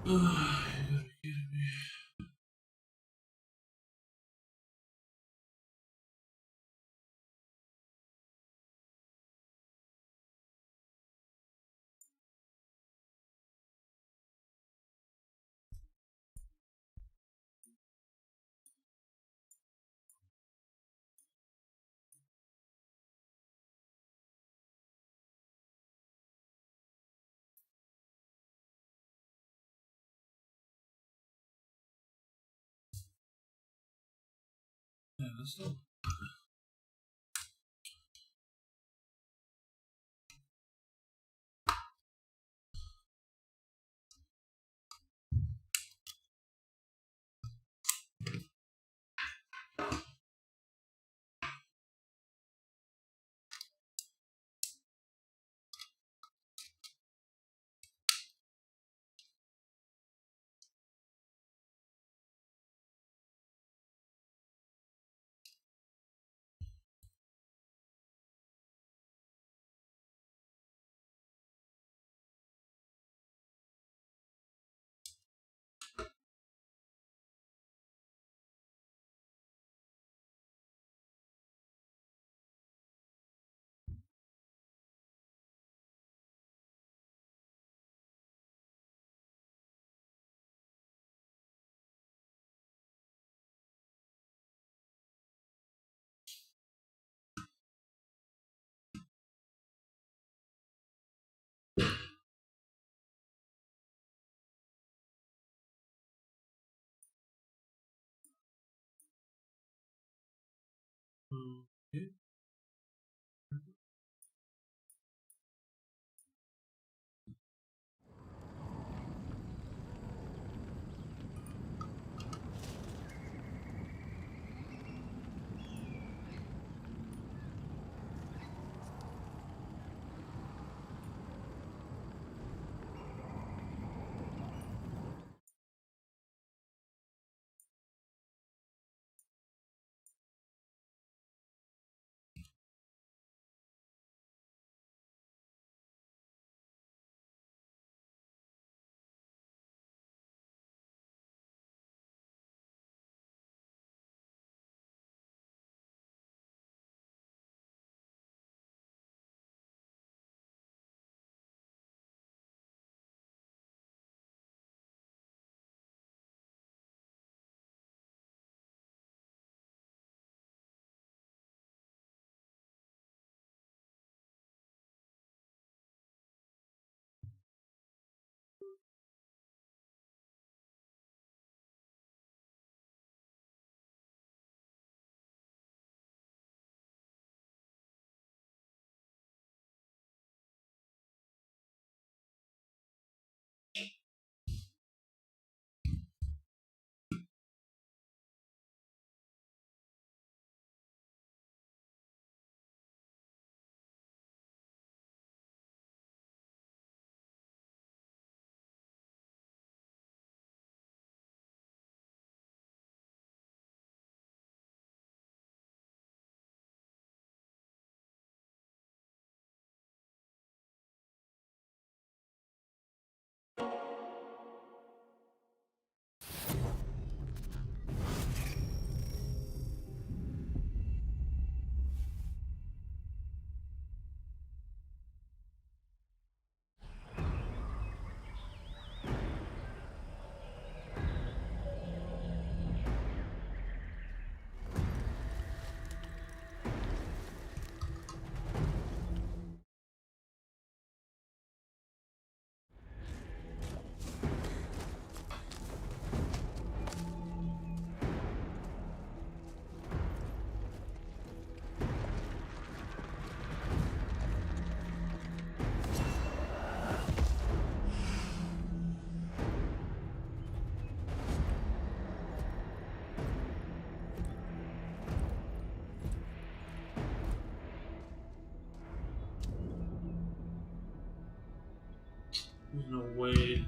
You gotta be kidding me. Yeah, that's all. Okay. There's no way.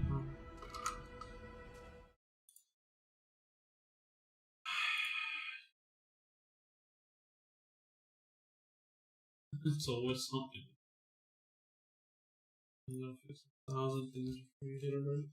It's always something. You know, if it's 1,000 things before you get it right.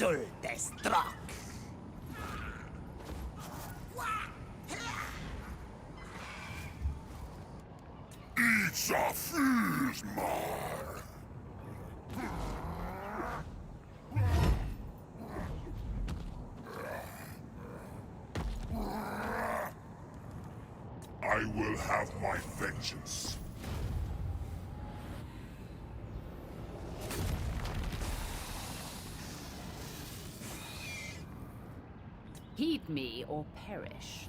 Sul Destruct. It's a Fusmar! I will have my vengeance. Heed me or perish.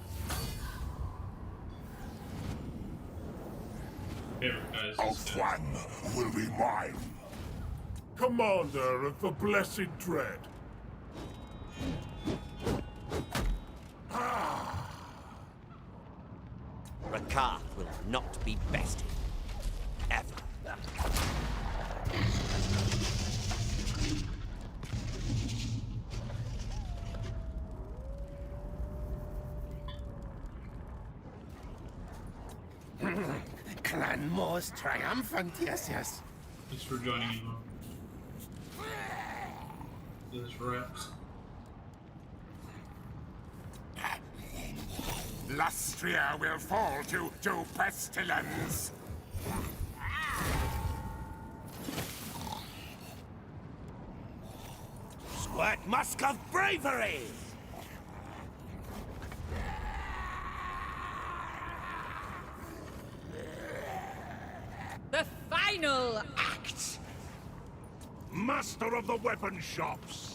Favorite guys. Alfwan will be mine. Commander of the Blessed Dread. Rakath will not be bested. Ever. Clan Mors triumphant, yes. Thanks for joining me, bro. This wraps. Lustria will fall to pestilence. Squirt musk of bravery! The final act! Master of the weapon shops.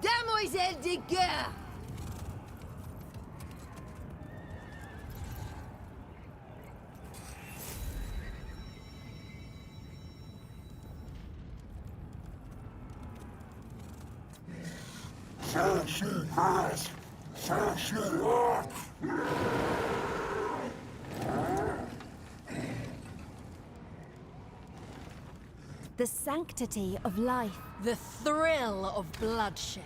Demoiselle de guerre! The sanctity of life. The thrill of bloodshed.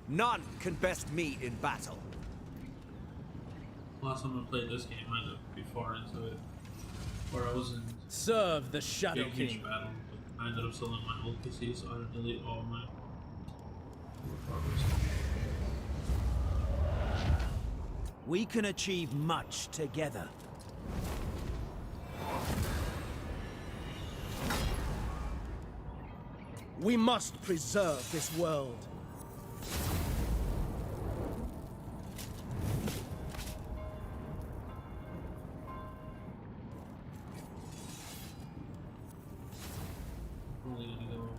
None can best me in battle. Last time I played this game, I ended up pretty far into it. Where I was in Serve the Shadow big huge King. battle, but I ended up selling my old PC, so I had to delete all my progress. We can achieve much together. We must preserve this world. Only gonna go.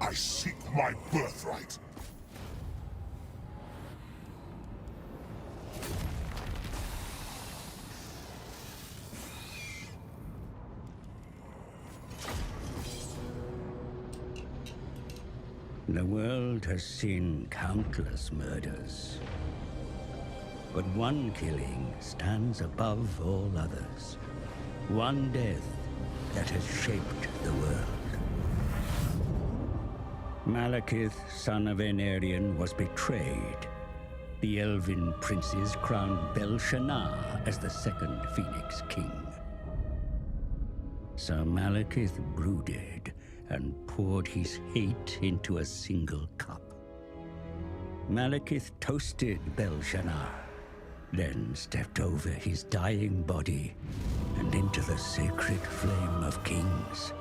I seek my birthright. The world has seen countless murders. But one killing stands above all others. One death that has shaped the world. Malekith, son of Aenarion, was betrayed. The Elven princes crowned Bel-Shanaar as the second Phoenix King. Sir Malekith brooded and poured his hate into a single cup. Malekith toasted Bel-Shanaar, then stepped over his dying body and into the sacred flame of kings.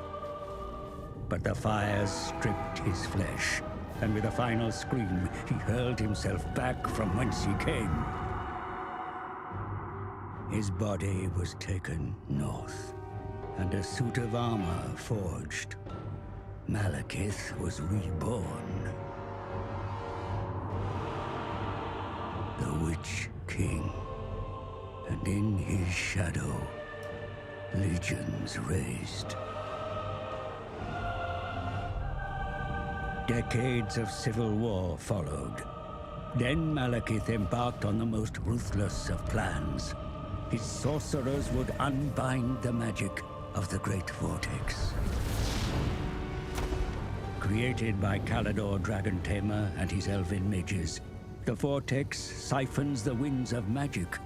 But the fires stripped his flesh, and with a final scream, he hurled himself back from whence he came. His body was taken north, and a suit of armor forged. Malekith was reborn. The Witch King. And in his shadow, legions raised. Decades of civil war followed. Then Malekith embarked on the most ruthless of plans. His sorcerers would unbind the magic of the Great Vortex. Created by Kalador Dragon Tamer and his elven mages, the Vortex siphons the winds of magic,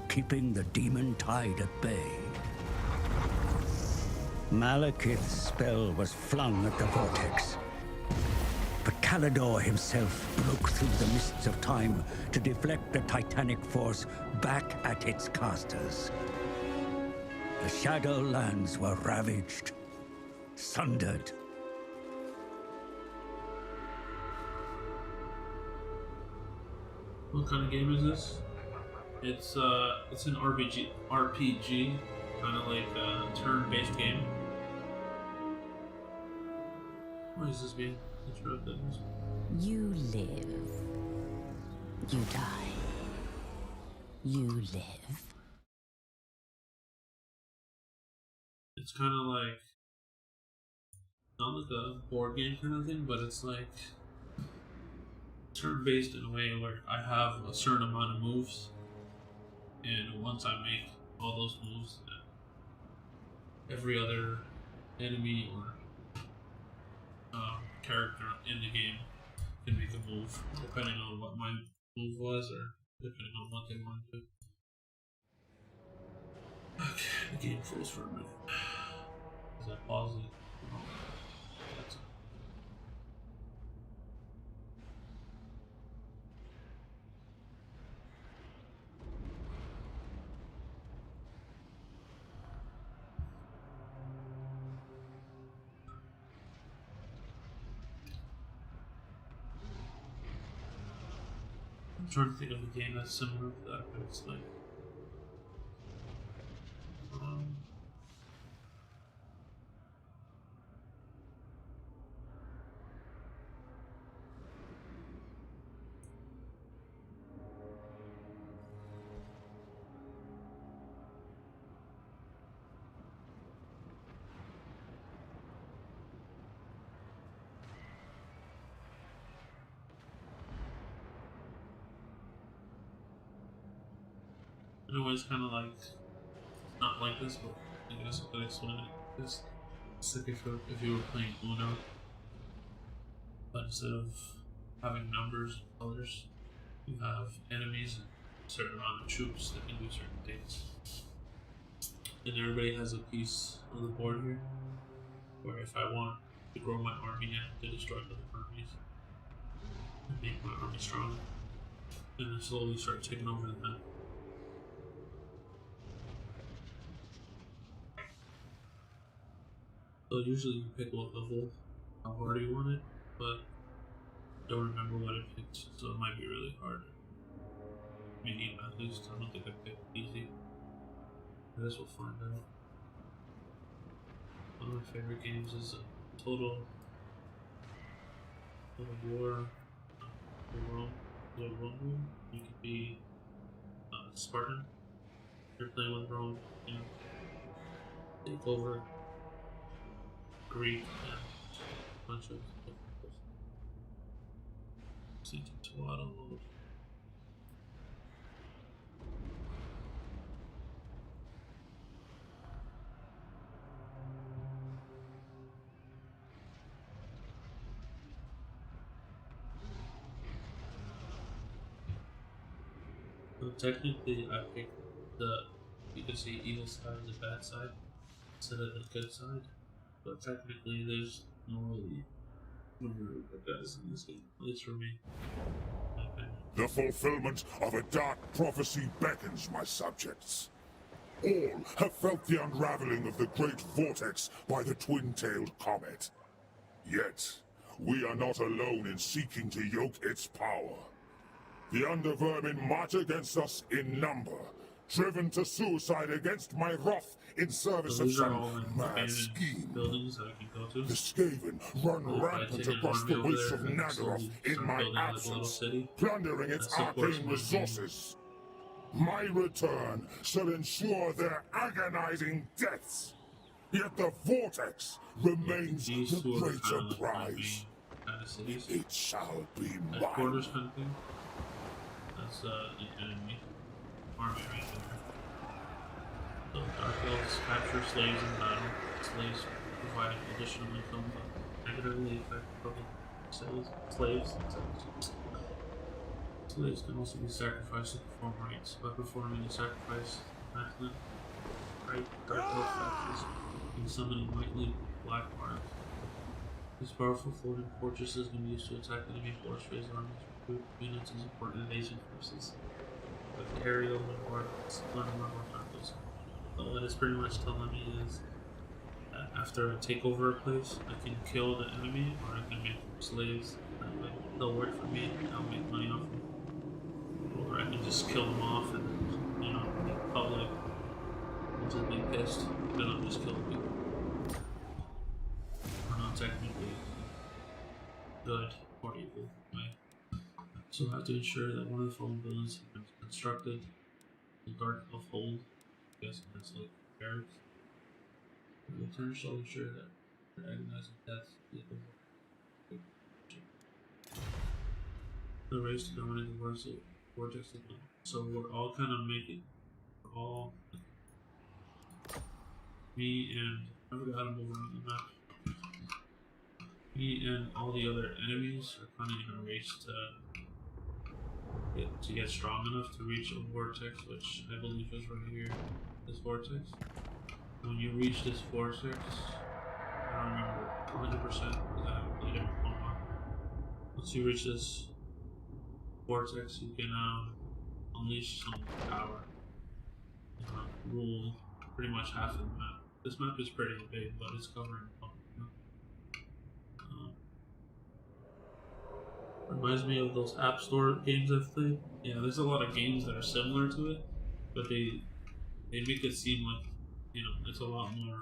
keeping the demon tide at bay. Malekith's spell was flung at the Vortex, but Kalador himself broke through the mists of time to deflect the titanic force back at its casters. The Shadowlands were ravaged, sundered. What kind of game is this? It's an RPG, kind of like a turn-based game. Why is this being interrupted? You live. You die. You live. It's kind of like, not like a board game kind of thing, but it's like turn-based in a way where I have a certain amount of moves, and once I make all those moves, every other enemy or character in the game can make a move, depending on what my move was, or depending on what they want to do. Okay, the game froze for a minute. Is that pause it? Oh, that's it. I'm trying to think of a game that's similar to that, but it's like in a way, it's kind of like, not like this, but I guess I could explain it. It's like if you were playing Uno, but instead of having numbers and colors, you have enemies and a certain amount of troops that can do certain things. And everybody has a piece of the board here, where if I want to grow my army, I have to destroy other armies and make my army stronger, and then slowly start taking over the map. So usually you pick what level, how hard you want it, but I don't remember what I picked, so it might be really hard. Medium at least, I don't think I picked easy. I guess we'll find out. One of my favorite games is Total War, the Rome. You could be Spartan. You're playing with Rome, you know, take over Greek and a bunch of CT2, I don't know. So technically I picked you can see evil side and the bad side instead of the good side. But technically, there's no really good guys in this game, at least for me. The fulfillment of a dark prophecy beckons, my subjects. All have felt the unraveling of the Great Vortex by the twin-tailed comet. Yet, we are not alone in seeking to yoke its power. The Undervermin march against us in number, driven to suicide against my wrath in service of some mad scheme. Buildings that I can go to. The Skaven run rampant across the wastes of Naggaroth in my absence, plundering its arcane resources. My return shall ensure their agonizing deaths. Yet the Vortex remains the greater prize. the cities. It shall be mine. Headquarters kind of thing. That's the enemy army right there. So Dark Elves capture slaves in battle. Slaves providing additional income but negatively affect public slaves. Slaves can also be sacrificed to perform rites. By performing the sacrifice, Macklin, right, Dark Elf factors can summon mighty black arms. This powerful floating fortress has been used to attack enemy force, raise armies, recruit units, and support invasion forces. With aerial and warfare, learning more tactics. But what it's pretty much telling me is that after I take over a place, I can kill the enemy, or I can make slaves. They'll work for me, and I'll make money off them. Or I can just kill them off and, you know, the public will just be pissed because I'm just killing people. Or not technically good or evil, right? So I have to ensure that one of the fallen buildings has been constructed. The Dark Elf hold. I guess that's like barracks. The return shall ensure that their agonizing death is over. The race to dominate the vortex of them. So we're all kind of making, me and, I forgot him over on the map. Me and all the other enemies are kind of in a race to get strong enough to reach a vortex, which I believe is right here. This vortex. When you reach this vortex, I don't remember 100% because I haven't played it for a while. Once you reach this vortex, you can unleash some power and rule pretty much half of the map. This map is pretty big, but it's covering reminds me of those App Store games I've played. Yeah, there's a lot of games that are similar to it, but they make it seem like, you know, it's a lot more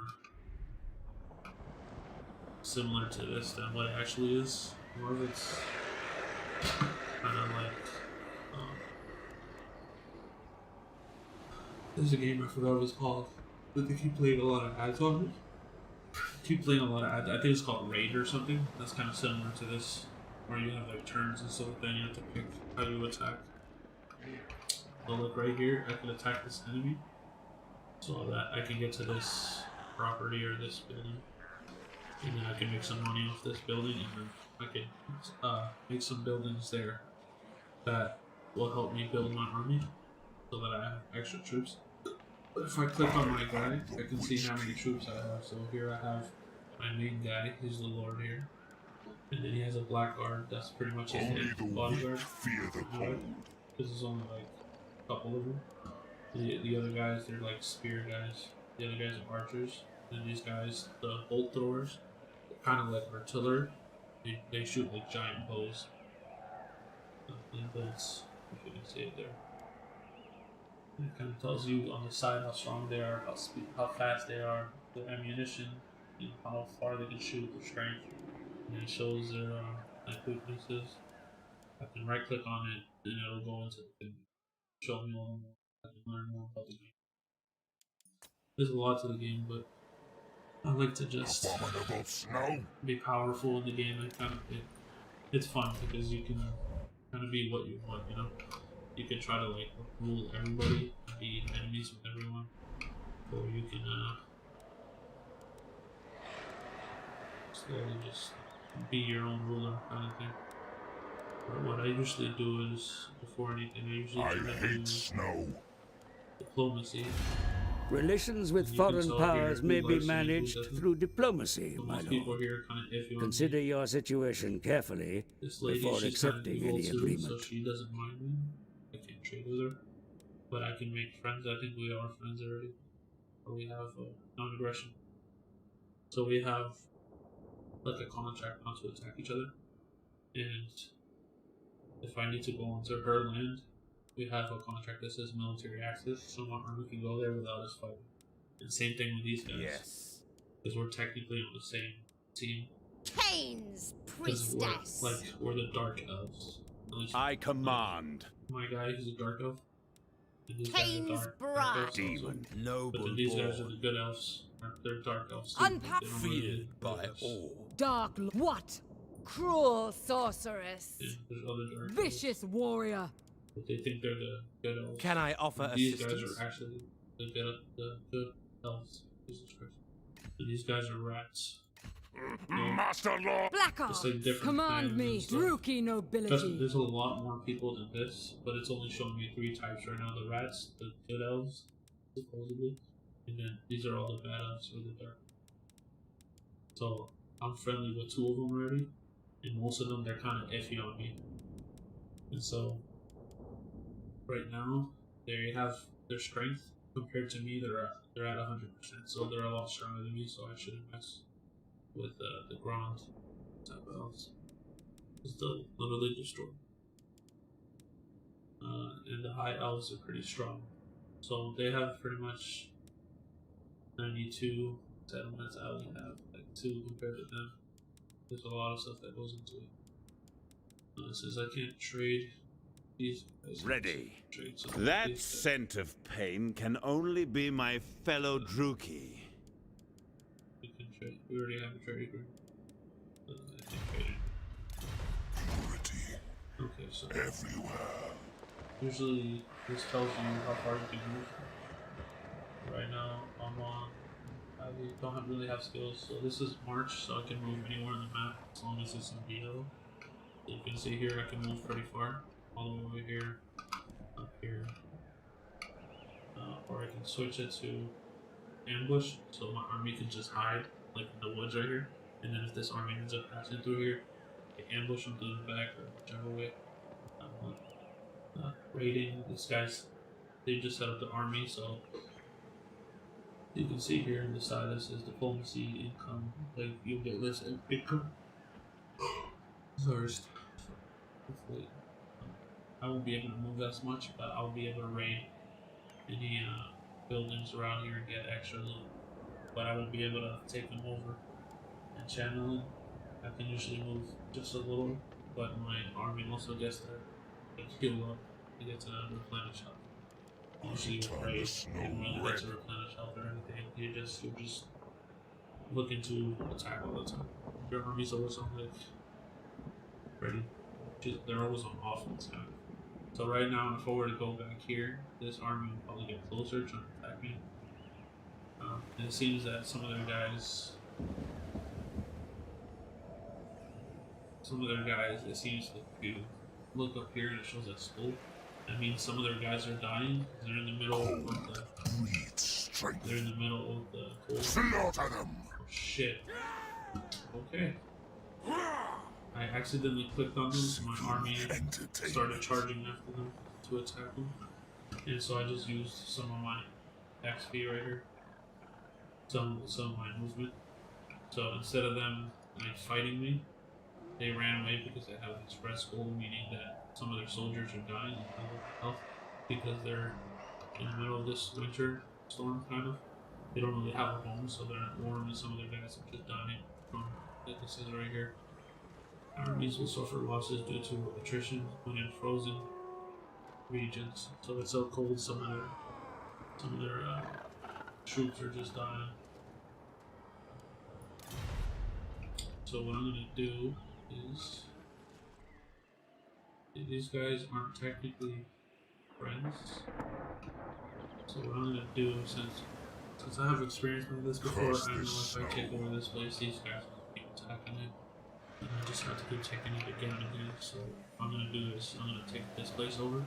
similar to this than what it actually is. More of it's kind of like there's a game I forgot what it's called, but they keep playing a lot of ads on it. Keep playing a lot of ads. I think it's called Raid or something. That's kind of similar to this, where you have like turns and stuff. Then you have to pick how you attack. So look right here, I can attack this enemy, so that I can get to this property or this building, and then I can make some money off this building, and then I can make some buildings there that will help me build my army, so that I have extra troops. But if I click on my guy, I can see how many troops I have. So here I have my main guy, he's the lord here. And then he has a blackguard, that's pretty much his bodyguard. Fear the cold. This is only like a couple of them. The other guys, they're like spear guys. The other guys are archers. And these guys, the bolt throwers, they're kind of like artillery. They shoot like giant bows. And bolts, if you can see it there. And it kind of tells you on the side how strong they are, how fast they are, their ammunition, you know, how far they can shoot, their strength. And it shows their like weaknesses. I can right click on it and it'll go into the thing. Show me a little more. I can learn more about the game. There's a lot to the game, but I like to just be powerful in the game. And it's fun because you can kind of be what you want, you know? You can try to like rule everybody, be enemies with everyone, or you can slowly just be your own ruler kind of thing. But what I usually do is, before anything, I usually try to do diplomacy. Relations with foreign powers may be managed through diplomacy, my lord. People here kind of iffy on Consider your situation carefully before accepting any agreement. So she doesn't mind me. I can't trade with her, but I can make friends. I think we are friends already. Or we have non-aggression. So we have like a contract not to attack each other. And if I need to go onto her land, we have a contract that says military access, so my army can go there without us fighting. And same thing with these guys. Yes. Because we're technically on the same team. Kane's priestess. We're the Dark Elves. I command. My guy is a Dark Elf. Kane's bride. Demon. But then these guys are the good elves. They're Dark Elves. Feared by all. Dark What? Cruel sorceress. And there's other dark elves, Vicious warrior. but they think they're the good elves. Can I offer These assistance? guys are actually the good elves. Jesus Christ. And these guys are rats. Master Lord! Blackheart, Just like different command clans me, and stuff. rookie nobility. Trust me, there's a lot more people than this, but it's only showing me 3 types right now. The rats, the good elves, supposedly, and then these are all the bad elves or the dark. So I'm friendly with 2 of them already, and most of them, they're kind of iffy on me. And so right now, they have their strength compared to me, they're at 100%, so they're a lot stronger than me, so I shouldn't mess with the Grand type of elves. Because they'll literally destroy. And the high elves are pretty strong. So they have pretty much 92 settlements. I only have like 2 compared to them. There's a lot of stuff that goes into it. It says I can't trade these guys. Ready. Trade, so That these guys- scent of pain can only be my fellow Druki. we can trade. We already have a trade agreement. I can trade it. Purity Okay, so everywhere. usually this tells you how far you can move. Right now I'm on, I don't really have skills, so this is March, so I can move anywhere on the map as long as it's in yellow. You can see here I can move pretty far, all the way over here, up here, or I can switch it to ambush, so my army can just hide, like in the woods right here, and then if this army ends up passing through here, I ambush them through the back or whichever way. Raiding these guys, they just set up the army, so you can see here on the side this is diplomacy, income, like you'll get less income first. Hopefully I won't be able to move as much, but I'll be able to raid any buildings around here and get extra loot, but I won't be able to take them over and channel it. I can usually move just a little, but my army also gets to heal up to get to replenish health. Usually with raid, you don't really get to replenish health or anything. You're just looking to attack all the time. Your army's always on like ready. They're always on offense now. So right now, if I were to go back here, this army will probably get closer trying to attack me. And it seems that some of their guys, it seems that if you look up here and it shows a skull, that means some of their guys are dying. They're in the middle of the. Breed strength. They're in the middle of the cold. Slaughter them. Oh, shit. Okay. I accidentally clicked on them, so my army started charging after them to attack them. And so I just used some of my XP right here. Some of my movement. So instead of them like fighting me, they ran away because they have express goal, meaning that some of their soldiers are dying of health because they're in the middle of this winter storm, kind of. They don't really have a home, so they're not warm, and some of their guys are just dying from, like this is right here. Armies will suffer losses due to attrition when in frozen regions. So it's so cold, some of their troops are just dying. So what I'm gonna do is, these guys aren't technically friends. So what I'm gonna do, since I have experience with this before, I know if I take over this place, these guys will keep attacking it. And I just have to keep taking it again and again. So what I'm gonna do is I'm gonna take this place over.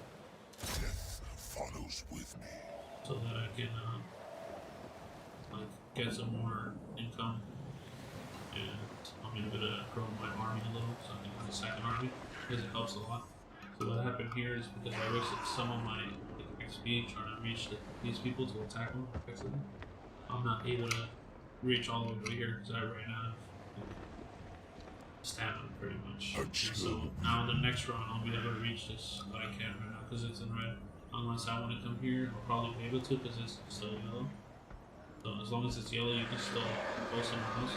Death follows with me. So that I can like get some more income, and I'm able to grow my army a little, so I can have a second army, because it helps a lot. So what happened here is because I wasted some of my XP trying to reach these people to attack them effectively, I'm not able to reach all the way over here because I ran out of stamina pretty much. And so now the next run I'll be able to reach this, but I can't right now because it's in red. Unless I want to come here, I'll probably be able to because it's still yellow. So as long as it's yellow, you can still go somewhere else.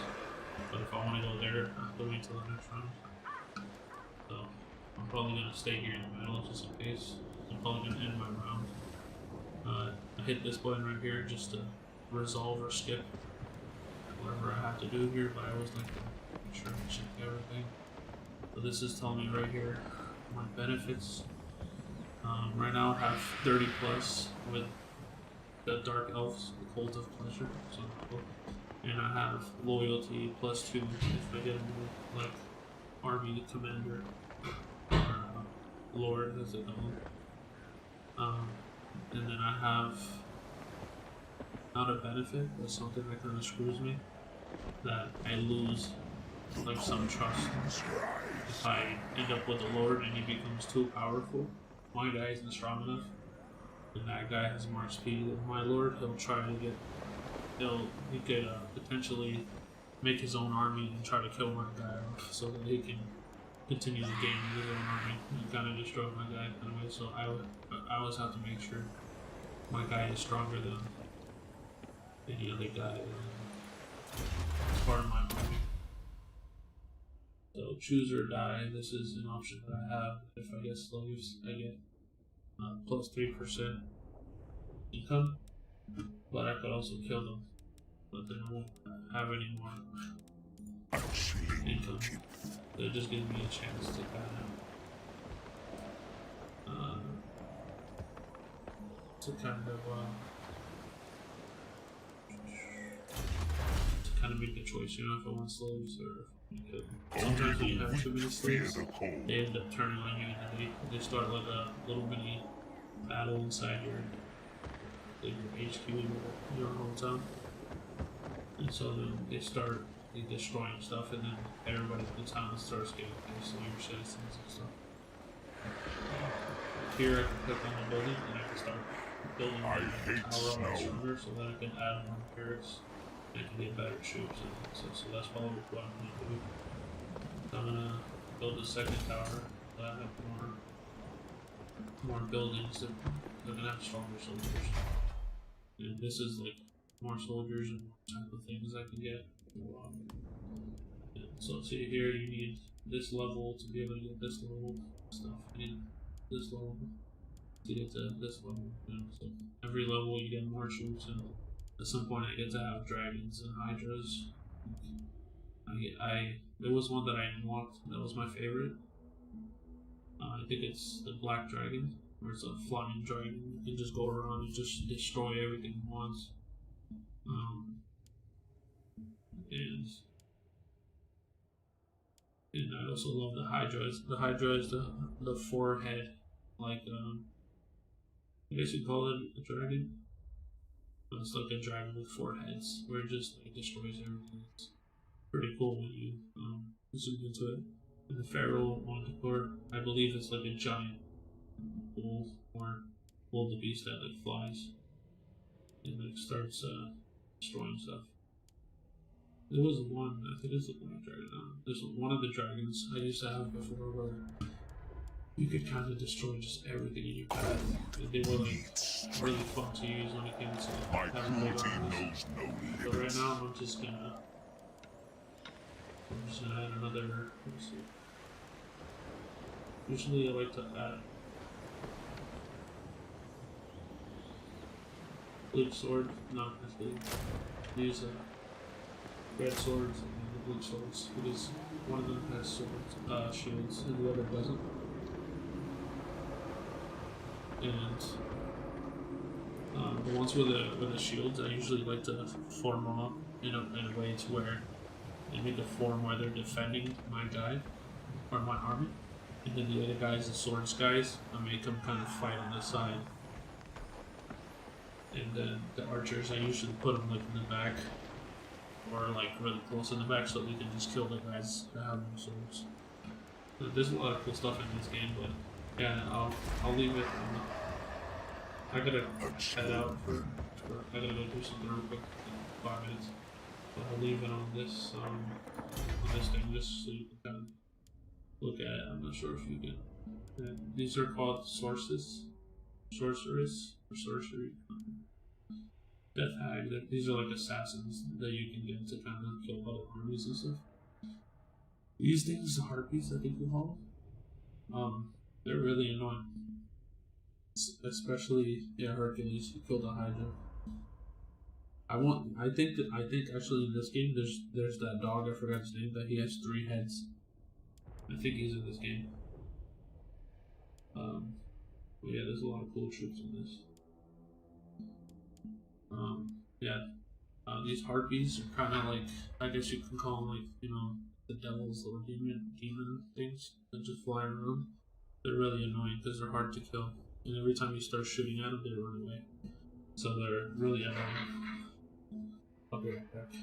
But if I want to go there, I have to wait till the next round. So I'm probably going to stay here in the middle just in case. I'm probably going to end my round. I hit this button right here just to resolve or skip whatever I have to do here, but I always like to make sure I check everything. So this is telling me right here my benefits. Right now I have 30 plus with the Dark Elves, the Cult of Pleasure, so cool. And I have loyalty +2 if I get a new, like, army commander or lord as it known. And then I have not a benefit, but something that kind of screws me, that I lose like some trust. If I end up with a lord and he becomes too powerful, my guy isn't strong enough, and that guy has more speed than my lord, he could potentially make his own army and try to kill my guy off so that he can continue the game with his own army and kind of destroy my guy anyway. So I always have to make sure my guy is stronger than any other guy as part of my army. So choose or die. This is an option that I have. If I get slaves, I get +3% income, but I could also kill them, but then I won't have any more income. So it just gives me a chance to kind of make a choice, you know, if I want slaves or if sometimes when you have too many slaves, they end up turning on you and they start like a little mini battle inside your HQ, your hometown. And so then they start destroying stuff, and then everybody in the town starts getting pissed, so your citizens and stuff. Here I can click on the building and I can start building my tower stronger so that I can add more carrots and I can get better troops. And so that's probably what I'm going to do. I'm going to build a second tower so I have more buildings that are going to have stronger soldiers. And this is like more soldiers and more type of things I can get. So see here, you need this level to be able to get this level stuff. I need this level to get to this level. You know? So every level you get more troops, and at some point I get to have dragons and hydras. There was one that I unlocked that was my favorite. I think it's the black dragon, where it's a flying dragon. You can just go around and just destroy everything at once. And I also love the hydras. The hydra is the four-head, like I guess you call it a dragon. But it's like a dragon with 4 heads, where it just like destroys everything. It's pretty cool when you zoom into it. And the Pharaoh Manticore, I believe it's like a giant bull or wildebeest that like flies and like starts destroying stuff. There was one, I think it's the black dragon. There's one of the dragons I used to have before where you could kind of destroy just everything in your path. And they were like really fun to use when it came to having big armies. But right now I'm just gonna add another. Let's see. Usually I like to add blue sword, not actually use red swords and the blue swords, because one of them has swords, shields, and the other doesn't. And the ones with the shields, I usually like to form them up in a way to where they make a form where they're defending my guy or my army, and then the other guys, the swords guys, I make them kind of fight on the side. And then the archers, I usually put them like in the back, or like really close in the back, so we can just kill the guys that have no swords. So there's a lot of cool stuff in this game, but yeah, I'll leave it. I gotta head out I gotta go do something real quick in 5 minutes. But I'll leave it on this thing just so you can kind of look at it. I'm not sure if you can. And these are called sorceress, or sorcery. Death Hag. These are like assassins that you can get to kind of kill other armies and stuff. These things, harpies, I think you call them. They're really annoying. Especially, yeah, Hercules. He killed a Hydra. I think actually in this game there's that dog, I forgot his name, that he has 3 heads. I think he's in this game. But yeah, there's a lot of cool troops in this. Yeah, these harpies are kind of like, I guess you can call them like, you know, the devils or demon things that just fly around. They're really annoying because they're hard to kill, and every time you start shooting at them, they run away. So they're really annoying. I'll be right back.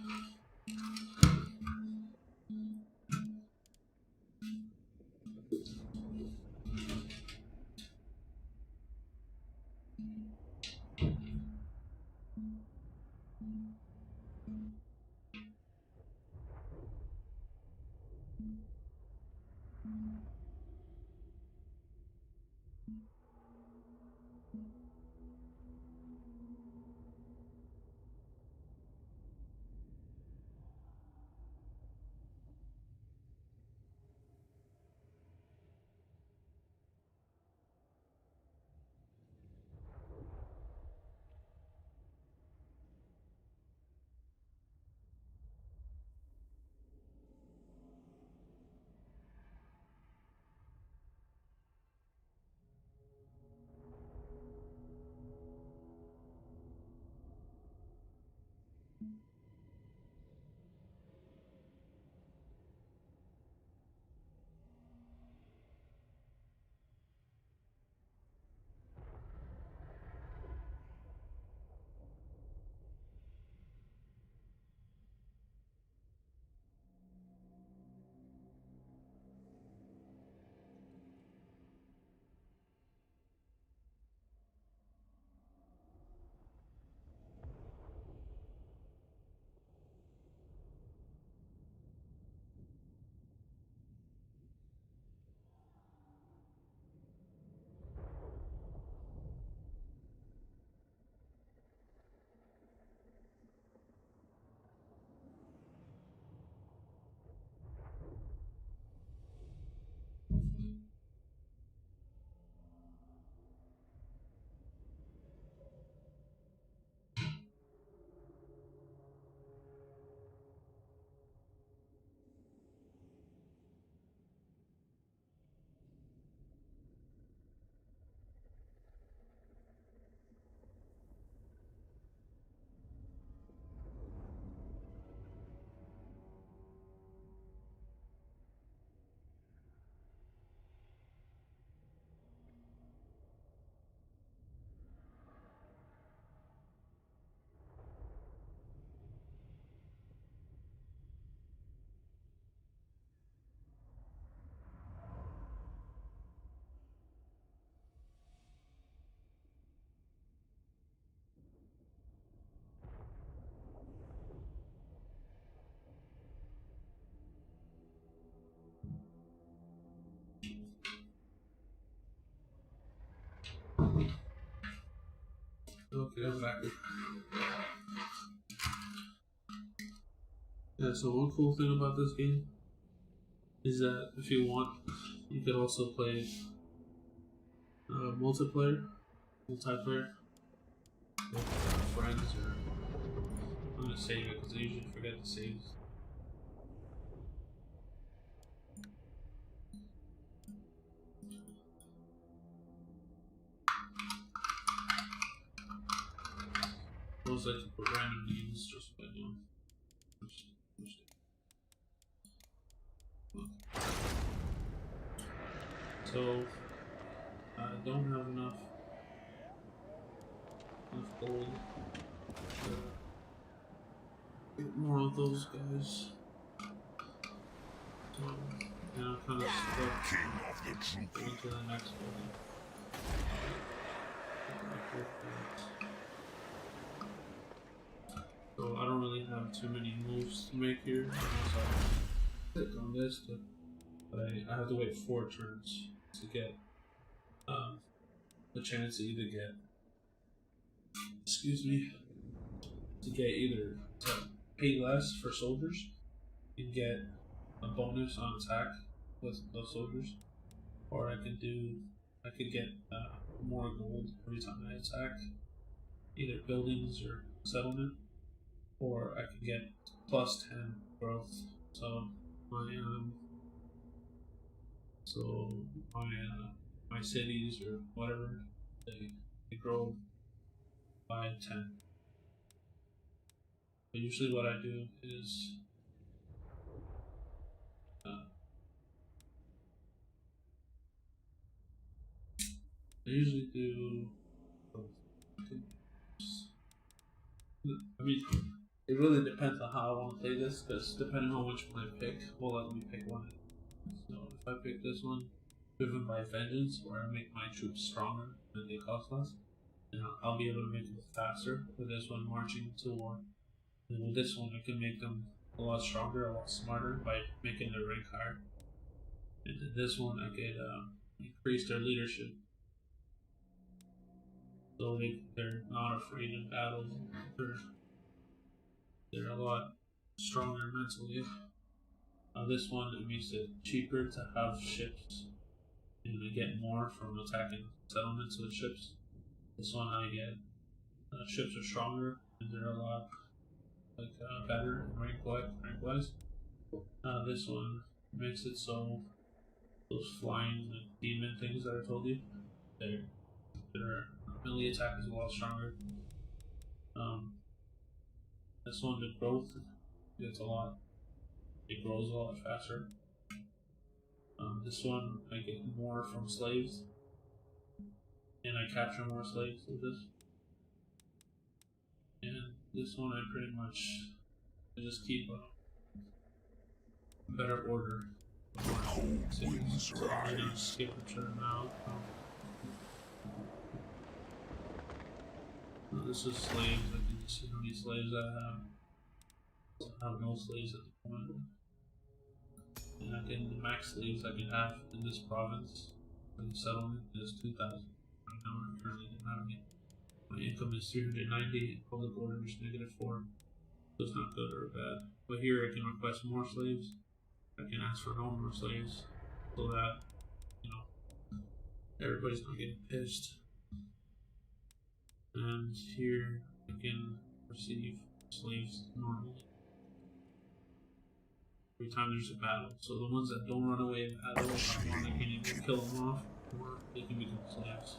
Okay, I'm back. Yeah, so one cool thing about this game is that if you want, you could also play multiplayer with friends, or I'm gonna save it because I usually forget to save. Most likely put random names just by doing. So I don't have enough gold to get more of those guys. So yeah, I'm kind of stuck going to the next one. So I don't really have too many moves to make here. So I click on this, but I have to wait 4 turns to get the chance to either get, to pay less for soldiers and get a bonus on attack with those soldiers, or I could get more gold every time I attack either buildings or settlement, or I could get plus 10 growth. So my So my cities or whatever, they grow by 10. But usually what I do is I usually do. I mean, it really depends on how I want to play this, because depending on which one I pick, will let me pick one. So if I pick this one, driven by vengeance, where I make my troops stronger and they cost less, then I'll be able to make them faster. With this one, marching to war. And with this one, I can make them a lot stronger, a lot smarter by making their rank higher. And then this one, I could increase their leadership. So they're not afraid in battle. They're a lot stronger mentally. This one, it makes it cheaper to have ships, and I get more from attacking settlements with ships. This one, I get ships are stronger and they're a lot better rank-wise. This one makes it so those flying demon things that I told you, their melee attack is a lot stronger. This one, the growth, it grows a lot faster. This one, I get more from slaves, and I capture more slaves with this. And this one, I just keep a better order. Cold winds rise. Skip a turn now. This is slaves. I can see how many slaves I have. I have no slaves at the moment. And I can, the max slaves I can have in this province, in the settlement, is 2,000. Right now I currently don't have any. My income is 390, public order is -4. So it's not good or bad. But here I can request more slaves. I can ask for no more slaves, so that, everybody's not getting pissed. And here I can receive slaves normally every time there's a battle. So the ones that don't run away in battle, I can either kill them off or they can become slaves.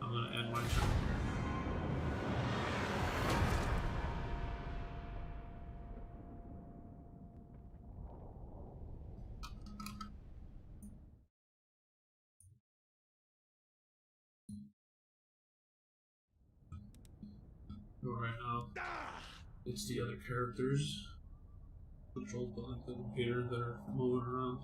I'm gonna end my turn here. Right now, it's the other characters controlled by the computer that are moving around.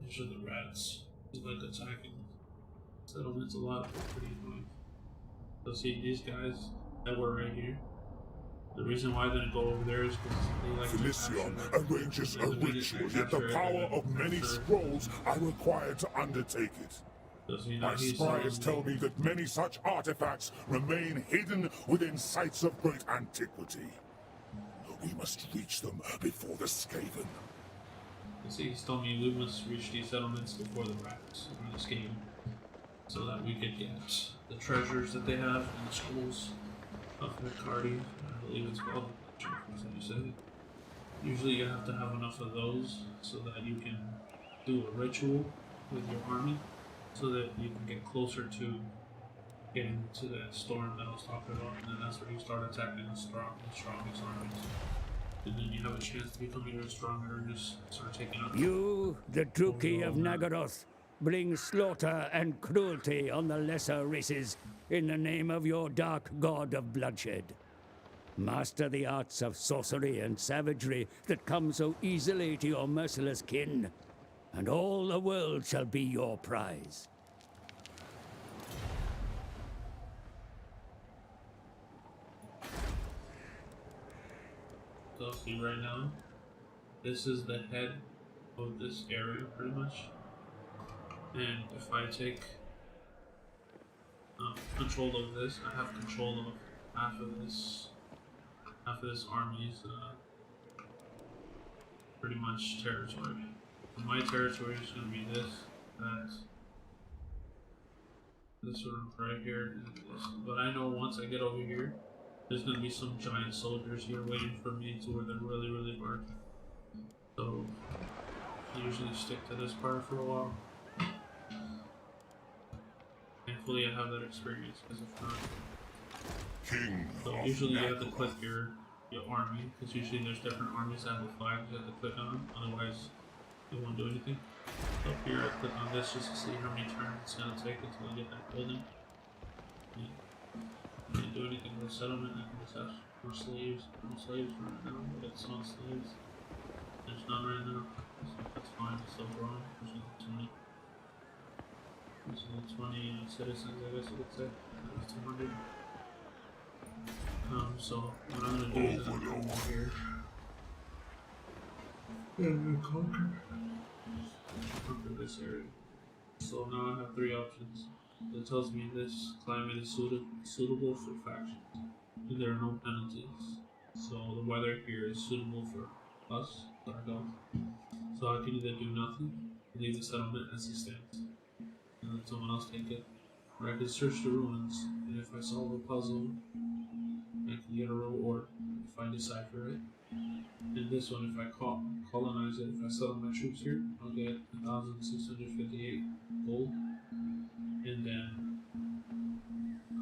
These are the rats. It's like attacking settlements a lot. They're pretty annoying. So see these guys that were right here. The reason why I didn't go over there is because they like Felicion arranges a ritual, yet the power of many scrolls I require to undertake it. My spies tell me that many such artifacts remain hidden within sites of great antiquity. We must reach them before the Skaven. See, he's telling me we must reach these settlements before the rats or the Skaven, so that we could get the treasures that they have and the scrolls of Nicardi. I believe it's called. As you said. Usually you have to have enough of those so that you can do a ritual with your army, so that you can get closer to getting to that storm that I was talking about, and then that's where you start attacking the strongest armies. And then you have a chance to become even stronger and just start taking out. You, the Druki of Nagaroth, bring slaughter and cruelty on the lesser races in the name of your dark god of bloodshed. Master the arts of sorcery and savagery that come so easily to your merciless kin, and all the world shall be your prize. So see right now, this is the head of this area pretty much. And if I take control of this, I have control of half of this army's pretty much territory. And my territory is going to be this. that this one right here is this. But I know once I get over here, there's gonna be some giant soldiers here waiting for me to where they're really, really hard. So I usually stick to this part for a while. Thankfully I have that experience, because if not, so usually you have to click your army, because usually there's different armies that have a flag you have to click on, otherwise it won't do anything. So up here I click on this just to see how many turns it's going to take until I get that building. I can't do anything with the settlement, I can just have more slaves. No slaves right now, we got some slaves. There's none right now, so that's fine, it's still growing. There's only 20. There's only 20 citizens, I guess you could say. There's 200. So what I'm gonna do is I'm gonna go over here and conquer this area. So now I have 3 options. It tells me this climate is suitable for factions, and there are no penalties. So the weather here is suitable for us, Dargoth. So I can either do nothing, leave the settlement as it stands, and let someone else take it, or I can search the ruins, and if I solve a puzzle, I can get a reward if I decipher it. And this one, if I colonize it, if I settle my troops here, I'll get 1,658 gold. And then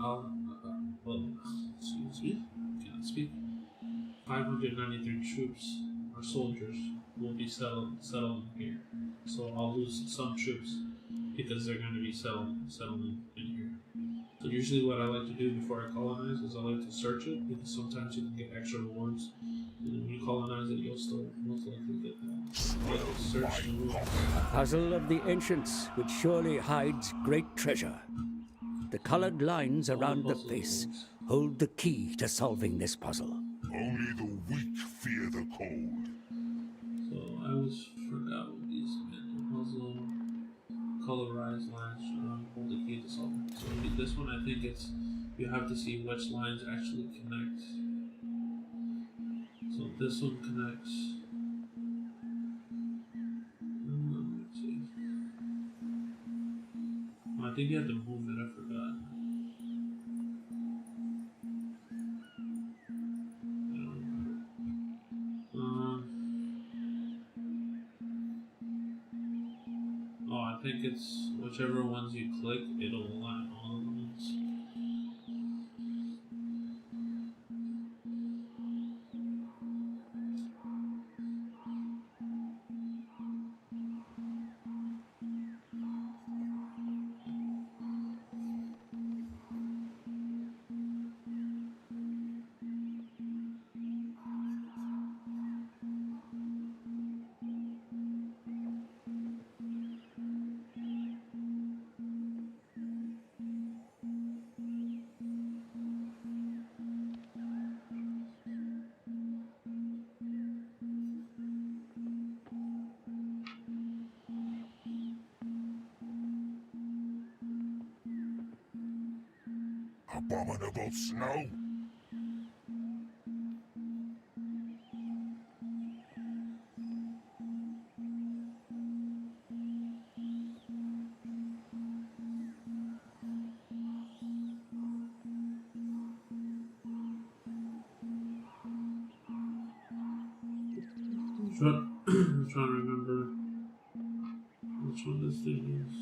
I'll, excuse me, can't speak. 593 troops or soldiers will be settled here. So I'll lose some troops because they're going to be settling in here. So usually what I like to do before I colonize is I like to search it, because sometimes you can get extra rewards. And then when you colonize it, you'll still most likely get that. I like to search the ruins. A puzzle of the ancients, which surely hides great treasure. The colored lines around the face hold the key to solving this puzzle. Only the weak fear the cold. So I always forgot what these meant. The puzzle, colorized lines hold the key to solve it. So this one, I think it's, you have to see which lines actually connect. So this one connects. Let's see. I think you have to move it, I forgot. I don't remember. I think it's whichever ones you click, it'll align all of the ones. Abominable snow? I'm trying to remember which one this thing is.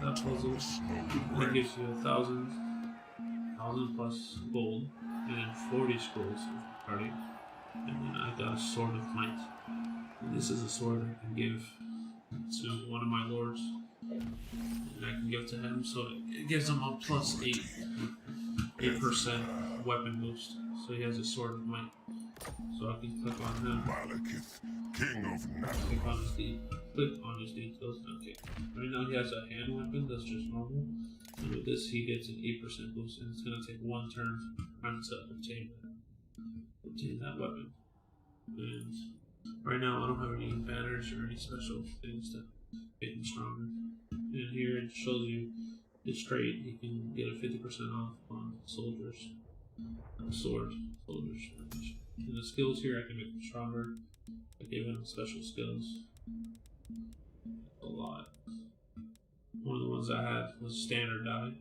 That puzzle, it gives you 1,000 plus gold, and then 40 scrolls of party, and then I got a sword of might. And this is a sword I can give to one of my lords, and I can give to him, so it gives him a plus 8% weapon boost. So he has a sword of might. So I can click on him. Malekith, King of Nath. Click on his deed. click on his details. Okay. Right now he has a hand weapon that's just normal. And with this he gets an 8% boost, and it's gonna take 1 turn for him to obtain that weapon. And right now I don't have any banners or any special things to make him stronger. And here it shows you it's straight. You can get a 50% off on soldiers. Soldiers. And the skills here, I can make them stronger. I gave them special skills. A lot. One of the ones I had was standard die.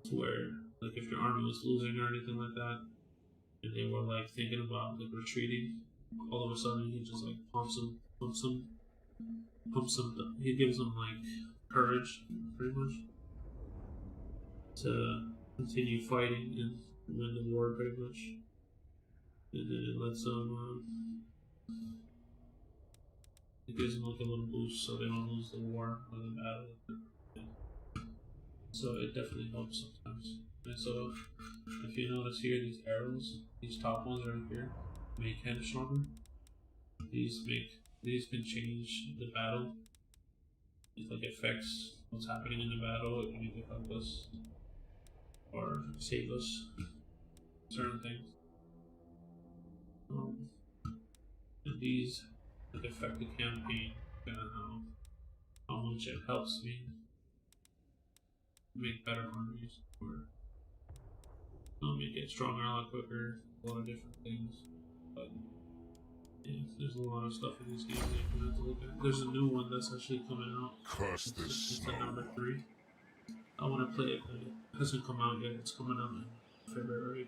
To where, like, if your army was losing or anything like that, and they were like thinking about like retreating, all of a sudden he just like pumps them. He gives them like courage, pretty much, to continue fighting and win the war, pretty much. And then it lets them, it gives them like a little boost so they don't lose the war or the battle. So it definitely helps sometimes. And so, if you notice here, these arrows, these top ones right here, make him stronger. These can change the battle. It like affects what's happening in the battle. It can either help us or save us certain things. And these like affect the campaign, kind of how much it helps me make better armies, or make it stronger a lot quicker, a lot of different things. But yeah, there's a lot of stuff in this game that you have to look at. There's a new one that's actually coming out. It's the number 3. I want to play it, but it hasn't come out yet. It's coming out in February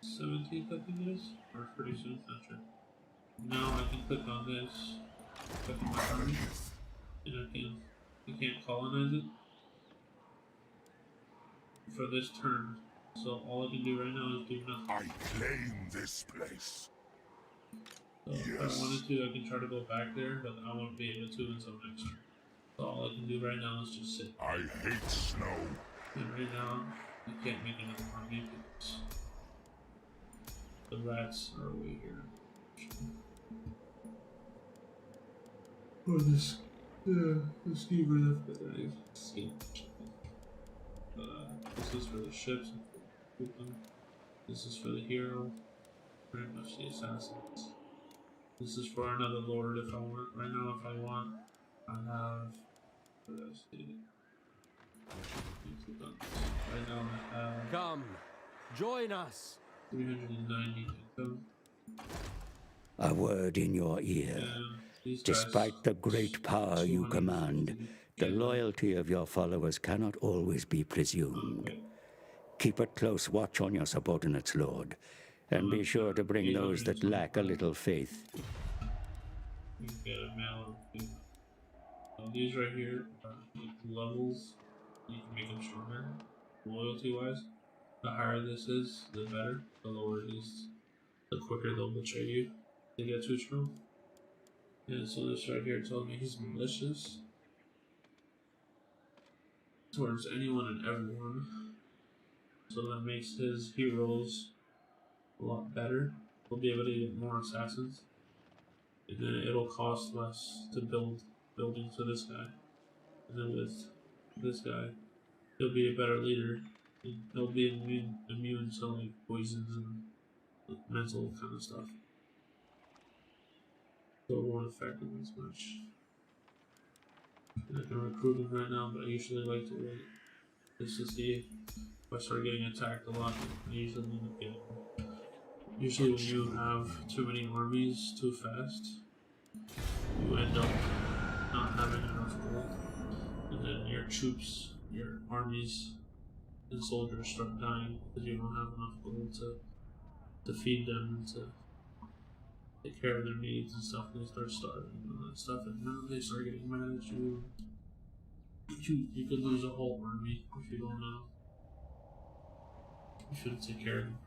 17th, I think it is, or pretty soon. Not sure. Now I can click on this, click on my army, and I can't colonize it for this turn. So all I can do right now is do nothing. I claim this place. So if I wanted to, I can try to go back there, but I won't be able to until next turn. So all I can do right now is just sit. I hate snow. And right now, I can't make another army because the rats are way here. Oh, this ski really ski. This is for the ships. This is for the hero. Pretty much the assassins. This is for another lord if I want. Right now, if I want, I have. What did I say? Right now, I have. Come, join us. 390 income. A word in your ear. Despite the great power you command, the loyalty of your followers cannot always be presumed. Keep a close watch on your subordinates, Lord, and be sure to bring those that lack a little faith. You can get a male. These right here are levels. You can make them stronger, loyalty-wise. The higher this is, the better. The lower it is, the quicker they'll betray you. They get too strong. And so this right here tells me he's malicious towards anyone and everyone. So that makes his heroes a lot better. We'll be able to get more assassins. And then it'll cost less to build buildings for this guy. And then with this guy, he'll be a better leader. And he'll be immune to like poisons and mental kind of stuff. So it won't affect him as much. And I can recruit him right now, but I usually like to wait just to see if I start getting attacked a lot. I usually end up getting him. Usually when you have too many armies too fast, you end up not having enough gold. And then your troops, your armies, and soldiers start dying because you don't have enough gold to feed them and to take care of their needs and stuff, and they start starving and all that stuff, and now they start getting mad at you. You could lose a whole army if you don't know. You shouldn't take care of them.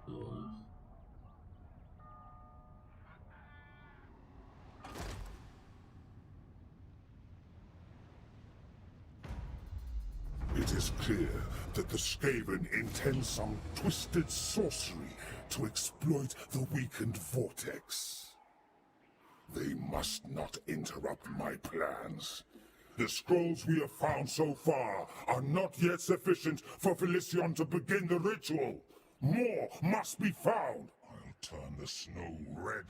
So, It is clear that the Skaven intend some twisted sorcery to exploit the weakened vortex. They must not interrupt my plans. The scrolls we have found so far are not yet sufficient for Felicion to begin the ritual. More must be found. I'll turn the snow red.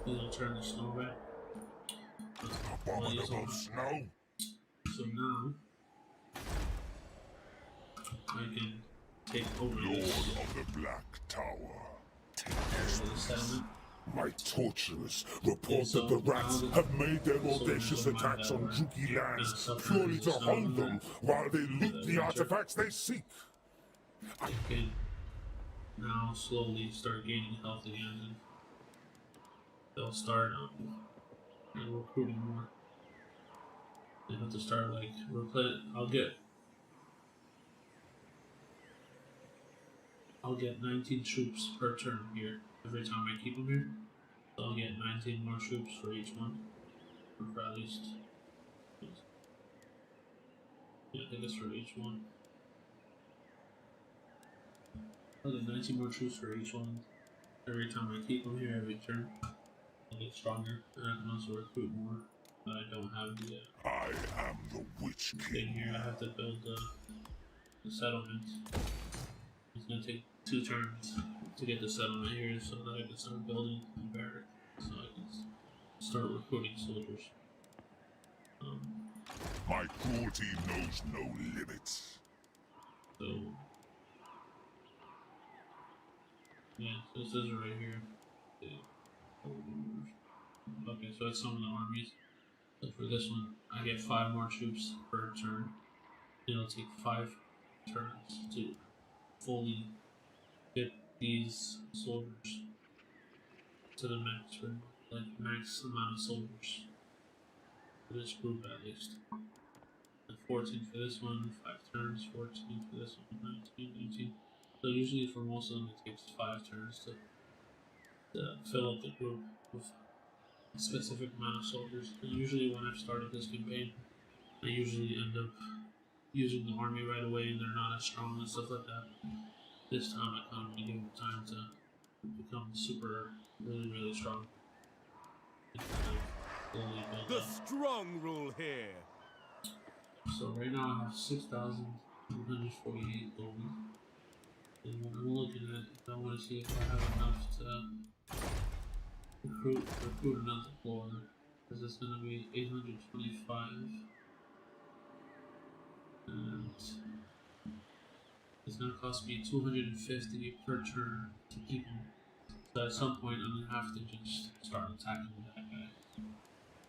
You'll turn the snow red. Abominable snow. So now I can take over Lord this. of the Black Tower. The settlement. My torturers report that the rats have made their audacious attacks on Druki lands purely to hold them while they loot the artifacts they seek. I can now slowly start gaining health again, and they'll start recruiting more. They have to start like I'll get 19 troops per turn here every time I keep them here. So I'll get 19 more troops for each one, or for at least. Yeah, I think it's for each one. I'll get 19 more troops for each one every time I keep them here every turn. I'll get stronger, and I can also recruit more. But I don't have the. I am the Witch King here. I have to build the settlement. It's gonna take 2 turns to get the settlement here, so that I can start building a barrack, so I can start recruiting soldiers. My cruelty knows no limits. So yeah, so this is right here. Okay, so it's some of the armies. So for this one, I get 5 more troops per turn. It'll take 5 turns to fully get these soldiers to the max, for like max amount of soldiers for this group at least. And 14 for this one, 5 turns, 14 for this one, 19, 18. So usually for most of them it takes 5 turns to fill up the group with a specific amount of soldiers. And usually when I've started this campaign, I usually end up using the army right away and they're not as strong and stuff like that. This time I kind of give them time to become super, really strong. And kind of slowly build The up. strong rule here. So right now I have 6,148 gold. And what I'm looking at, I want to see if I have enough to recruit another floor. Because it's going to be 825. And it's going to cost me 250 per turn to keep him. So at some point I'm going to have to just start attacking that guy.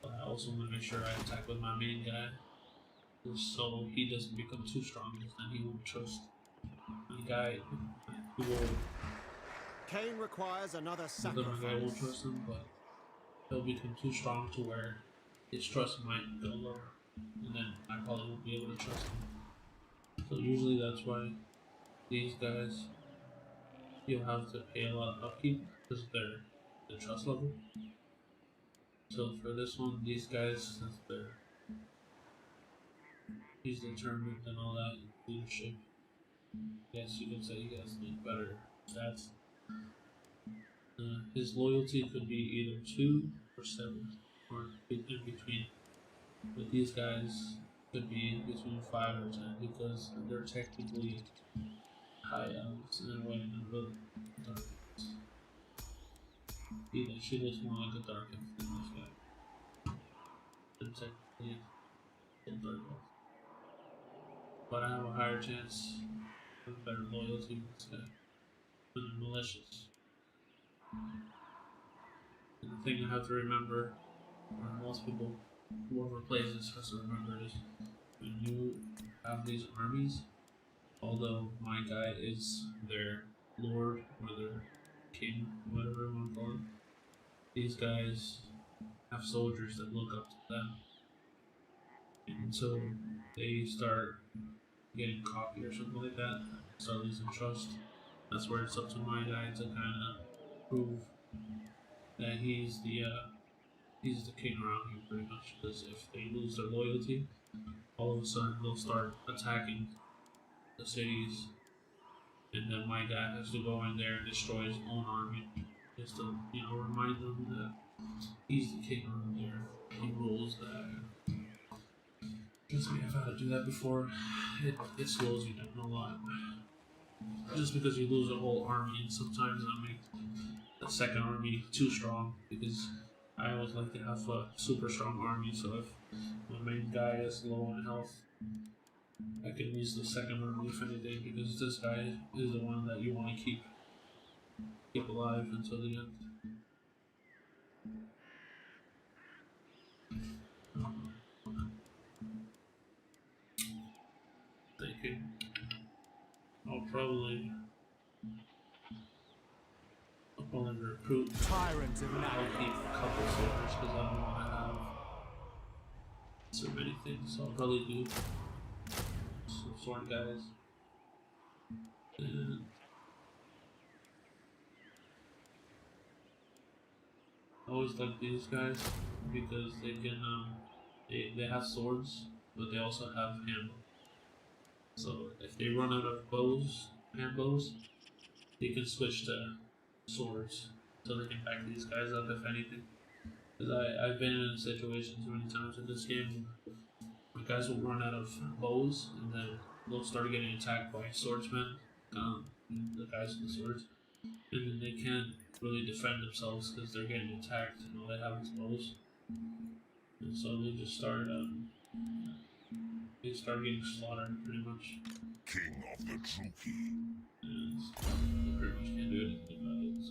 But I also want to make sure I attack with my main guy, so he doesn't become too strong, because then he won't trust my guy. He will. Kain requires another My guy won't sacrifice. trust him, but he'll become too strong to where his trust might go lower, and then I probably won't be able to trust him. So usually that's why these guys, you'll have to pay a lot of upkeep because of their trust level. So for this one, these guys, since he's determined and all that leadership, yes, you can say he has like better stats. His loyalty could be either 2 or 7, or in between. But these guys could be between 5 or 10 because they're technically high elves in a way, not really dark elves. She looks more like a dark elf than this guy. They're technically a dark elf. But I have a higher chance of better loyalty with this guy. But they're malicious. And the thing I have to remember, or most people, whoever plays this has to remember, is when you have these armies, although my guy is their lord or their king, whatever you want to call him, these guys have soldiers that look up to them. And so they start getting cocky or something like that, start losing trust. That's where it's up to my guy to kind of prove that he's the king around here, pretty much. Because if they lose their loyalty, all of a sudden they'll start attacking the cities, and then my dad has to go in there and destroy his own army, just to, you know, remind them that he's the king over there. He rules that. Trust me, I've had to do that before. It slows you down a lot. Just because you lose a whole army, and sometimes I make the second army too strong, because I always like to have a super strong army, so if my main guy is low on health, I can use the second army if anything, because this guy is the one that you want to keep alive until the end. Thinking I'll probably recruit. Tyrant of I'll keep a couple soldiers because I don't want to have so many things. So I'll probably do some sword guys. And I always like these guys because they can they have swords, but they also have hand. So if they run out of hand bows, they can switch to swords, so they can back these guys up if anything. Because I've been in situations many times in this game where guys will run out of bows and then they'll start getting attacked by swordsmen, the guys with the swords, and then they can't really defend themselves because they're getting attacked and all they have is bows. And so they just start getting slaughtered pretty much. King of the Druki. And you pretty much can't do anything about it.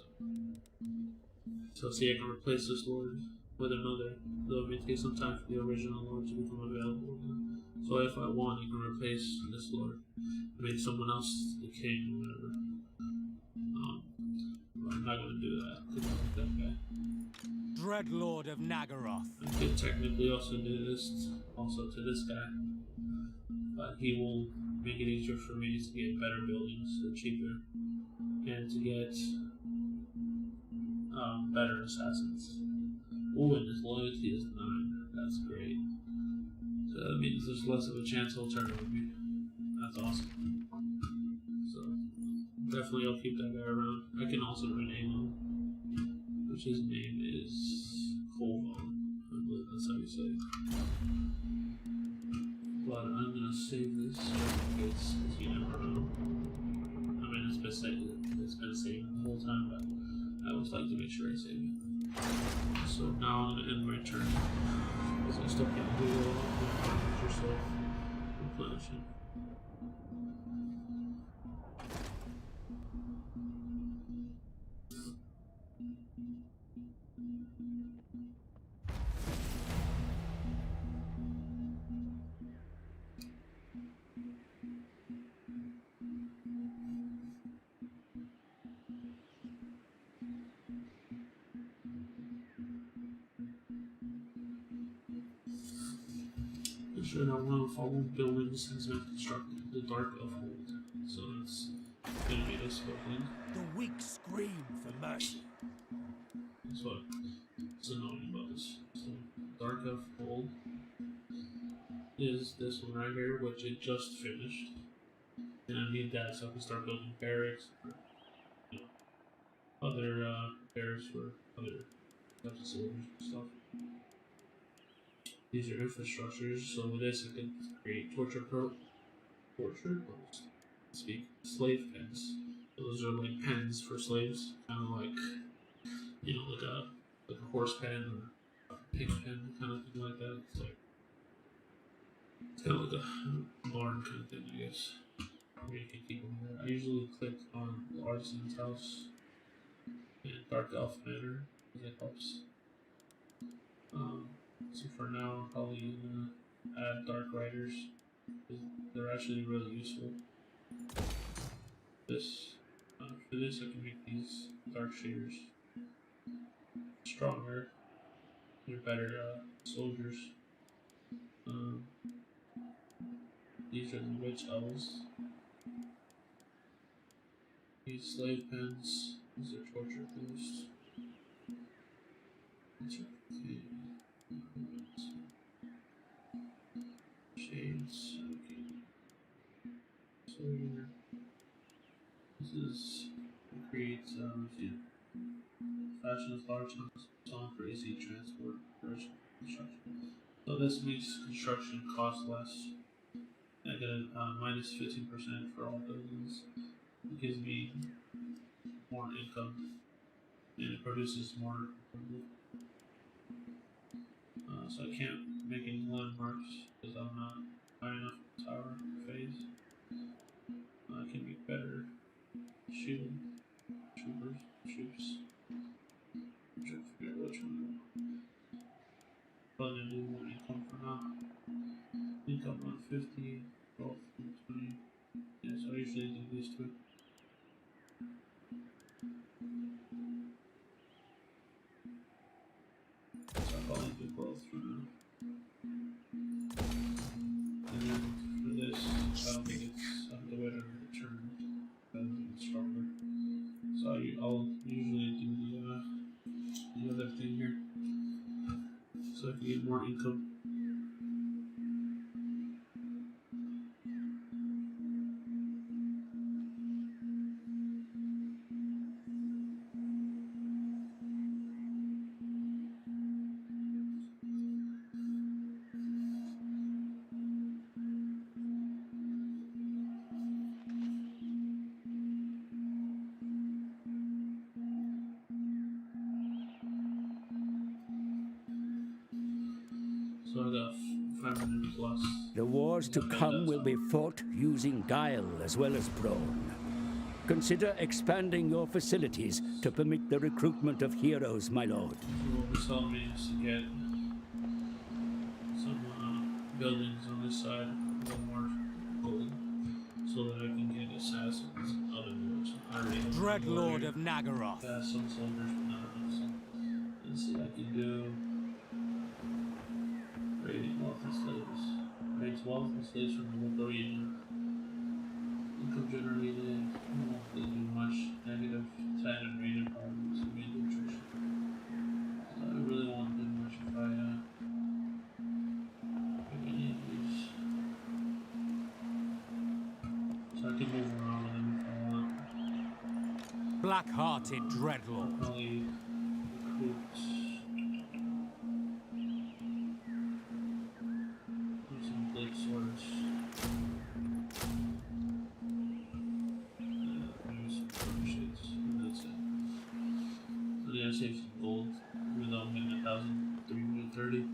So see, I can replace this lord with another, though it may take some time for the original lord to become available. So if I want, I can replace this lord, make someone else the king or whatever. But I'm not gonna do that because I like that guy. Dreadlord of Nagaroth. I could technically also do this also to this guy, but he will make it easier for me to get better buildings for cheaper and to get better assassins. Oh, and his loyalty is 9. That's great. So that means there's less of a chance he'll turn on me. That's awesome. So definitely I'll keep that guy around. I can also rename him, which his name is Colvon. I believe that's how you say it. But I'm gonna save this because you never know. I mean, it's been saved the whole time, but I always like to make sure I save it. So now I'm gonna end my turn because I still can't do it all yourself replenishing. Sure that one of the following buildings has been constructed, the Dark Elf Hold. So it's gonna be this building. The weak scream for mercy. That's what's annoying about this. So Dark Elf Hold is this one right here, which it just finished. And I need that so I can start building barracks for, you know, other barracks for other types of soldiers and stuff. These are infrastructures, so with this I can create slave pens. So those are like pens for slaves, kind of like, you know, like a horse pen or a pig pen, kind of thing like that. It's kind of like a barn kind of thing, I guess, where you can keep them there. I usually click on the artisan's house and Dark Elf Manor because it helps. So for now, I'm probably gonna add Dark Riders. They're actually really useful. For this, I can make these Dark Shaders stronger. They're better soldiers. These are the Witch Elves. These slave pens. These are torture boosts. Shades. Okay. So here, this is creates fashion is large on for easy transport, construction. So this makes construction cost less. I get a minus 15% for all buildings. It gives me more income, and it produces more. So I can't make any landmarks because I'm not high enough tower phase. I can make better shooting troops. I'm trying to figure out which one. But I do more income for now. Income 150, 12, 20. Yeah, so I usually do these two. So I'll probably do both for now. And then for this, I don't think it's the way to return. I don't think it's stronger. So I'll usually do the other thing here. So I can get more income. So I got 500 plus. The wars to come will be fought using guile as well as brawn. Consider expanding your facilities to permit the recruitment of heroes, my lord. What was telling me is to get some buildings on this side, a little more gold, so that I can get assassins and other wars. I already have Dreadlord of Nagaroth. some soldiers, but not enough. So let's see, I can do raiding wealth and slaves. Raids wealth and slaves from the local region. Income generated, won't really do much. Negative 10 and rated problems and made attrition. So I really won't do much if I pick any of these. So I can move around with them if I want. Black-hearted Dreadlord. Probably recruit some blade swords. Maybe some purple shades, and that's it. So yeah, save some gold, even though I'm getting 1,330.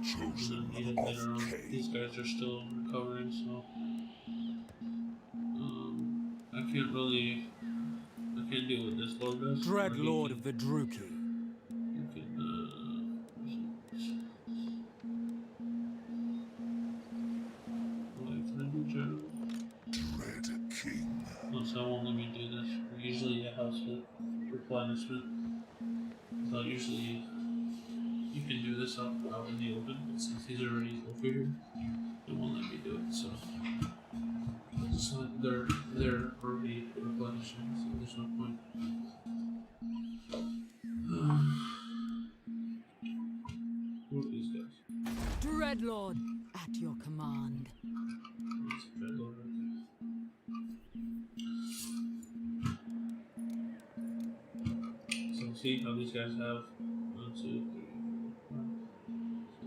Chosen Need it of later on. Cain. These guys are still recovering, so I can't deal with this lord does. Dreadlord of the Druki. You can what can I do, general? Dread King. No, so it won't let me do this. Usually it helps with replenishment. So usually you can do this out in the open, but since he's already over here, it won't let me do it. So they're already replenishing, so there's no point. Who are these guys? Dreadlord, at your command. There's a Dreadlord right there. So see how these guys have 1, 2, 3, 4, 5,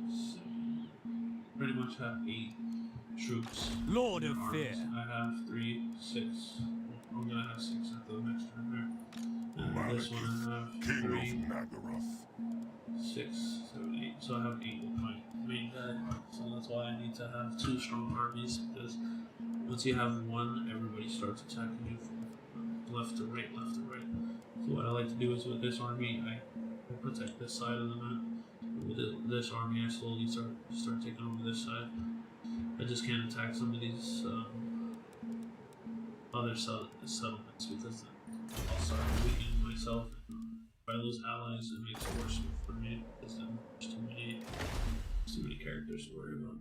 6, 7. Pretty much have 8 troops. Lord of armies. Fear. I have 3, 6. I'm gonna have 6 after the next turn there. And this one I have King 3, of Nagaroth. 6, 7, 8. So I have 8 with my main guy. So that's why I need to have 2 strong armies, because once you have 1, everybody starts attacking you from left to right, left to right. So what I like to do is with this army, I protect this side of the map. With this army, I slowly start taking over this side. I just can't attack some of these other settlements because I'll start weakening myself. If I lose allies, it makes it worse for me because then there's too many characters to worry about.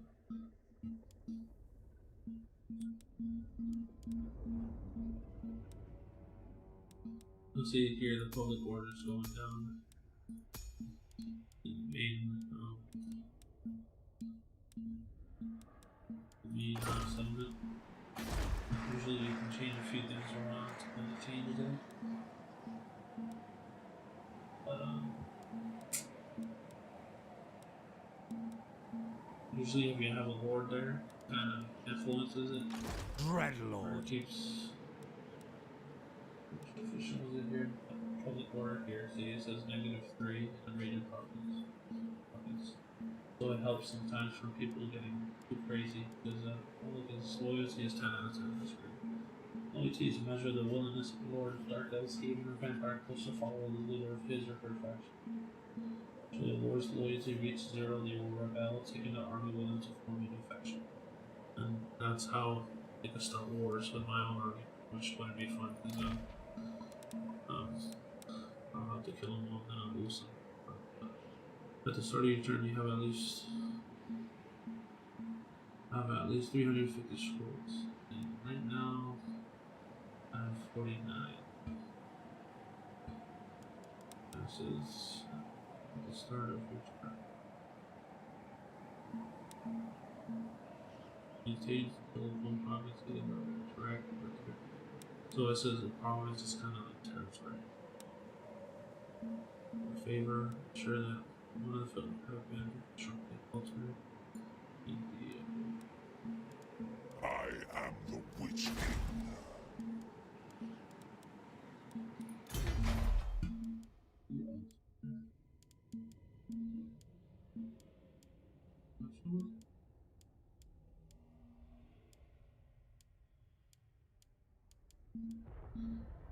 You'll see here the public order is going down. The main the settlement. Usually you can change a few things around to change that. But usually if you have a lord there, kind of influences it. Dreadlord. Or it keeps officials in here. Public order here, see it says -3 in rated properties. So it helps sometimes from people getting too crazy because look, his loyalty is 10 out of 10. That's great. Loyalty is a measure of the willingness of the Lord of Dark Elves, even or vampire close to follow the leader of his or her faction. Should the Lord's loyalty reach 0, they will rebel, taking the army with them to form a new faction. And that's how I could start wars with my own army, which wouldn't be fun because I'll have to kill them all and I'll lose them. At the start of your turn, you have at least 350 scrolls. And right now, I have 49. This is the start of your turn. Maintains until one province is interact with it. So it says the province is kind of like territory. In favor, ensure that one of the film have been sharply altered in the I am the Witch King.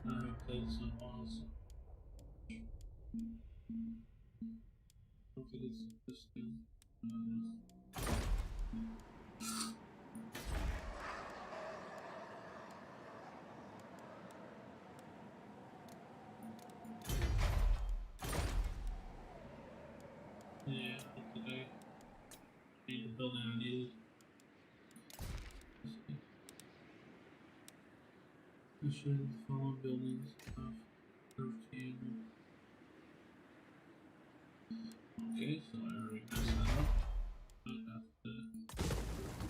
I have played some awesome. I think it's this thing. Yeah, I think I need the building I needed. I should follow buildings of Earth King. Okay, so I already messed that up. I have to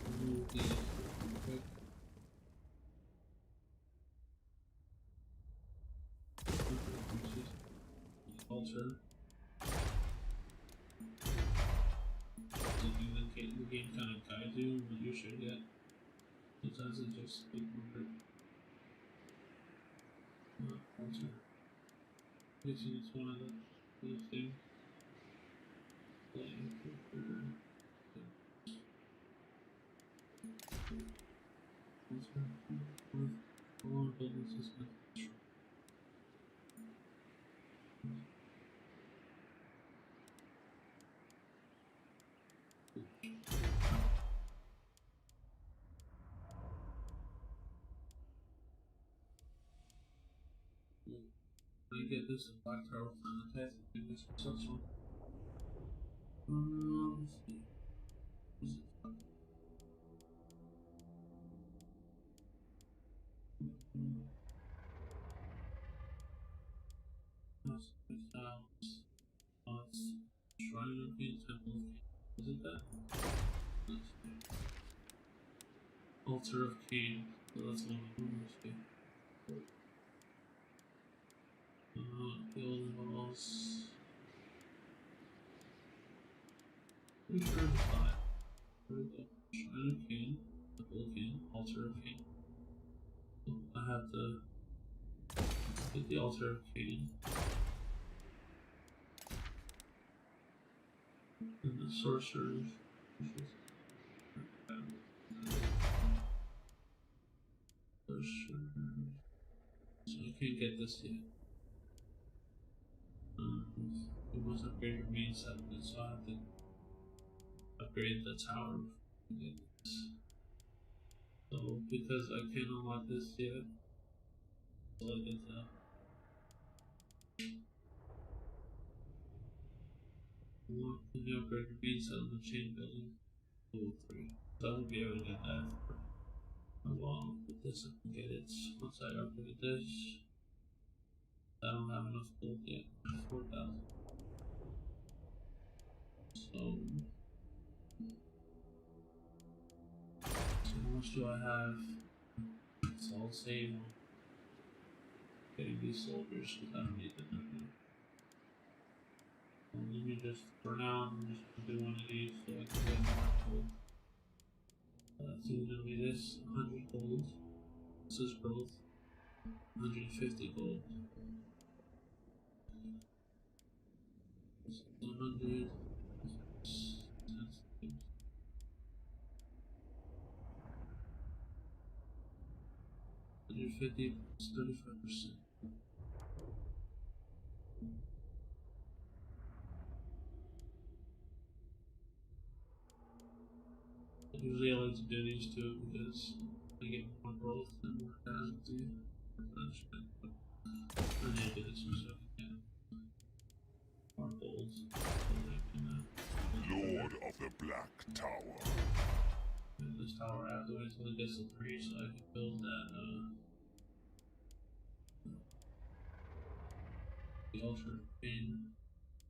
remove these real quick. Altar. The game kind of guides you, but you should get. Sometimes it just remember. Altar. This is one of the things. I get this Black Tower from the test and do this successful. Let's see. Is it fun? Shrine of King, Temple of King. Is it that? Let's see. Altar of King. So that's one of them. Let's see. Building walls. Pretty sure it's 5. There we go. Shrine of King, Temple of King, Altar of King. So I have to get the Altar of King. And the sorcerers. So I can't get this yet. It was upgrade your main settlement, so I have to upgrade the tower to get this. So because I can't unlock this yet, so I get that. Unlock the new upgrade your main settlement chain building level 3. So I won't be able to get that for a while, but this I can get it once I upgrade this. I don't have enough gold yet. 4,000. So So how much do I have? So I'll save on getting these soldiers because I don't need them anymore. Let me just, for now, I'm just gonna do one of these so I can get more gold. It's either gonna be this 100 gold. This is both 150 gold. 100. 150 plus 35%. Usually I like to do these two because I get more growth and more casualty. I need to do this one so I can get more gold. Lord of the Black Tower. And this tower I have to wait until it gets to 3 so I can build that the ultra pain.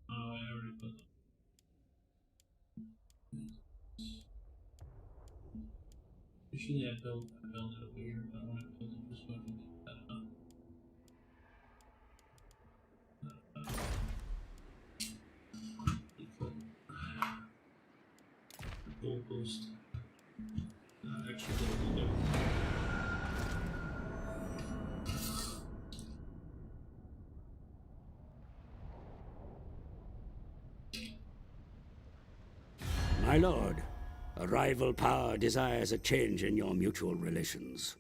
Oh, I already built it. Usually I build it over here, but I want to build it just so I can get that up. Gold boost. Extra gold will do. My lord, a rival power desires a change in your mutual relations.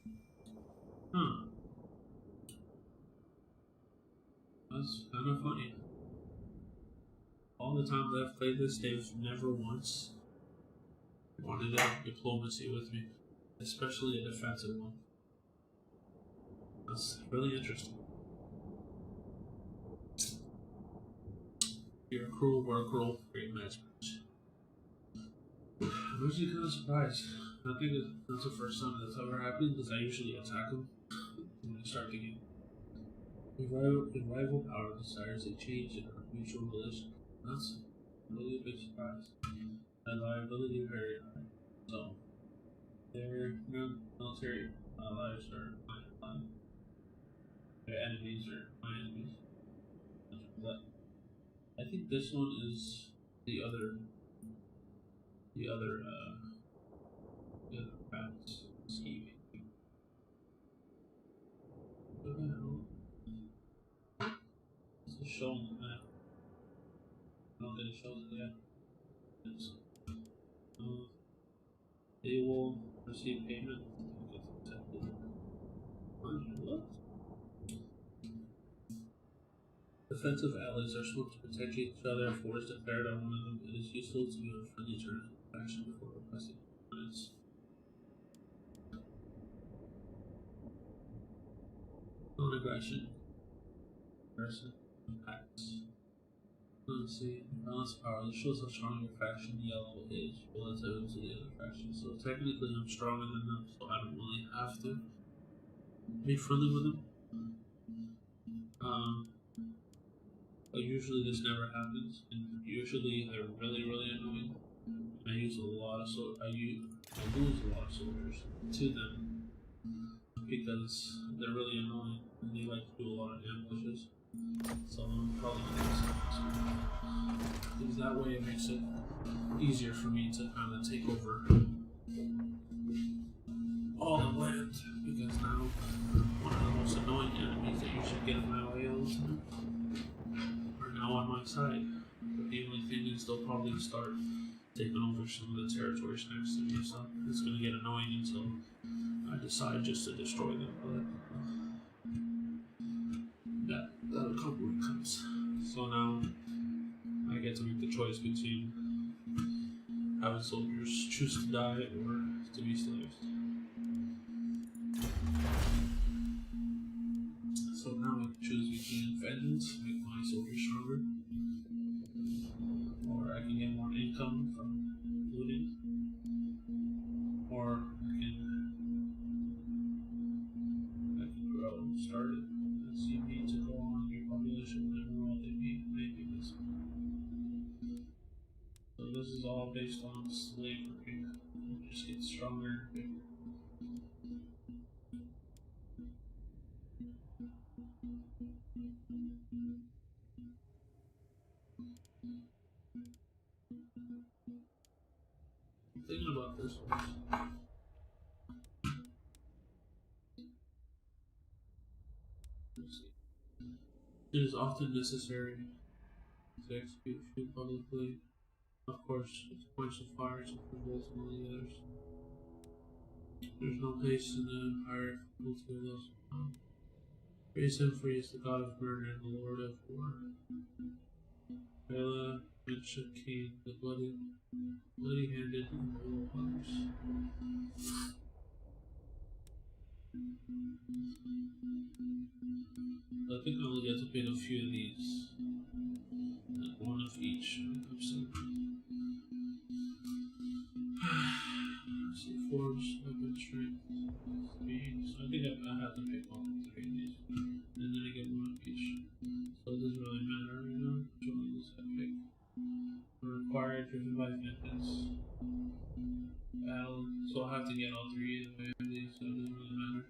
That's kind of funny. All the times I've played this, they've never once wanted to have diplomacy with me, especially a defensive one. That's really interesting. You're a cruel worker, great match. I'm usually kind of surprised. I think that's the first time that's ever happened because I usually attack them when I start the game. If rival power desires a change in our mutual relation, that's really a big surprise. My liability very high. So, their military allies are my ally. Their enemies are my enemies. But I think this one is the other rats scheming. What the hell? It's showing the map. I don't think it shows it yet. They will receive payment. What? Defensive allies are supposed to protect each other if war is declared on one of them. It is useful to be on friendly terms with faction before requesting opponents. Non-aggression. Person. Acts. Let's see. Balance power. This shows how strong your faction yellow is relative to the other faction. So technically I'm stronger than them, so I don't really have to be friendly with them. But usually this never happens, and usually they're really, really annoying. I use a lot of I lose a lot of soldiers to them because they're really annoying and they like to do a lot of ambushes. So I'm probably gonna use them. Because that way it makes it easier for me to kind of take over all the land. Because now one of the most annoying enemies that you should get in my way all the time are now on my side. But the only thing is they'll probably start taking over some of the territories next to me, so it's gonna get annoying until I decide just to destroy them. But that'll come when it comes. So now I get to make the choice between having soldiers choose to die or to be slaves. So now I can choose between vengeance, make my soldiers stronger, or I can get more income from looting, or I can grow, start it. As you need to go on your population, whatever role they maybe this one. So this is all based on slavery. just get stronger. Thinking about this. It is often necessary to execute shoot publicly. Of course, it's points of fire to both among the others. There's no place in the empire for both of those. Praise him, for he is the god of murder and the lord of war. Bela mentioned Cain, the bloody-handed and brutal others. I think I'll get to pick a few of these. Like one of each. Let's see, force, weapon, strength, speed. So I think I have to pick all three of these. And then I get one of each. So it doesn't really matter right now which one of these I pick. We're required, driven by vengeance. Battle. So I'll have to get all three of these, so it doesn't really matter.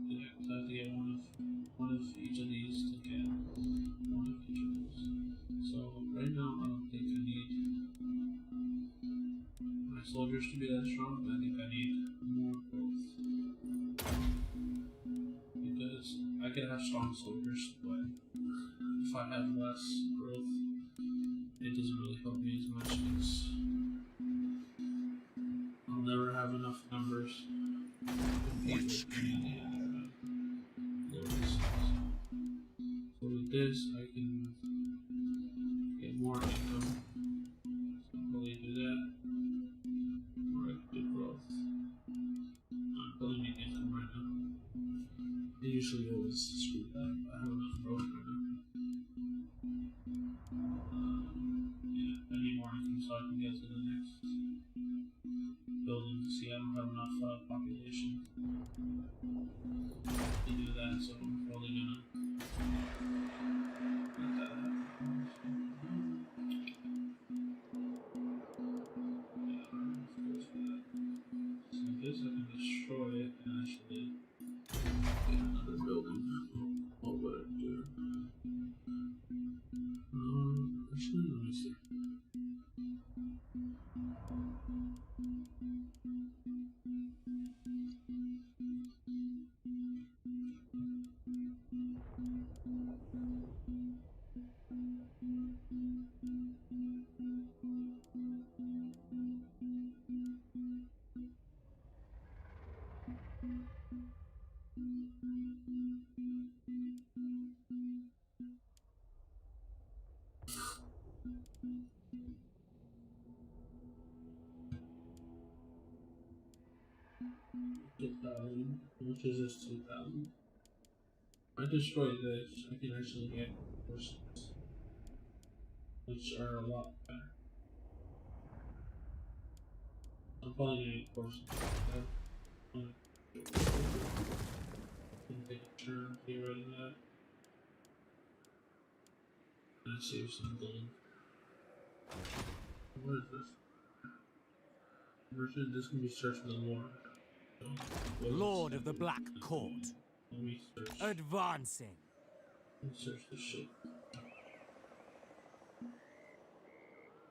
Yeah, because I have to get one of each of these to get one of each of these. So right now I don't think I need my soldiers to be that strong, but I think I need more growth. Because I can have strong soldiers, but if I have less growth, it doesn't really help me as much because I'll never have enough numbers. Which key? So with this, I can get more income. So I'll probably do that. Or I can do growth. I'm probably need income right now. I usually always screw that. I have enough growth right now. Yeah, I need more income so I can get to the next building. See, I don't have enough population to do that, so I'm probably gonna let that happen. Yeah, I don't know if it goes for that. So this I can destroy it and actually get another building. What would I do? Actually, let me see. How much is this? 2,000. If I destroy this, I can actually get horses, which are a lot better. I'm probably gonna get horses. I'm gonna take a turn, get rid of that. And save some gold. What is this? Merchant, this can be searched for the Lord. Lord of the Black Court. Let me search. Advancing. Let me search this shit.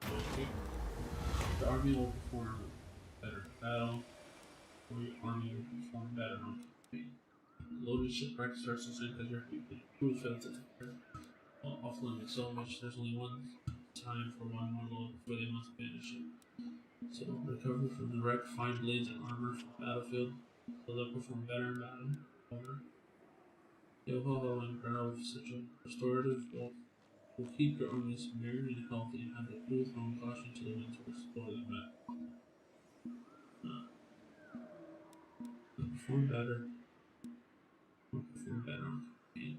Okay. The army will perform better in battle, or your army will perform better on campaign. Loaded shipwreck starts to sink as your crew fails to take care. Off limits so much, there's only one time for one more load before they must abandon ship. So recover from the wreck, find blades and armor from the battlefield, so they'll perform better in battle. Yehovah and Brow of such a restorative will keep your armies merry and healthy and have the crew thrown caution to the wind to explore the map. Perform better. Perform better on campaign.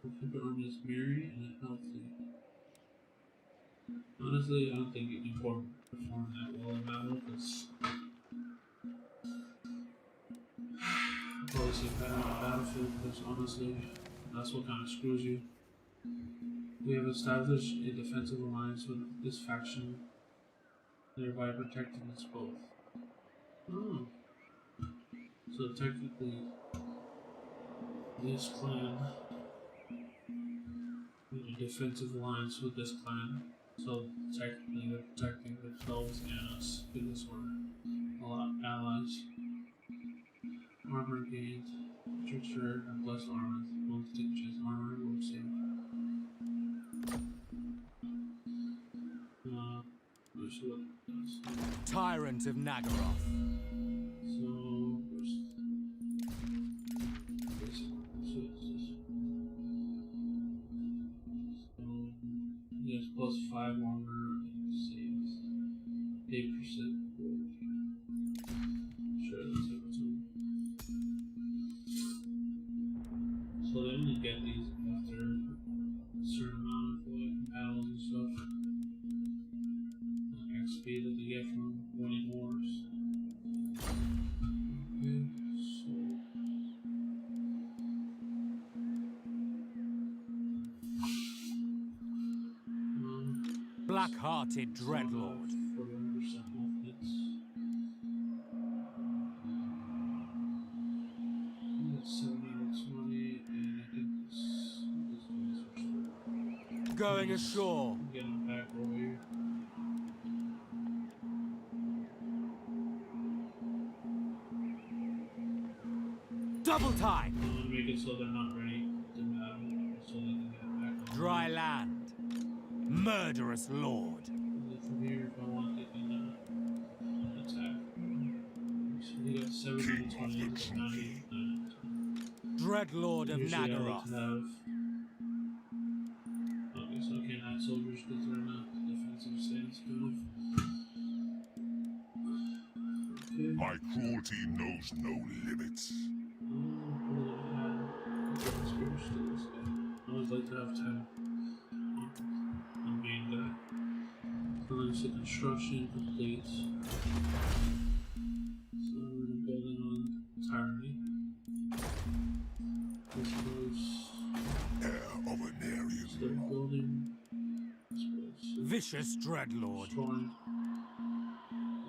We'll keep your armies merry and healthy. Honestly, I don't think you can perform that well in battle because I'll probably see better on the battlefield because honestly, that's what kind of screws you. We have established a defensive alliance with this faction, thereby protecting us both. Oh. So technically, this clan made a defensive alliance with this clan. So technically they're protecting themselves and us because we're allies. Armor gained, trickster and blessed armor. Both teaches armor will save. Let's see what it does. Tyrant of Nagaroth. So yes, plus 5 armor and saves 8%. Sure, let's give it to him. So they only get these after a certain amount of like battles and stuff. XP that they get from winning wars. Okay, so Black-hearted Dreadlord. 41% off hits. That's 70 to 20, and I think this one's Going ashore. getting back over here. Double time. I want to make it so they're not ready to battle, so they can get back on. Dry land. Murderous lord. From here, if I want, they can attack. So he got 70 to 20, and 90. Dreadlord of Usually I like Nagaroth. to have. Okay, so I can't add soldiers because they're in a defensive stance, kind of. Okay. My cruelty knows no limits. I always like to have 10 on main guy. Release the construction complete. So we're building on Tyranny. This goes. Heir of an Aryan. Start building. Vicious Dreadlord. Destroying.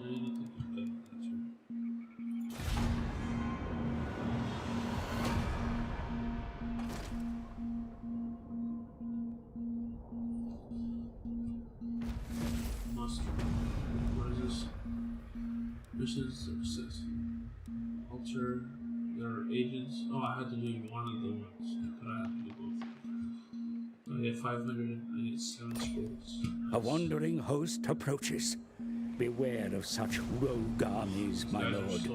Anything like that. Missions success. Alter your agents. Oh, I had to do one of the ones, but I had to do both. I get 507 scrolls. A wandering host approaches. Beware of such rogue armies, my lord.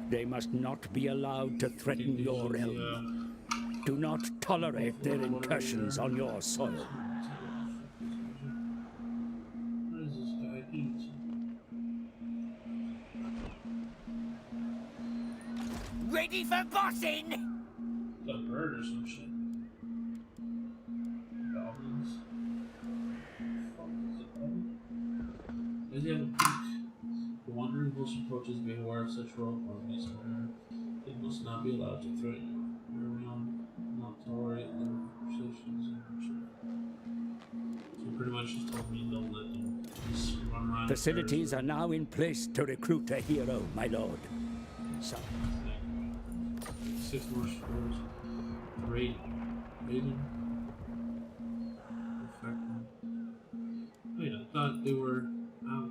They must not be allowed to threaten your realm. Do not tolerate their incursions on your soil. What does this guy eat? Ready for bossing? A bird or some shit. Goblins. Fuck, is it goblin? Does he have a beak? The wandering host approaches, be aware of such rogue armies, or they must not be allowed to threaten you. Your realm not tolerate their conversations and shit. So pretty much just told me don't let them just run around. Facilities are now in place to recruit a hero, my lord. So 6 more scrolls. Raiden. Perfect. Wait, I thought they were out.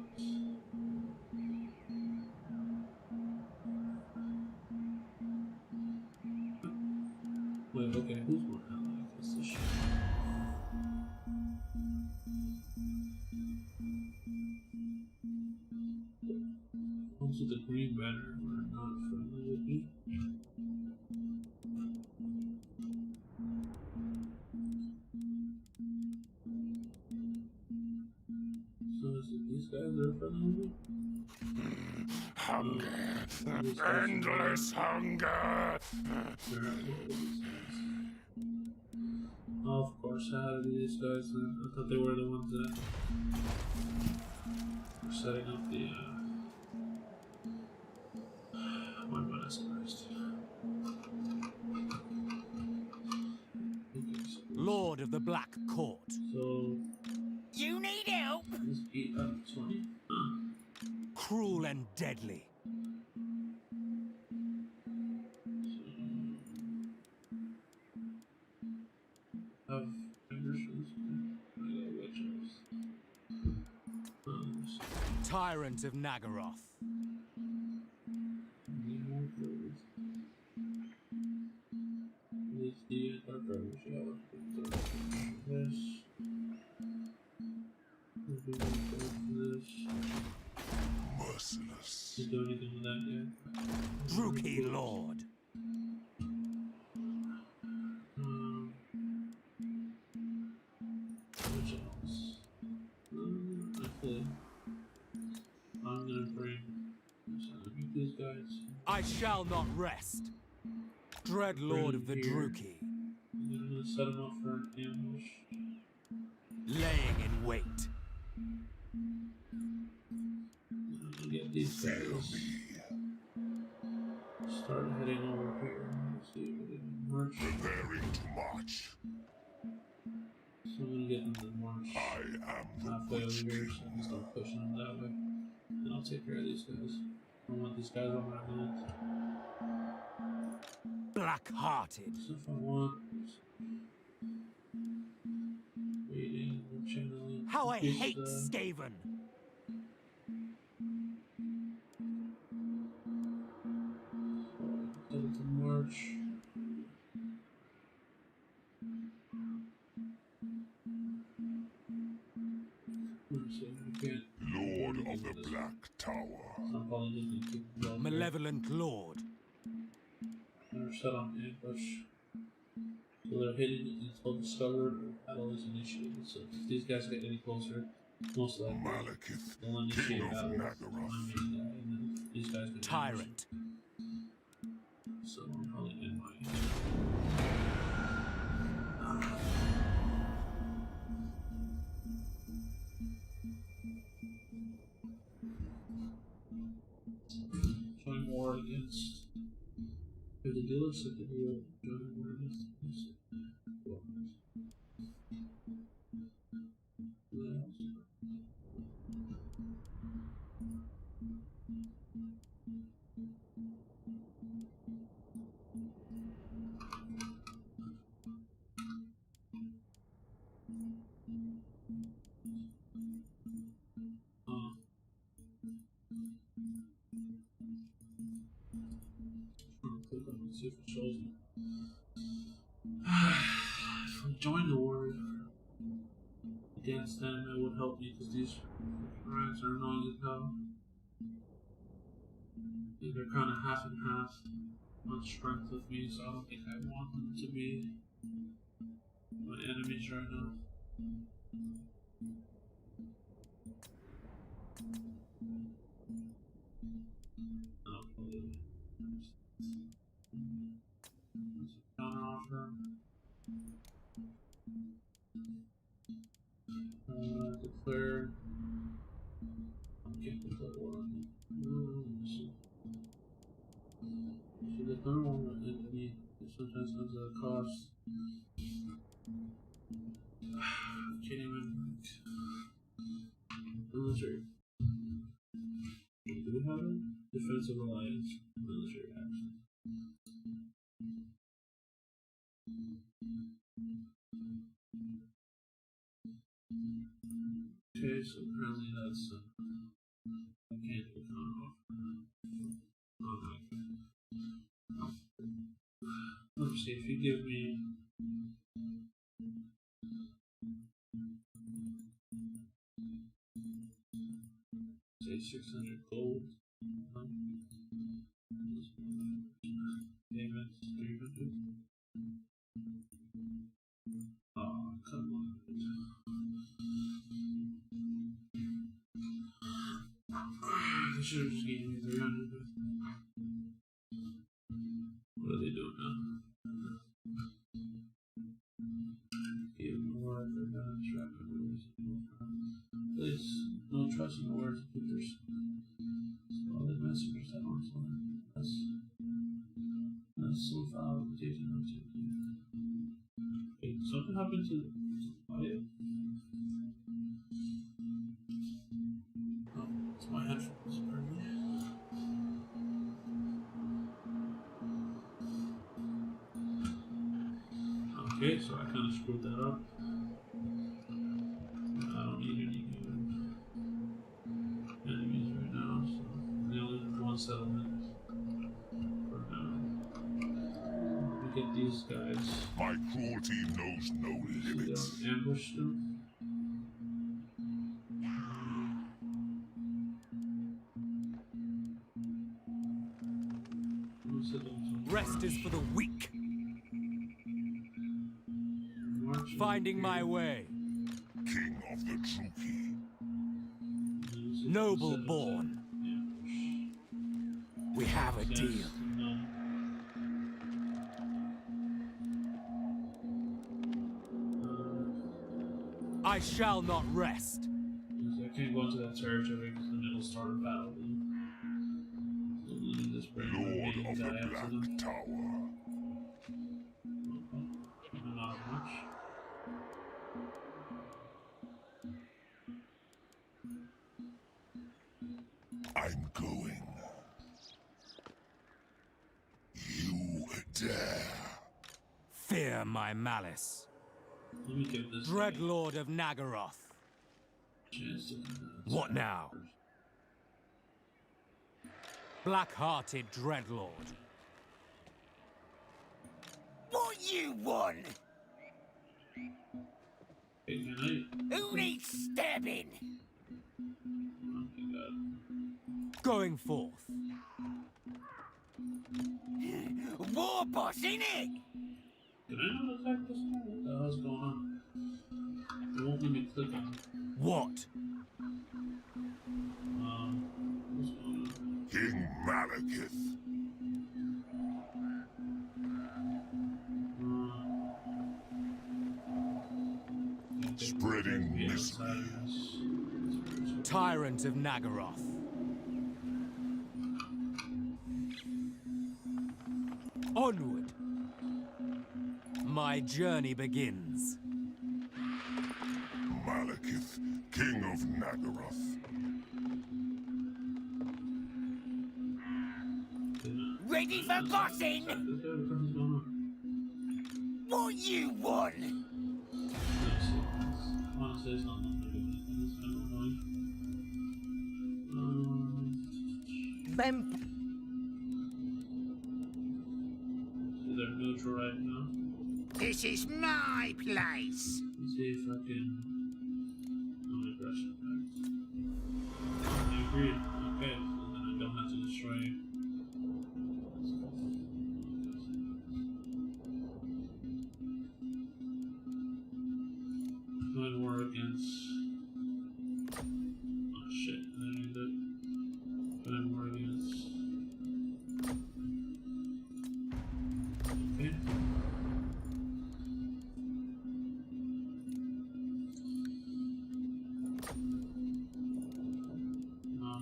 Wait, okay, who's more ally? What's this shit? Also, the green banner were not friendly with me. So is it these guys that are friendly with me? Hunger. Endless hunger. Oh, of course, I had these guys. I thought they were the ones that were setting up the. My goodness Christ. Lord Lord of the Black Court. So You need help? this 8 out of 20. Cruel and deadly. Have fingers for this one. I got witches. Tyrant of Nagaroth. Need more clothes. Let's see dark garbage. Yeah, let's put this. We'll do more clothes for this. Merciless. Didn't do anything with that yet. Druki Lord. Which else? Actually, I'm gonna bring these guys. I shall not rest. Dread Lord of the Druki. I'm gonna set them up for an ambush. Laying in wait. I'm gonna get these guys. Start heading over here. Let's see if we can march. Preparing to march. So I'm gonna get them to march I am the halfway over Witch here, King. so I can start pushing them that way. And I'll take care of these guys. I don't want these guys on my land. Black-hearted. So if I want waiting, channeling. How I hate Skaven. Skaven. Tell it to march. Let's see if we can't. Lord of the Black Tower. I'm probably just gonna keep them going. Malevolent Lord. They're set on ambush. So they're hitting until discovered or battle is initiated. So if these guys get any closer, most likely Malekith, they'll King initiate of battle. Nagaroth. And then if these guys get Tyrant. ambushed. So I'm probably in my join war against. If the dealers said that you join war against this. See if it shows me. If we join the war against them, it would help me because these ranks are annoying as hell. And they're kind of half and half on strength with me, so I don't think I want them to be my enemies right now. Counter offer. Declare. I can't declare war. So declare war on an enemy. It sometimes comes at a cost. I can't even. Military. Do we have it? Defensive alliance. Military action. Okay, so apparently that's I can't do a counter offer. Let me see if you give me say 600 gold. Payments 300. Oh, come on. They should have just gave me 300. What are they doing now? Give more for guns, rapid release. Please, no trust in the words of Peter's. All the messengers that aren't flying. That's so foul. Okay, something happened to quiet? Oh, it's my headphones, apparently. Okay, so I kind of screwed that up. I don't need any new enemies right now, so I only have one settlement for now. We get these guys. My cruelty knows no limits. They don't ambush them. Rest is for the weak. Finding my way. King of the Druki. Noble born. We have a deal. I shall not rest. I can't go into that territory because then it'll start a battle. Lord of the Black Tower. Not much. I'm going. You dare. Fear my malice. Let me give this Dreadlord of Nagaroth. chance to What now? Black-hearted Dreadlord. What you want? Who needs stabbing? Going forth. War boss, innit? Did I not attack this guy? What the hell's going on? It won't let me click on it. What? What's going on? King Malekith. Spreading misery. Tyrant of Nagaroth. Onward. My journey begins. Malekith, King of Nagaroth. Ready for bossing? What you want? I want to say something. Vamp. They're neutral right now. This is my place. Let's see if I can. Aggression. I agree. Okay, so then I don't have to destroy you. Going war against. Oh shit! I need it. Going war against. Okay.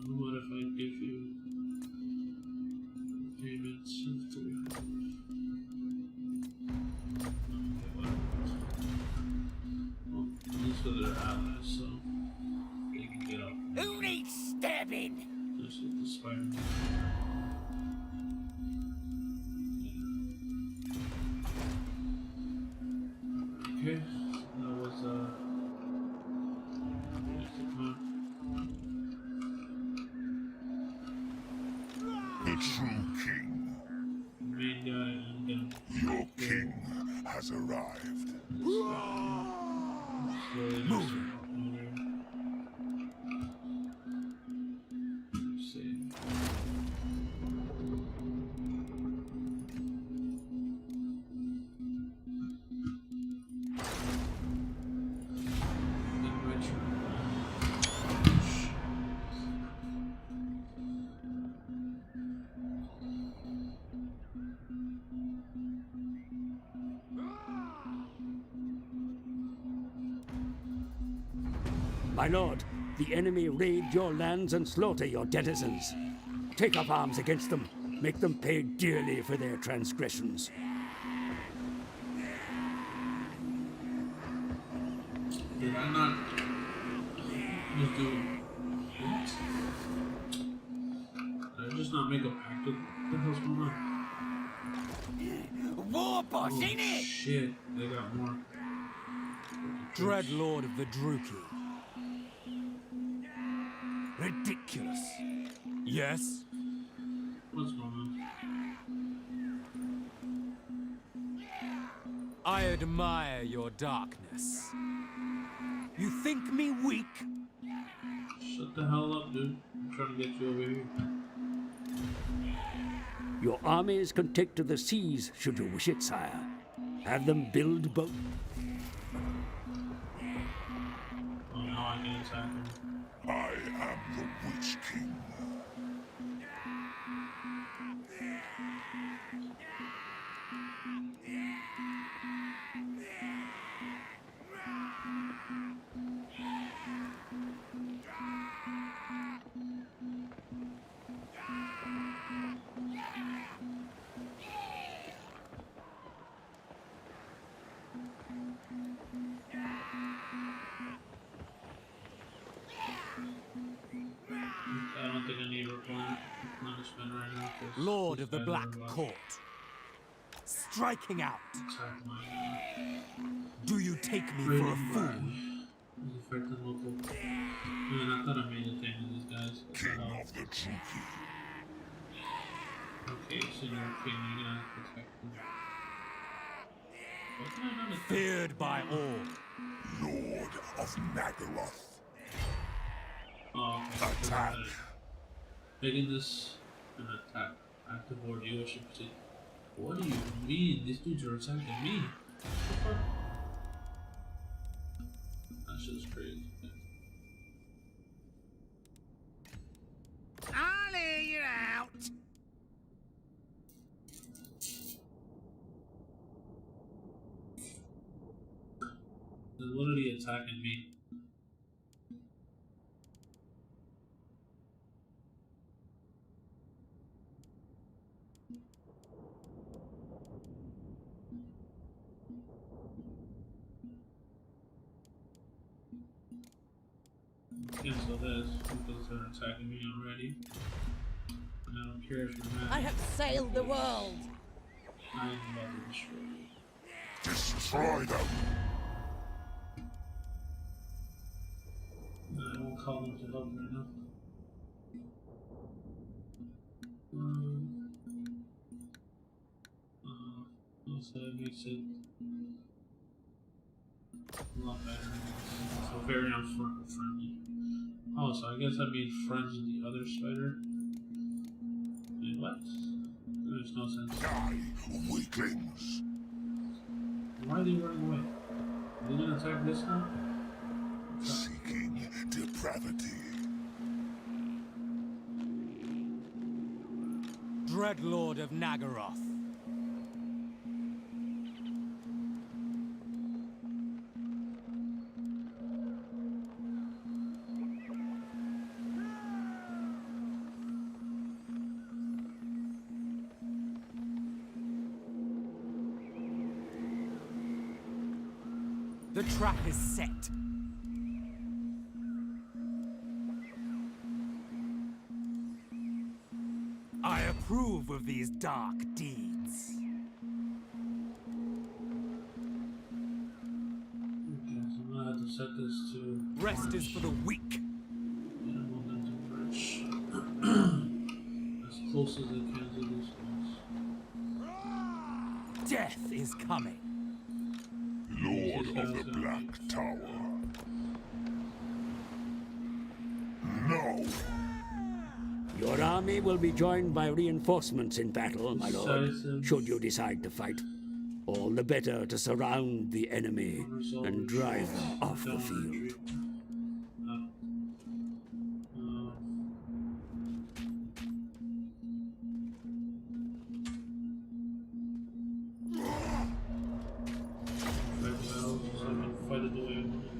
What if I give you payments of 300? Okay, whatever. Well, at least for their allies, so they can get up. Who needs stabbing? Just with the spider. Okay, that was The true king. main guy and Your king has arrived. moving. My lord, the enemy raid your lands and slaughter your denizens. Take up arms against them. Make them pay dearly for their transgressions. Did I not just do what? Did I just not make a pact with what the hell's going on? War boss, Oh, ain't it? shit, they got more. Dreadlord of the Druki. Ridiculous. Yes? What's going on? I admire your darkness. You think me weak? Shut the hell up, dude. I'm trying to get you over here. Your armies can take to the seas should you wish it, sire. Have them build boats. Oh, now I can attack him. I am the Witch King. I don't think I need replenishment right now. 'Cause Lord these of the guys Black are about to Court. Striking out. attack my Do you take me for a raiding fool? party. He's affecting local. Man, I thought I made a thing with these guys. What the King hell? of the Druki. Okay, so you're a king, you're gonna have to protect them. What can I not attack? Feared by all. Lord of Nagaroth. Oh, okay. Attack. Making this an attack. Active ordeal should proceed. What do you mean? These dudes are attacking me. What the fuck? That shit's crazy. I'll air you out. They're literally attacking me. Cancel this because they're attacking me already. And I don't care if you're mad. I have sailed the world. I'm about to destroy you. Destroy them. I won't call them to help right now. Also, it makes it a lot better. So very unfriendly. Oh, so I guess I'd be friends with the other spider. Wait, what? There's no sense. Die, weaklings. Why are they running away? Are they gonna attack this now? Seeking depravity. Dreadlord of Nagaroth. The trap is set. I approve of these dark deeds. Okay, so I'm gonna have to set this to Rest is for the weak. I don't want them to march as close as they can to this place. Death is coming. Lord of the Black Tower. No! Your army will be joined by reinforcements in battle, my lord, Decisive. should you decide to fight. All the better to surround the enemy and drive them off the field. Fight it the way I want it.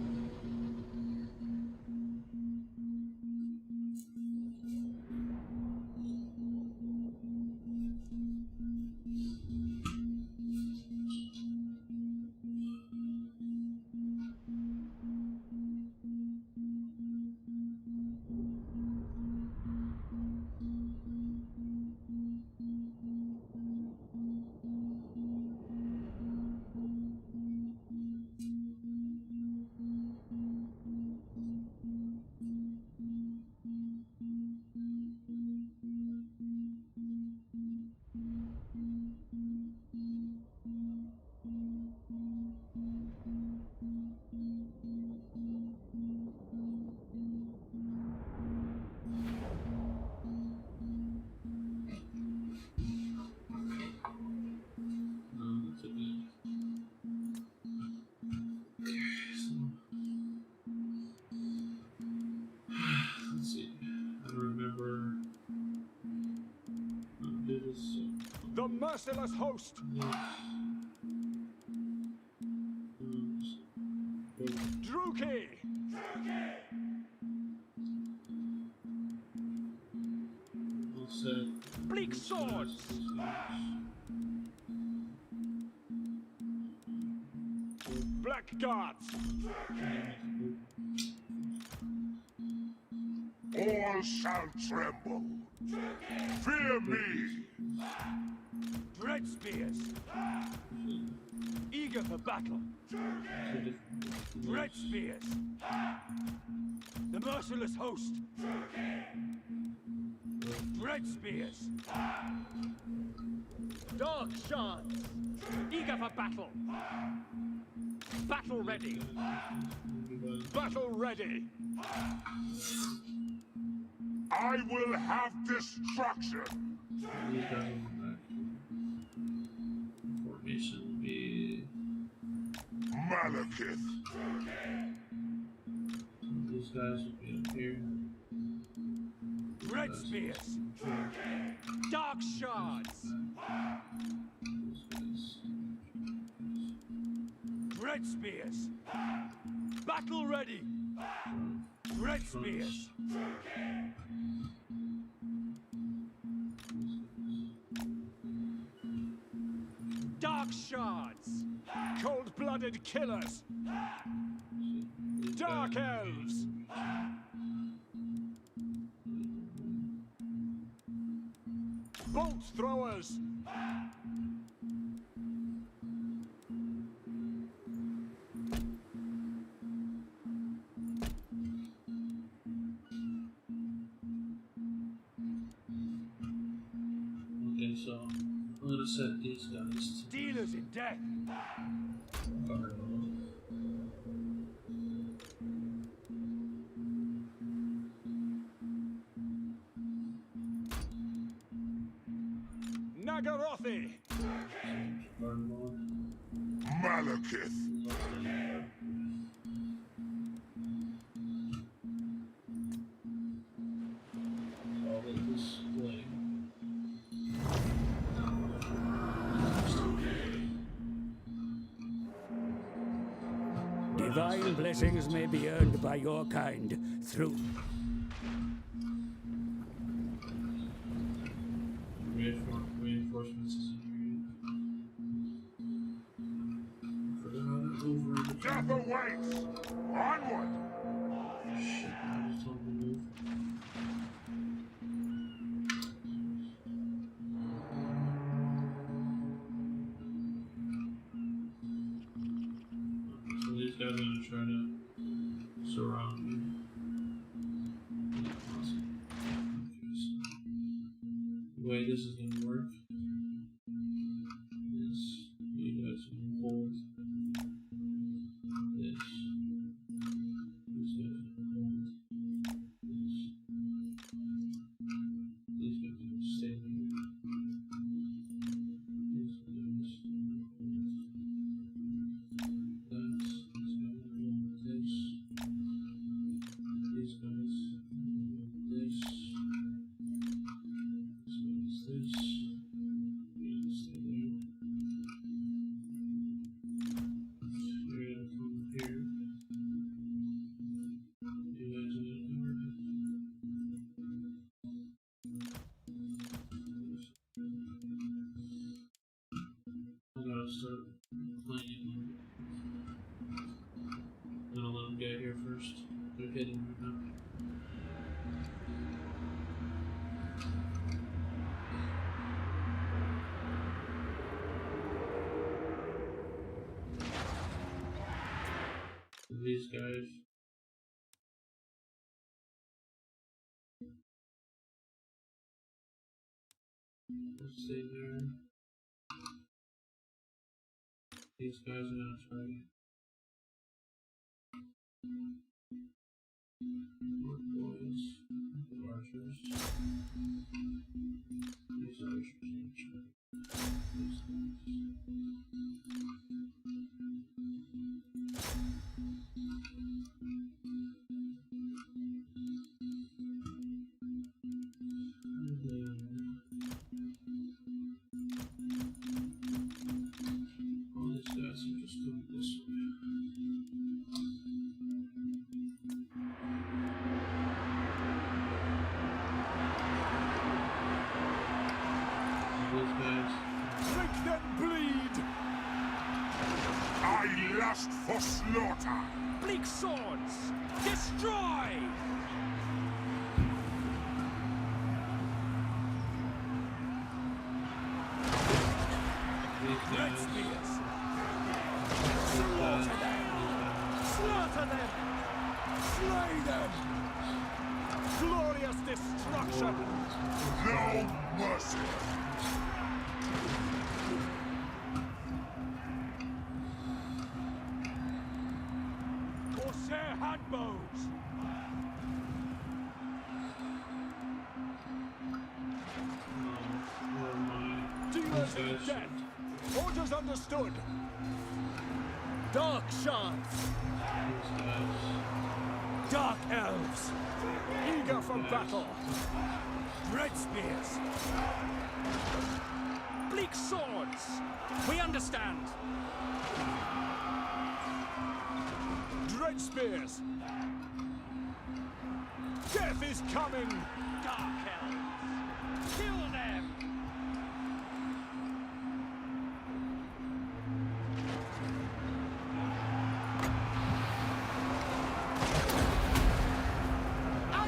That's a bit. Let's see. I don't remember. The merciless host! Druki! Bleak swords! Black guards! All shall tremble. Fear me! Dread spears! Eager for battle! Red spears! The merciless host! Red spears! Dark shards! Eager for battle! Battle ready! Battle ready! I will have destruction! These guys will come back. Formation will be. Malekith! These guys will be up here. Red spears! Dark shards! These guys. Red spears! Battle ready! Red spears! Dark shards! Cold-blooded killers! Dark elves! Bolt throwers! Okay, so I'm gonna set these guys to Dealers in death! guard mode. Nagarothi! Guard mode. Malekith! All of this way. Divine blessings may be earned by your kind through Reinforcements is over. Death awaits! Onward! Shit, I just told him to move. So these guys are gonna try to surround me. Awesome. Okay, so the way this is gonna work is you guys can hold this. These guys can hold this. These guys can stay here. These guys can hold that. These guys can hold this. These guys can hold this. These guys this. We're gonna stay there. You're gonna come here. You guys are gonna cover it. I gotta start playing. I'm gonna let them get here first. They're hitting right now. These guys. Let's stay there. These guys are gonna try. More boys, the archers. These archers are trying. These all these guys are just going this way. These guys. Make them bleed! I lust for slaughter! Bleak swords! Destroy! These Red guys. spears! These guys. Slaughter them! Slay them! Glorious destruction! No mercy! Corsair handbows! Where am I? Dealers These in guys. death! Orders understood! Dark shards! These guys. Dark elves! Eager for battle! Red spears! Bleak swords! We understand! Dread spears! Death is coming! Dark elves! Kill them!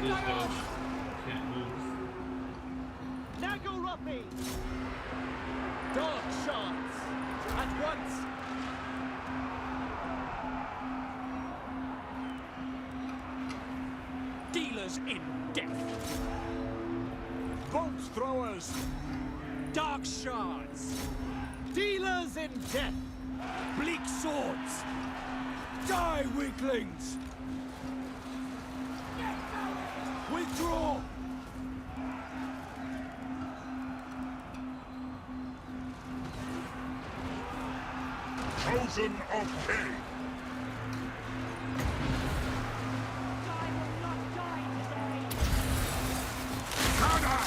These guys can't move. Nagoropi! Dark shards! At once! Dealers in death! Bolt throwers! Dark shards! Dealers in death! Bleak swords! Die, weaklings! Withdraw! Chosen of Cain! Tada!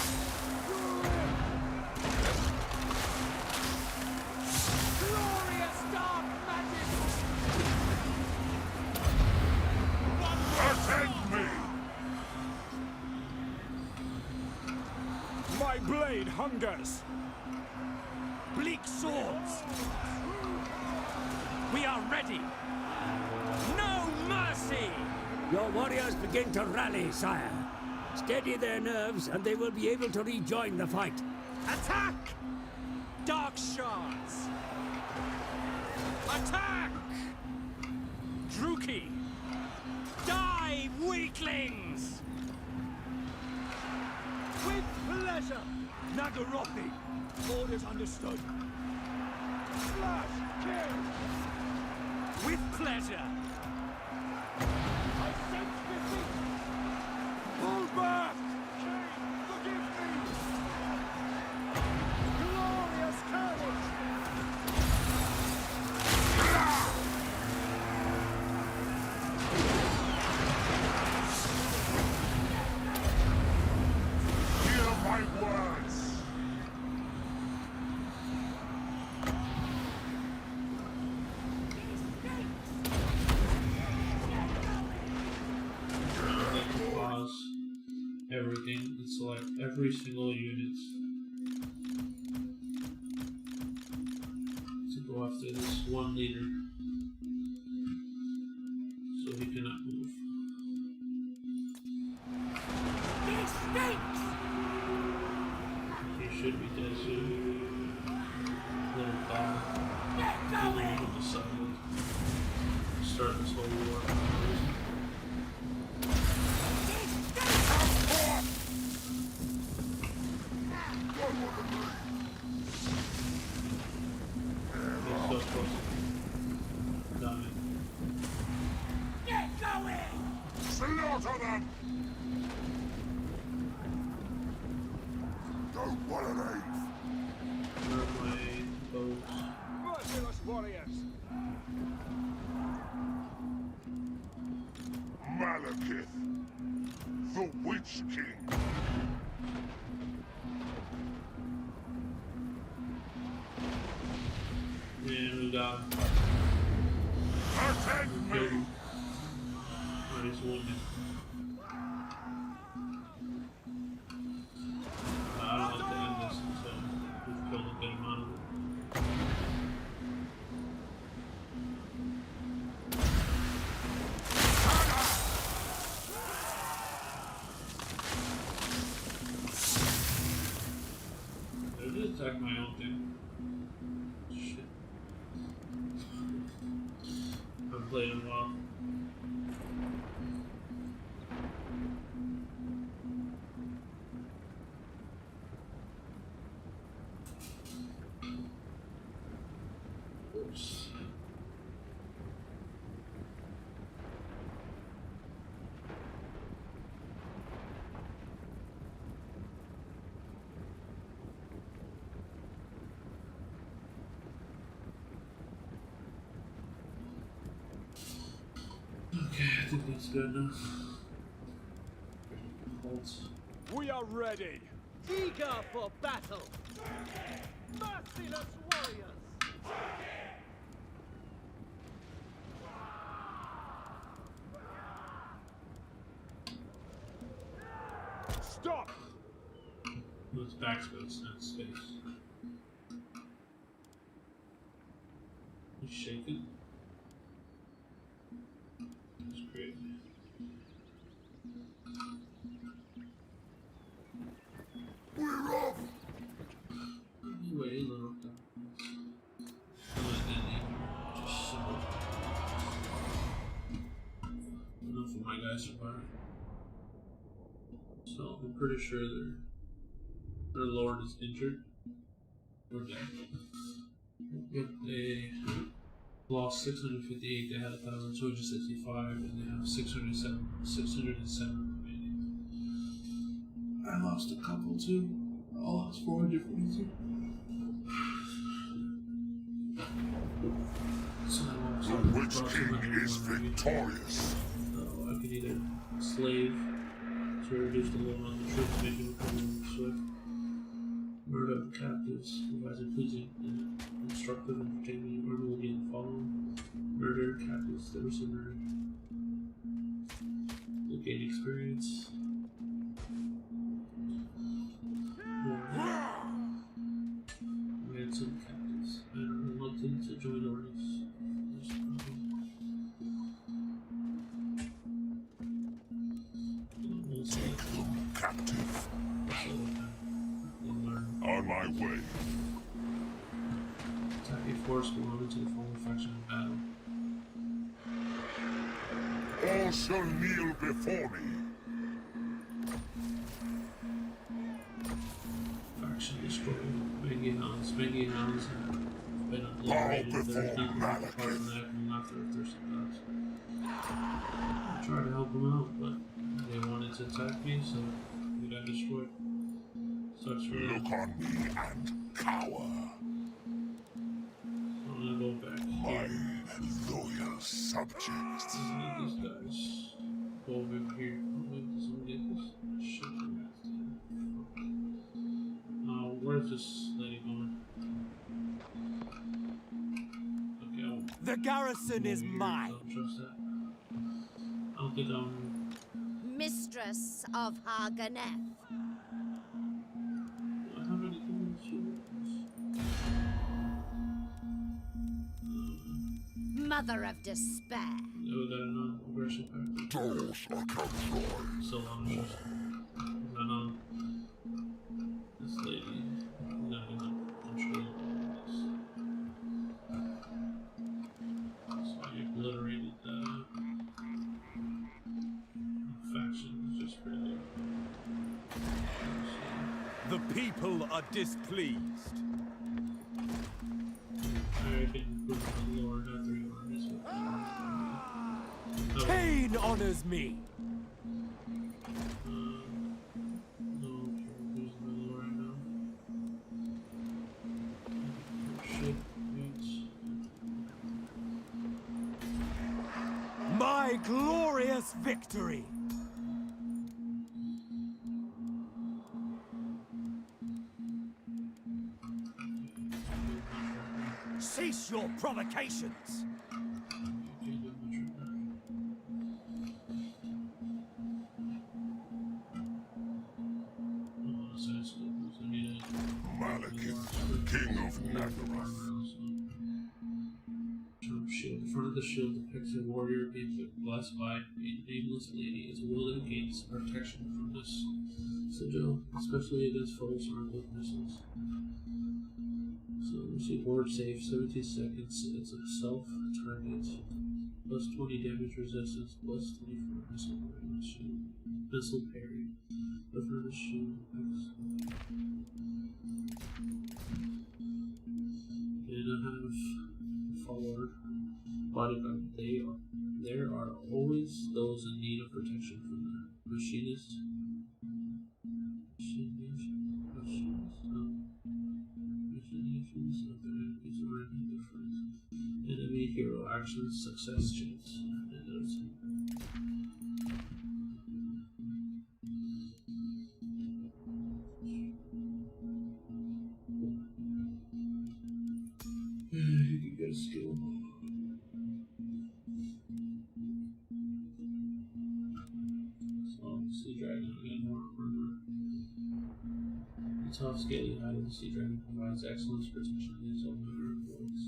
Glorious dark magic! Attend me! My blade hungers! Bleak swords! We are ready! No mercy! Your warriors begin to rally, sire. Steady their nerves, and they will be able to rejoin the fight. Attack! Dark shards! Attack! Druki! Die, weaklings! With pleasure! Nagoropi! Orders understood. Slash! Kill! With pleasure! I sense defeat! Pull back! King, forgive me! Glorious courage! Hear my words! Pause everything and select every single unit to go after this one leader so he cannot move. He should be dead soon. Little dog. He decided to start this whole war. He's so close. Slaughter them! Don't worry! Where are my boats? Merciless warriors! Malekith, the Witch King. And we got Attend me! Or he's wounded. I don't like to end this until we've killed a good amount of it. I did attack my own thing. Shit. I've played in a while. Oops. Okay, I think that's good enough. Bolts. We are ready! Eager for battle! Merciless warriors! Stop! No, it's backspace, not space. You shake it. That's great. We're off! Anyway, little guy. Just simple. Enough of my guys survived. So I'm pretty sure their lord is injured or dead. But they lost 658, they had 1,265, and they have 607 remaining. I lost a couple too. I lost 442. So I lost The Witch King is victorious. So I could either slave to reduce the load on the troops, making recovery swift, murder of captives, providing pleasing and instructive entertainment, murder will be in the following: murder captives that were surrendered, will gain experience, ransom captives, and are reluctant to join the race. Take them captive. On my way. Attack a force belonging to the former faction in battle. All shall kneel before me. Faction destroyed. Bengi Hounds have been Bow obliterated. There's before nothing but the part of Malekith. the neck and laughter of thirsty gods. I tried to help them out, but they wanted to attack me, so we got destroyed. Sucks for them. Look on me and cower. I'm gonna go back My here. loyal subjects. I need these guys. Go over here. Oh, wait, does someone get this? Shit, where's this lady going? Okay, The garrison is I mine! don't trust that. I don't think I'm. Mistress of Harganeth. Do I have any communications? Mother of despair. No, we got a non-aggression pact. Doors are confined. So long as just. This lady. I'm not gonna control this. So I obliterated the faction. It's just pretty. The people are displeased. I can put the Lord after your armies. Cain honors me! glorious victory! Cease your provocations! Malekith, King of Naggaroth. Shield. In front of the shield depicts a warrior being blessed by a nameless lady, is wielding against protection from this sigil, especially against foes armed with missiles. So receive ward save 17 seconds. It's a self target. Plus 20 damage resistance, plus 24 missile range. Missile parry. The furnace shield. And I have forward bodyguard. There are always those in need of protection from the machinist. Enemy hero actions success chance. You can get a skill. So, Sea Dragon again, more armor. The tough scaly hide of the Sea Dragon provides excellent protection against all manner of bullets.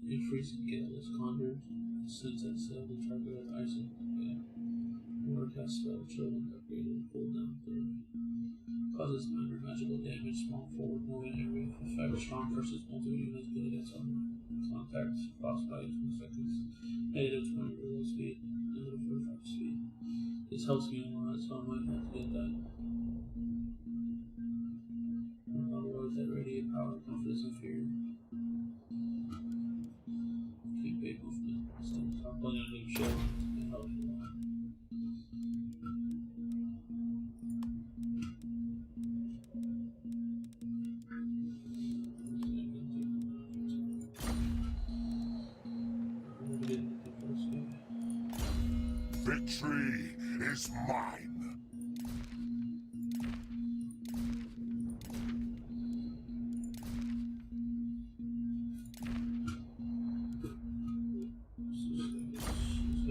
A freezing gale is conjured, sends at sail the target with ice and gale. Or cast spell, children upgraded and pulled down thoroughly. Causes minor magical damage, small forward movement area. Effect strong versus multiple units good against armor. Contact, frostbite, 2 seconds. Negative 20 reload speed, negative 45 speed. This helps me a lot, so I might have to get that. Otherwise, that radiate power, confidence, and fear. Keep big movement. So I'm playing on a new show. It helps me a lot. Victory is mine.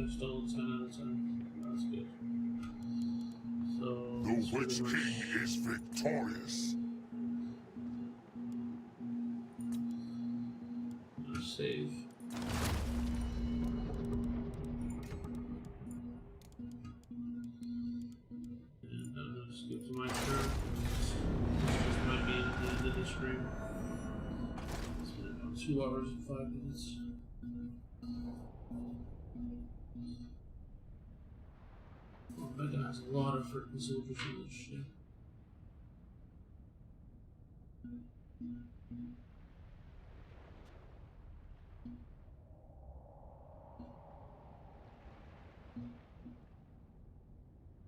Still 10 out of 10. That's good. So The Witch King is victorious. Save. And I'm gonna skip to my turn. This might be at the end of the stream. It's been about 2 hours and 5 minutes. Oh my god, there's a lot of freaking soldiers in this shit.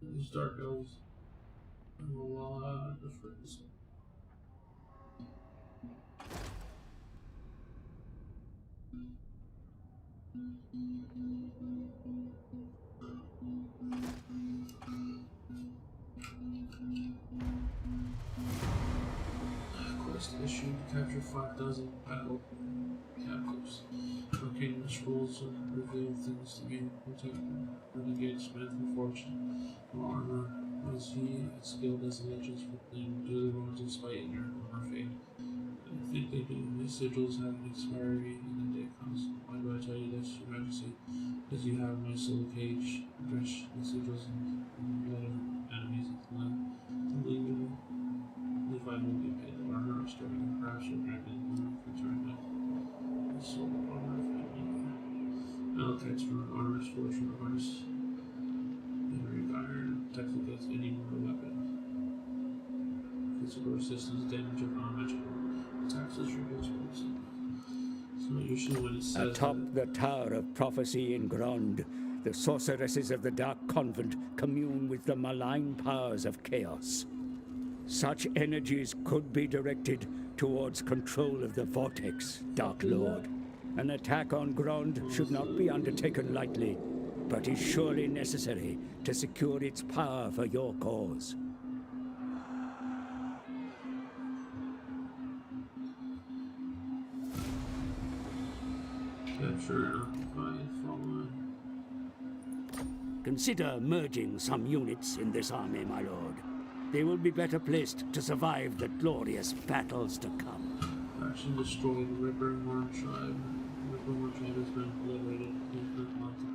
These dark elves have a lot of difference. Quest issue: capture 5,000 battle captives. Arcane scrolls reveal things to be protected. Renegade Smith and Fortune. No armor. As he as skilled as legends proclaim, duly runs despite your armor fade. I think they do. These sigils have an expiry and the day comes. Why do I tell you this, Your Majesty? Because you have my soul cage. Drench the sigils in blood of enemies of the land. Illegally. Levi will be paid. Armor restoring and perhaps will grant me the return of the soul armor of enemy. Malachite's rune armor stores from artists. Iron protects against any mortal weapon. Physical resistance, damage of non-magical attacks is reduced. So usually when it says Atop the Tower of Prophecy in Grond, the sorceresses of the Dark Convent commune with the malign powers of chaos. Such energies could be directed towards control of the Vortex, Dark Lord. An attack on Grond should not be undertaken lightly, but is surely necessary to secure its power for your cause. Capture and occupy Fallen. Consider merging some units in this army, my lord. They will be better placed to survive the glorious battles to come. Action destroy the Ripperhorn tribe. Ripperhorn tribe has been obliterated. Infinite months of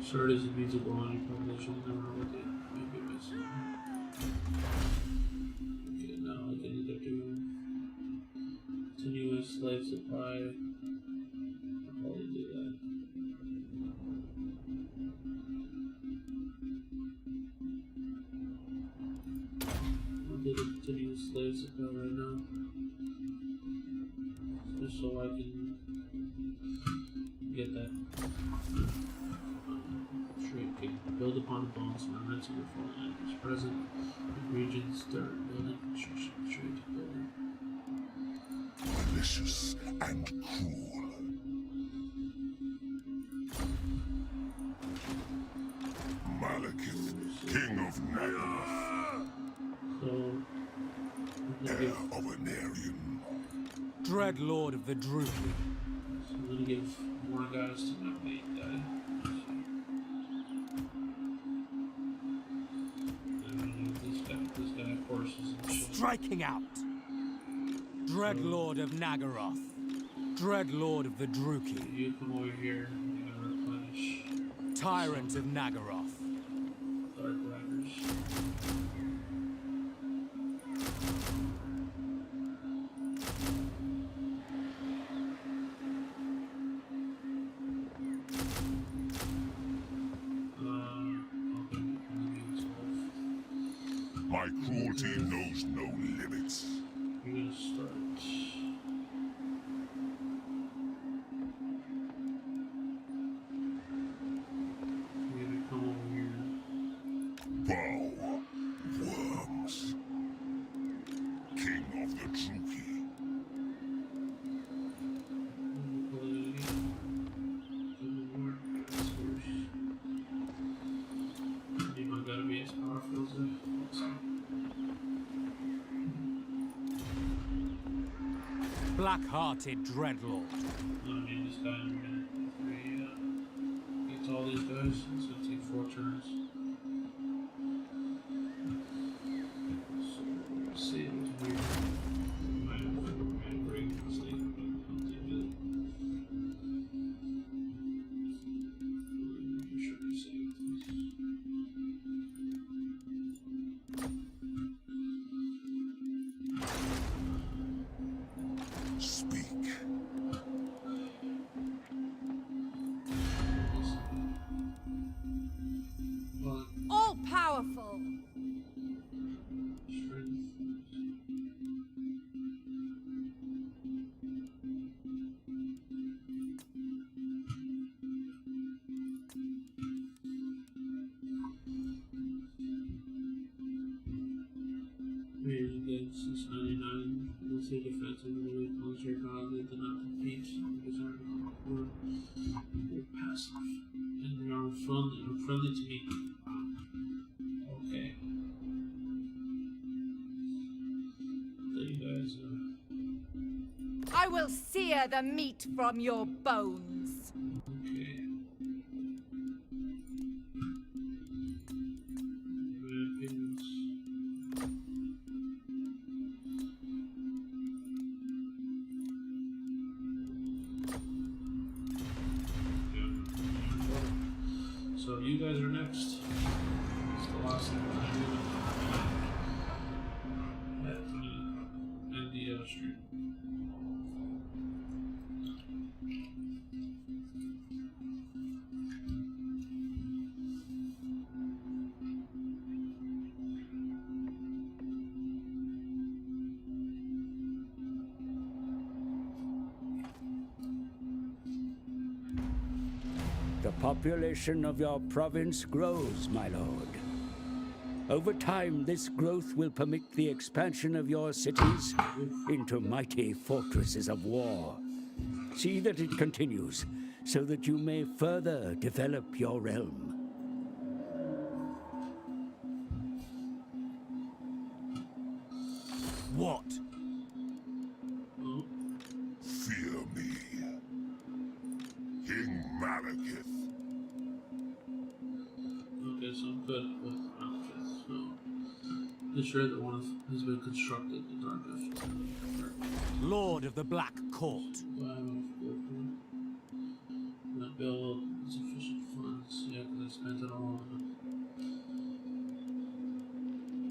Sturt is invisible on your population. Never with it. Maybe missing. Okay, now I can either do continuous slave supply. I'll probably do that. I'll do the continuous slave supply right now. Just so I can get that. Build upon the bones and remnants of the fallen enemies present in regions, dirt, building, construction, trade, building. Malicious and cruel. Malekith, King of Nagaroth, So, heir of Anarion. Dreadlord of the Druki. I'm gonna give more guys to my main guy. This guy of course is in shit. Striking out. Dreadlord of Nagaroth. Dreadlord of the Druki. You come over here and replenish Tyrant of Nagaroth. Dark Riders. My cruelty knows no limits. You're gonna start. You're gonna come over here. Bow, worms. King of the Druki. Anyone gotta be as powerful as it. Black-hearted Dreadlord. I need this guy in a minute. Gets all these guys. It's gonna take 4 turns. So, let's see what's here. Might have to break this thing, but I'll take it. I'm sure to save this. Speak. Well, All powerful. strength. Range against 699. Let's say defensive ability, military godly, did not defeat. Because are passive. And they are friendly to me. Okay. There you guys I will sear the meat from your bones. okay. My opinions. So you guys are next. It's the last thing we're gonna do. End the stream. The population of your province grows, my lord. Over time, this growth will permit the expansion of your cities into mighty fortresses of war. See that it continues, so that you may further develop your realm. What? Fear me. King Malekith. Okay, so I'm good with outfits. So, ensure that one has been constructed. The dark after. Lord of the Black Court. Not build sufficient funds. Yeah, because I spent it all on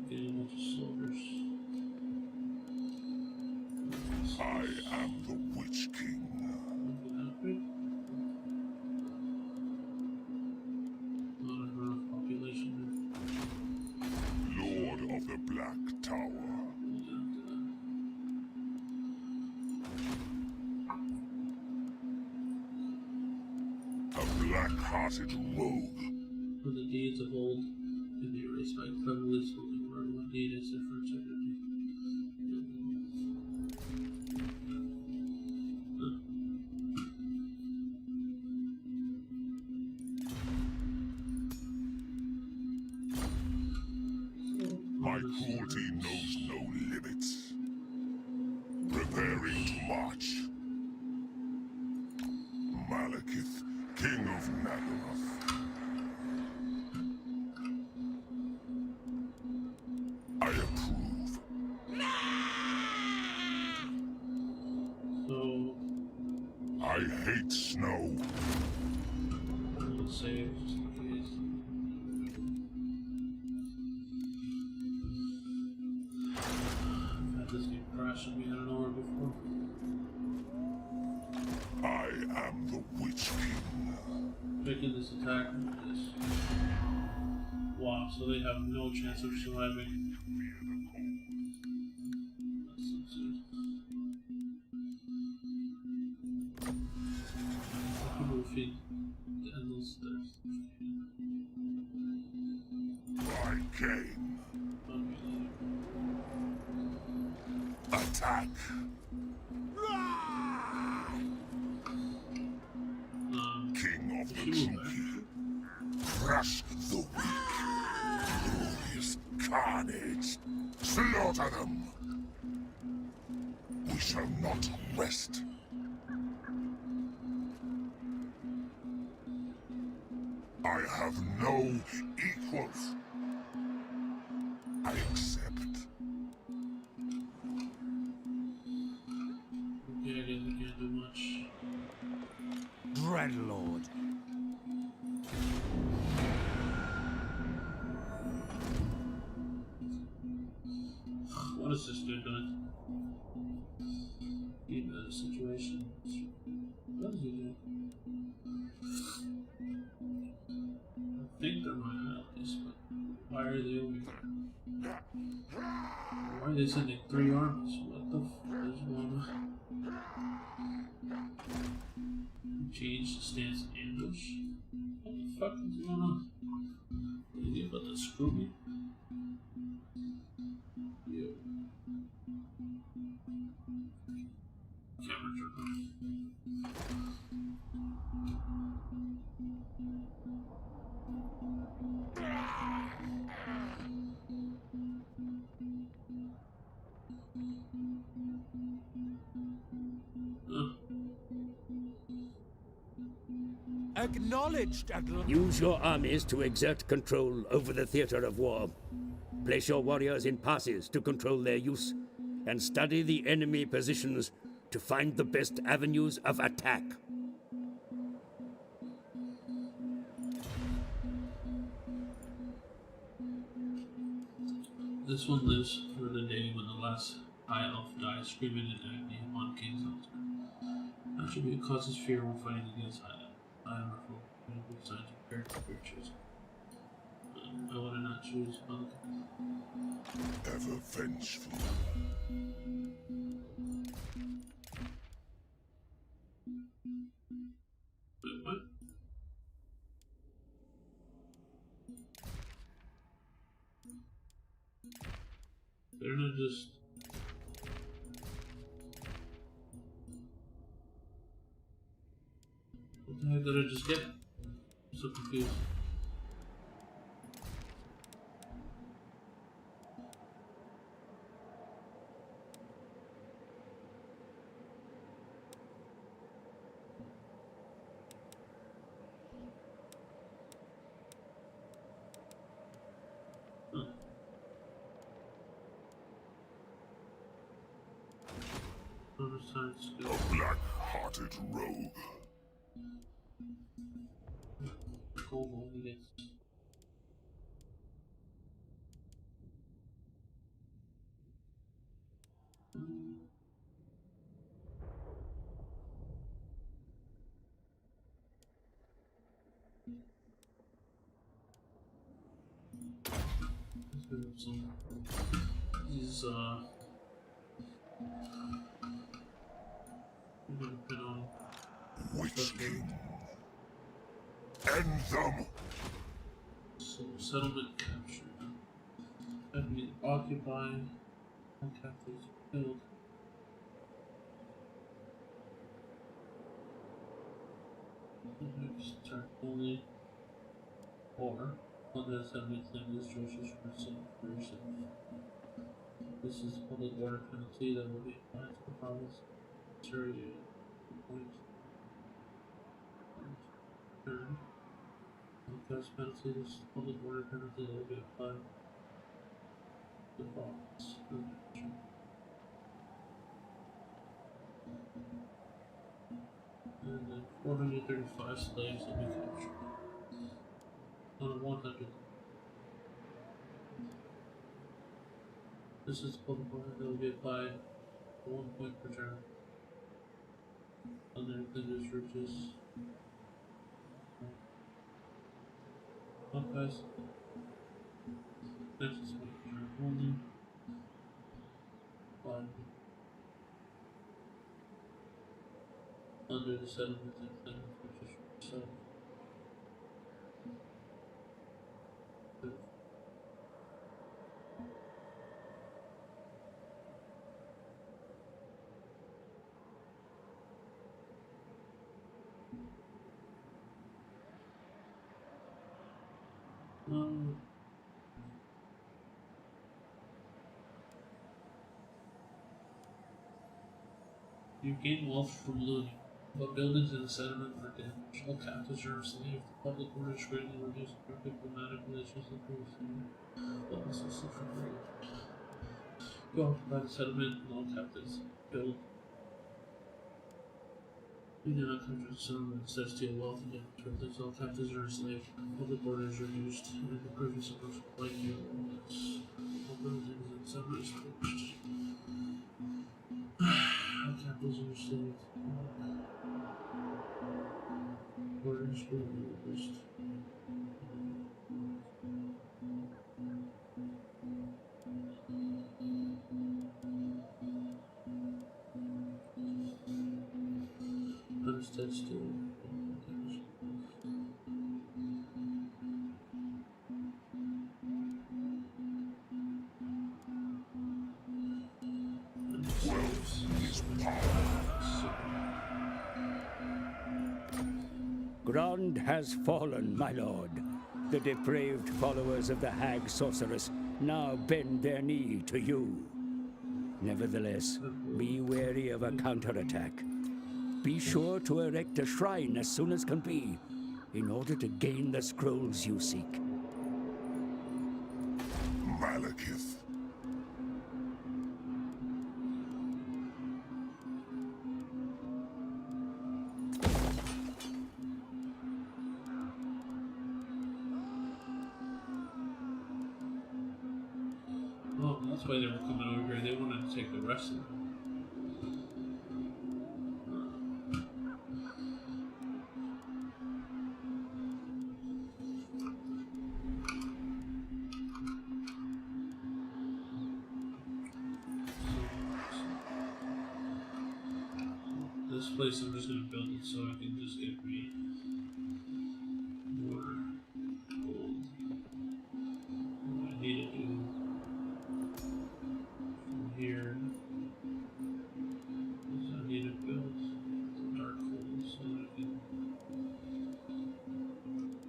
getting a bunch of soldiers. I am the Witch King. Not enough population. Lord of the Black Tower. A black-hearted rogue. For the deeds of old can be erased by cleverly spoken word. What deed is it for eternity? My cruelty knows no limits. Preparing to march. Malekith, King of Naggaroth. I approve. So, I hate snow. let's save just in case. I've had this game crash on me out of nowhere before. I am the Witch King. Making this attack is... Wow, so they have no chance of surviving. That's insane. People will feed the endless death. I came. Attack. King of the Druki. Crush the weak. Glorious carnage. Slaughter them. We shall not rest. I have no equals. I accept. Okay, I guess we can't do much. Dreadlord. What is this dude doing? Even the situation. What is he doing? I think they're my allies, but why are they over here? Why are they sending 3 armies? What the f is going on? Change the stance in ambush? What the fuck is going on? Are you about to screw me? Yo. Camera turn on. Acknowledged, Adlon. Use your armies to exert control over the theater of war. Place your warriors in passes to control their use, and study the enemy positions to find the best avenues of attack. This one lives for the day when the last High Elf dies, screaming in agony upon King's altar. Attribute causes fear when fighting against High Elf. High Elf will be signs of character fear choosing. I want to not choose Malekith. Ever vengeful. Wait, what? They're not just. What the heck did I just get? I'm so confused. A black-hearted rogue. Cool, yes. These we're gonna put on Witch King. End them! so settlement capture. Enemy occupy. Captives killed. Next turn only. Or on the settlement claim this choices for yourself. This is a public order penalty that will be applied to the province. Turn. Because penalty, this public order penalty that will be applied to the province. And then 435 slaves will be captured. On 100. This is the public order that will be applied 1 point per turn. Other offenders riches. Guys. Next is point per turn only. 5. Under the settlement and claimant which is so. You gain wealth from looting, but buildings in the settlement are damaged. All captives are enslaved. Public order is greatly reduced. Diplomatic relations improve. But also suffer great. You occupy the settlement and all captives build. You do not capture the settlement, instead steal wealth and damage buildings. All captives are enslaved. Public order is reduced, and the previous of like new ordinance. All buildings in the settlement is torched. All captives are enslaved. Orders will be reduced. Instead still Grond has fallen, my lord. The depraved followers of the Hag Sorceress now bend their knee to you. Nevertheless, be wary of a counterattack. Be sure to erect a shrine as soon as can be, in order to gain the scrolls you seek. Malekith. Oh, that's why they were coming over here. They wanted to take the rest of them. This place, I'm just gonna build it so I can just get me more gold. I need to do here. I need to build dark holes so that I can.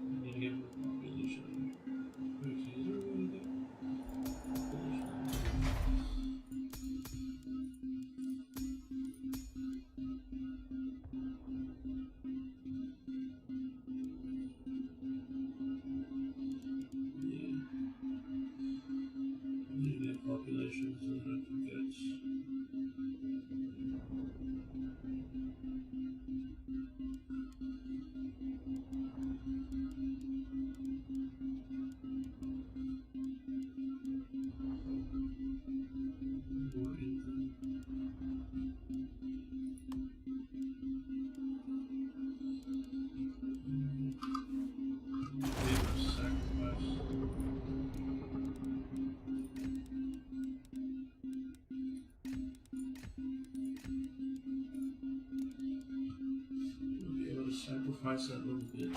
I need to get more population. Wait, is there a way to get population? Population so that I can get more income. Sacrifice. Sacrifice that little bit of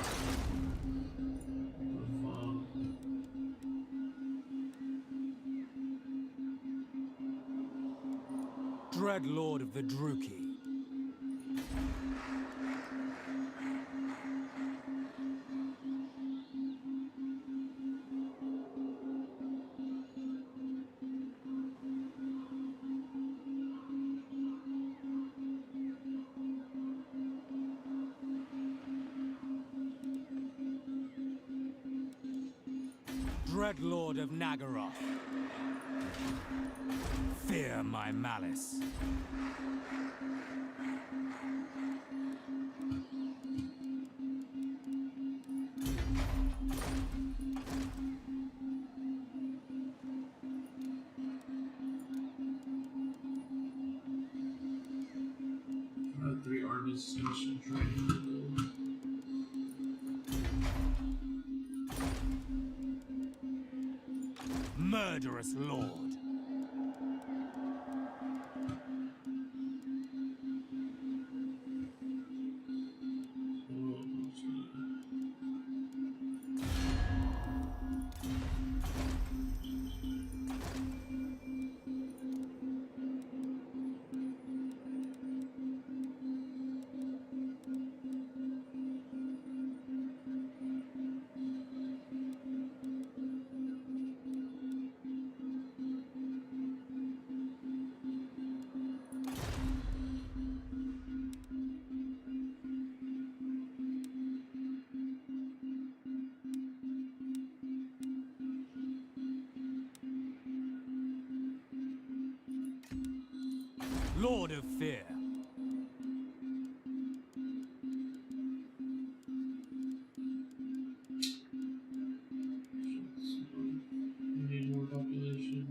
Dreadlord of the Druki. Dreadlord of Nagaroth. Fear my malice. three armies in training. Murderous lord. Lord of Fear. We need more population.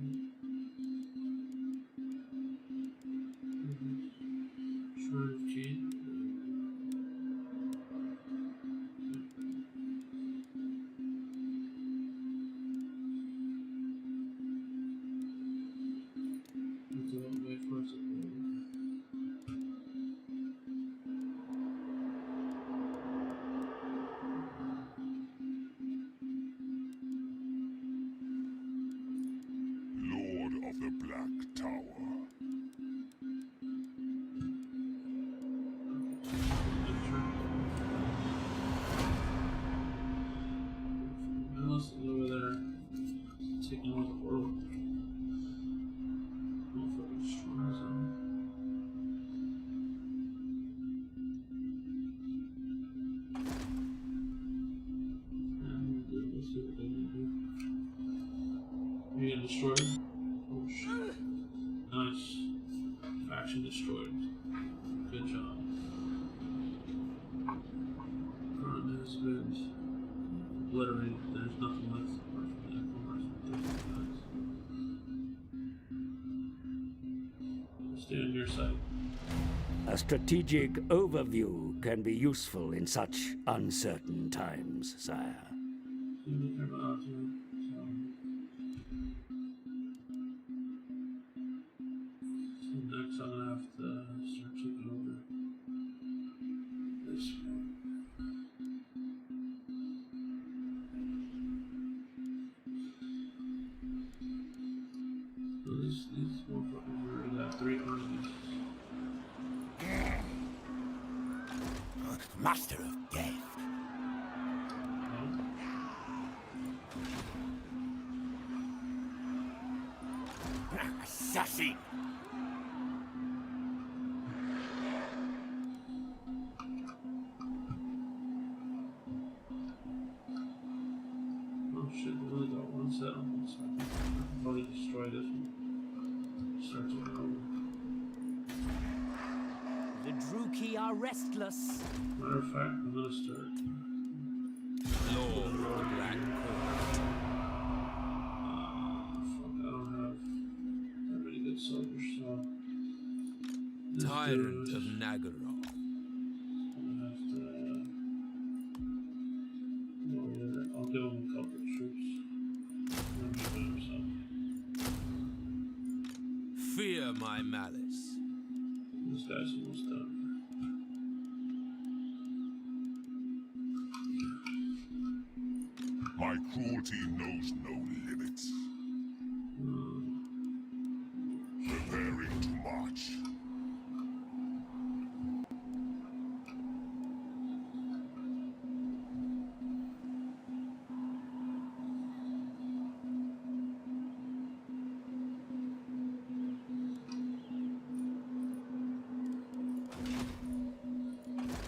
Shrine of King. Wait for us to Lord of the Black Tower. Alice is over there taking over the world. Motherfucking strong zone. And let's see what they can do. You gonna destroy it? Oh shit. Nice. Faction destroyed. Good job. Front has been obliterated. There's nothing left apart from the Equimars and those guys. Stay on your side. A strategic overview can be useful in such uncertain times, sire. See what they're about to. So next I'm gonna have to start taking over this one. these motherfuckers really got 3 armies. Master of Death. Assassin! Oh shit, we only got 1 settlement, so I can probably destroy this one. Start to go. The Druki are restless. Matter of fact, I'm gonna start. Lord of the Black Fuck, I don't have that many good soldiers, so. this Tyrant dude- of Nagaroth. I'm gonna have to. I'll give him a couple of troops. Then give him some. Fear my malice. This guy's almost done. My cruelty knows no limits. Preparing to march.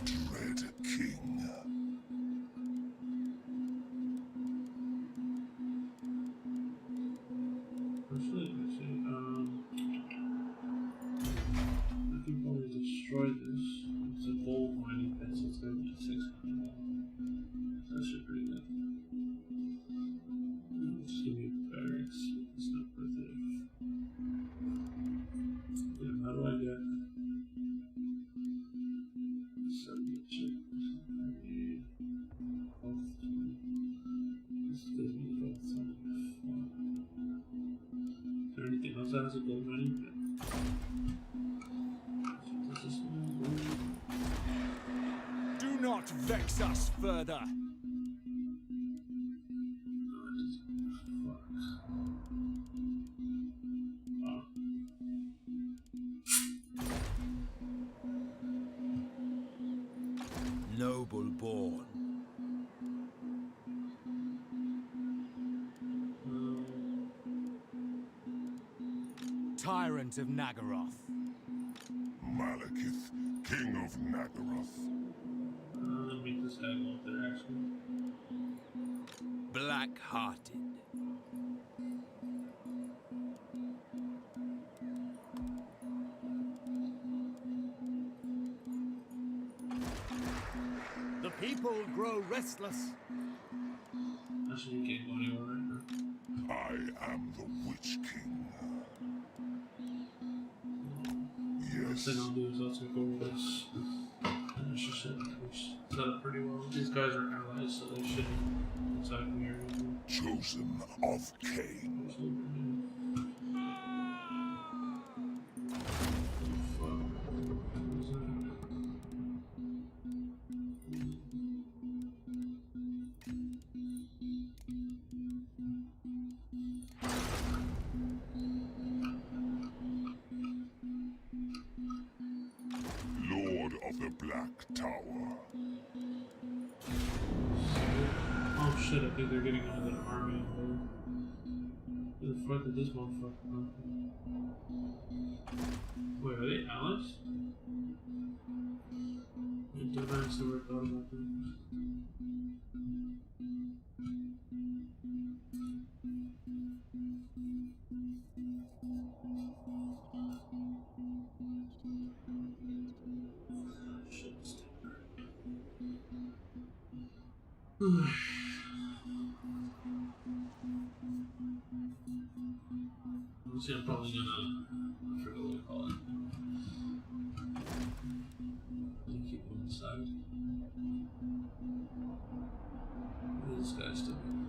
Dread King. Actually, I can probably destroy this. It's a gold mining pit, so it's gonna be 600. That should be pretty good. Just give me barracks. It's not worth it. Yeah, how do I get 70 chips? I need both 20. This gives me both 75. Is there anything else that has a gold mining pit? This is Do not vex us further. Noble born. Tyrant of Nagaroth. Malekith, King of Nagaroth. let me make this guy go up there actually. Black-hearted. The people grow restless. Actually, you can't go anywhere right now. I am the Witch King. Next thing I'll do is I'll take over this. And it's just set up pretty well. These guys are allies, so they shouldn't attack me or anything. Chosen of Cain. Lord of the Black Tower. Oh shit, I think they're getting another army in there. Who the fuck did this motherfucker come from? Wait, are they allies? I don't actually ever thought about that. Honestly, I'm probably gonna. I forget what we call it. Keep them inside. What is this guy still doing?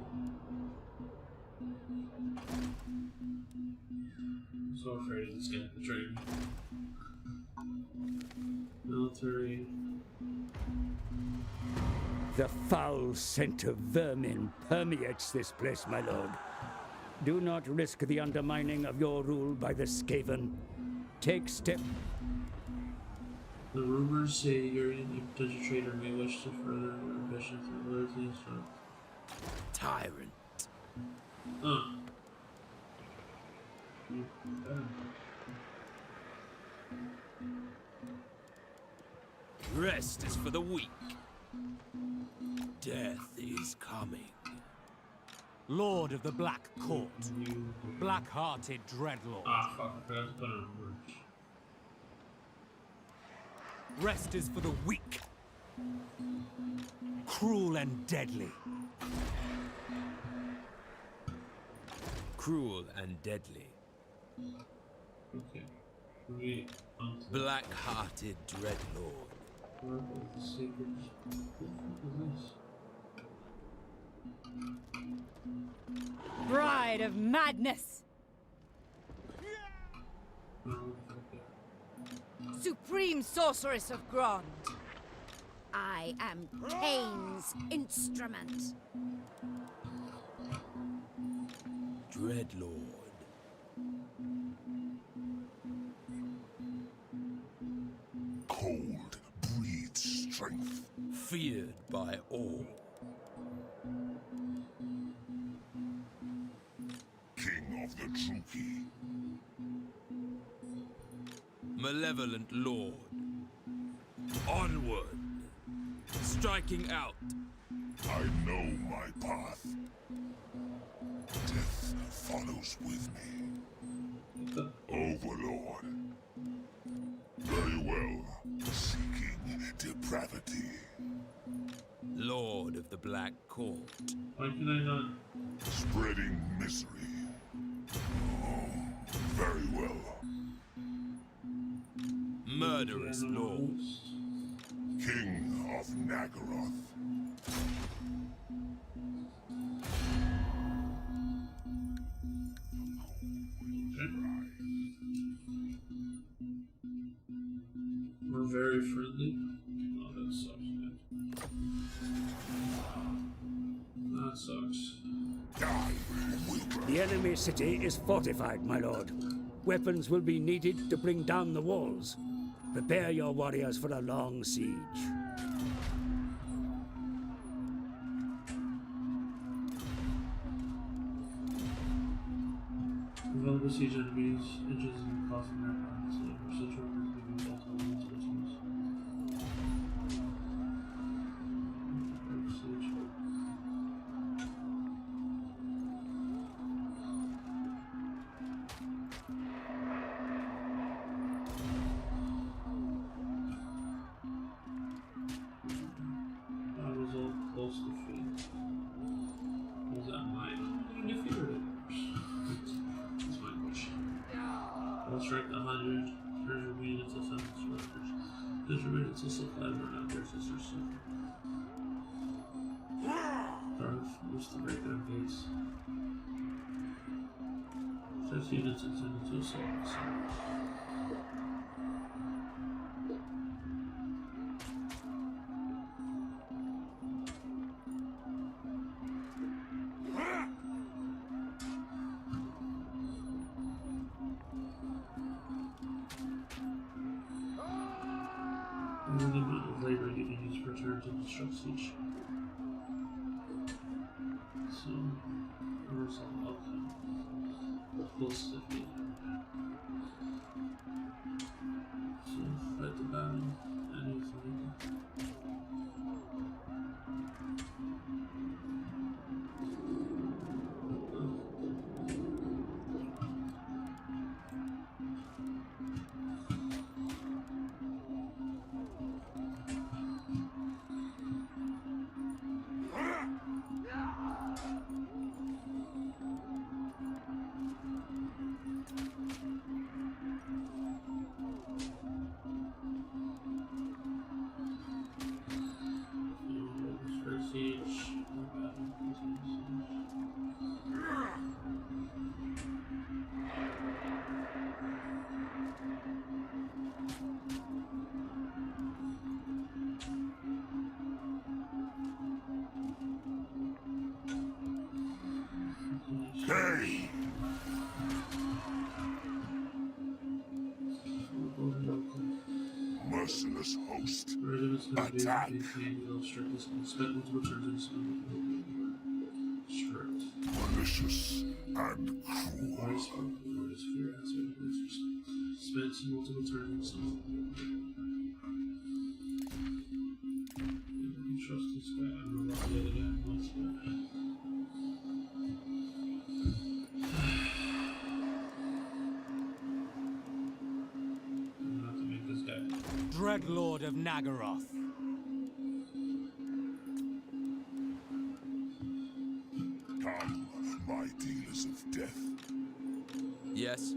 I'm so afraid of this guy betraying me. Military. The foul scent of vermin permeates this place, my lord. Do not risk the undermining of your rule by the Skaven. Take step. The rumors say Urian, a potential traitor, may wish to further their ambitions and abilities from Tyrant. Rest is for the weak. Death is coming. Lord of the Black Court. Black-hearted dreadlord. Ah, fuck, I forgot to put it on merch. Rest is for the weak. Cruel and deadly. Cruel and deadly. Okay. We Black-hearted dreadlord. where was the sacred? What the fuck is this? Bride of madness! Oh, okay. Supreme sorceress of Grond! I am Kane's instrument. Dreadlord. Cold breeds strength. Feared by all. King of the Druki. Malevolent Lord. Onward. Striking out. I know my path. Death follows with me. Overlord. Very well. Seeking depravity. Lord of the Black Court. Why can I not? Spreading misery. Oh, very well. Murderous Lord. King of Nagaroth. We're very friendly. Oh, that sucks, man. That sucks. The enemy city is fortified, my lord. Weapons will be needed to bring down the walls. Prepare your warriors for a long siege. Develop besiege enemies, inches and causing their opponents to push the troopers to be able to hold to the teams. Besiege. That was all close defeat. Was that mine? You defeated it. That's my question. Let's rank 100. Treasure units of sentence workers. Treasure units of supply burnout versus your stuff. Darth moves to break down gates. 6 units intended to assault the center. And the amount of labor you can use per turn to construct siege. So, reversal outcome. Close defeat. So, fight the battle, and you fight. Siege. Hey! merciless host. Regiments can be Attack! maintained without strictness and spent multiple turns in strict. Malicious and cruel. Spent multiple turns trust this guy. I don't know what the other guy wants, but I'm gonna have to make this guy. Dreadlord of Nagaroth. Come, my dealers of death. Yes.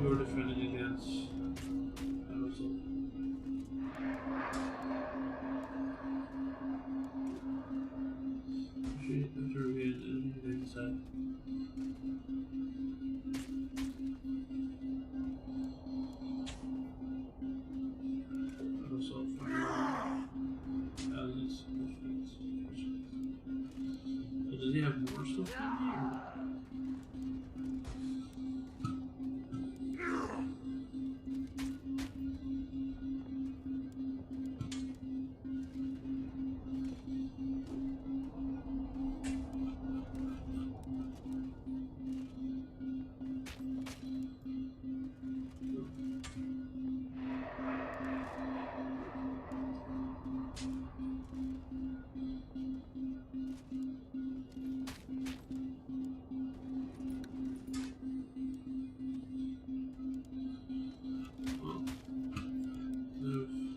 You're defending against Aerosol. Retreat after we had enemy inside. Aerosol fire. Alliance. So does he have more stuff?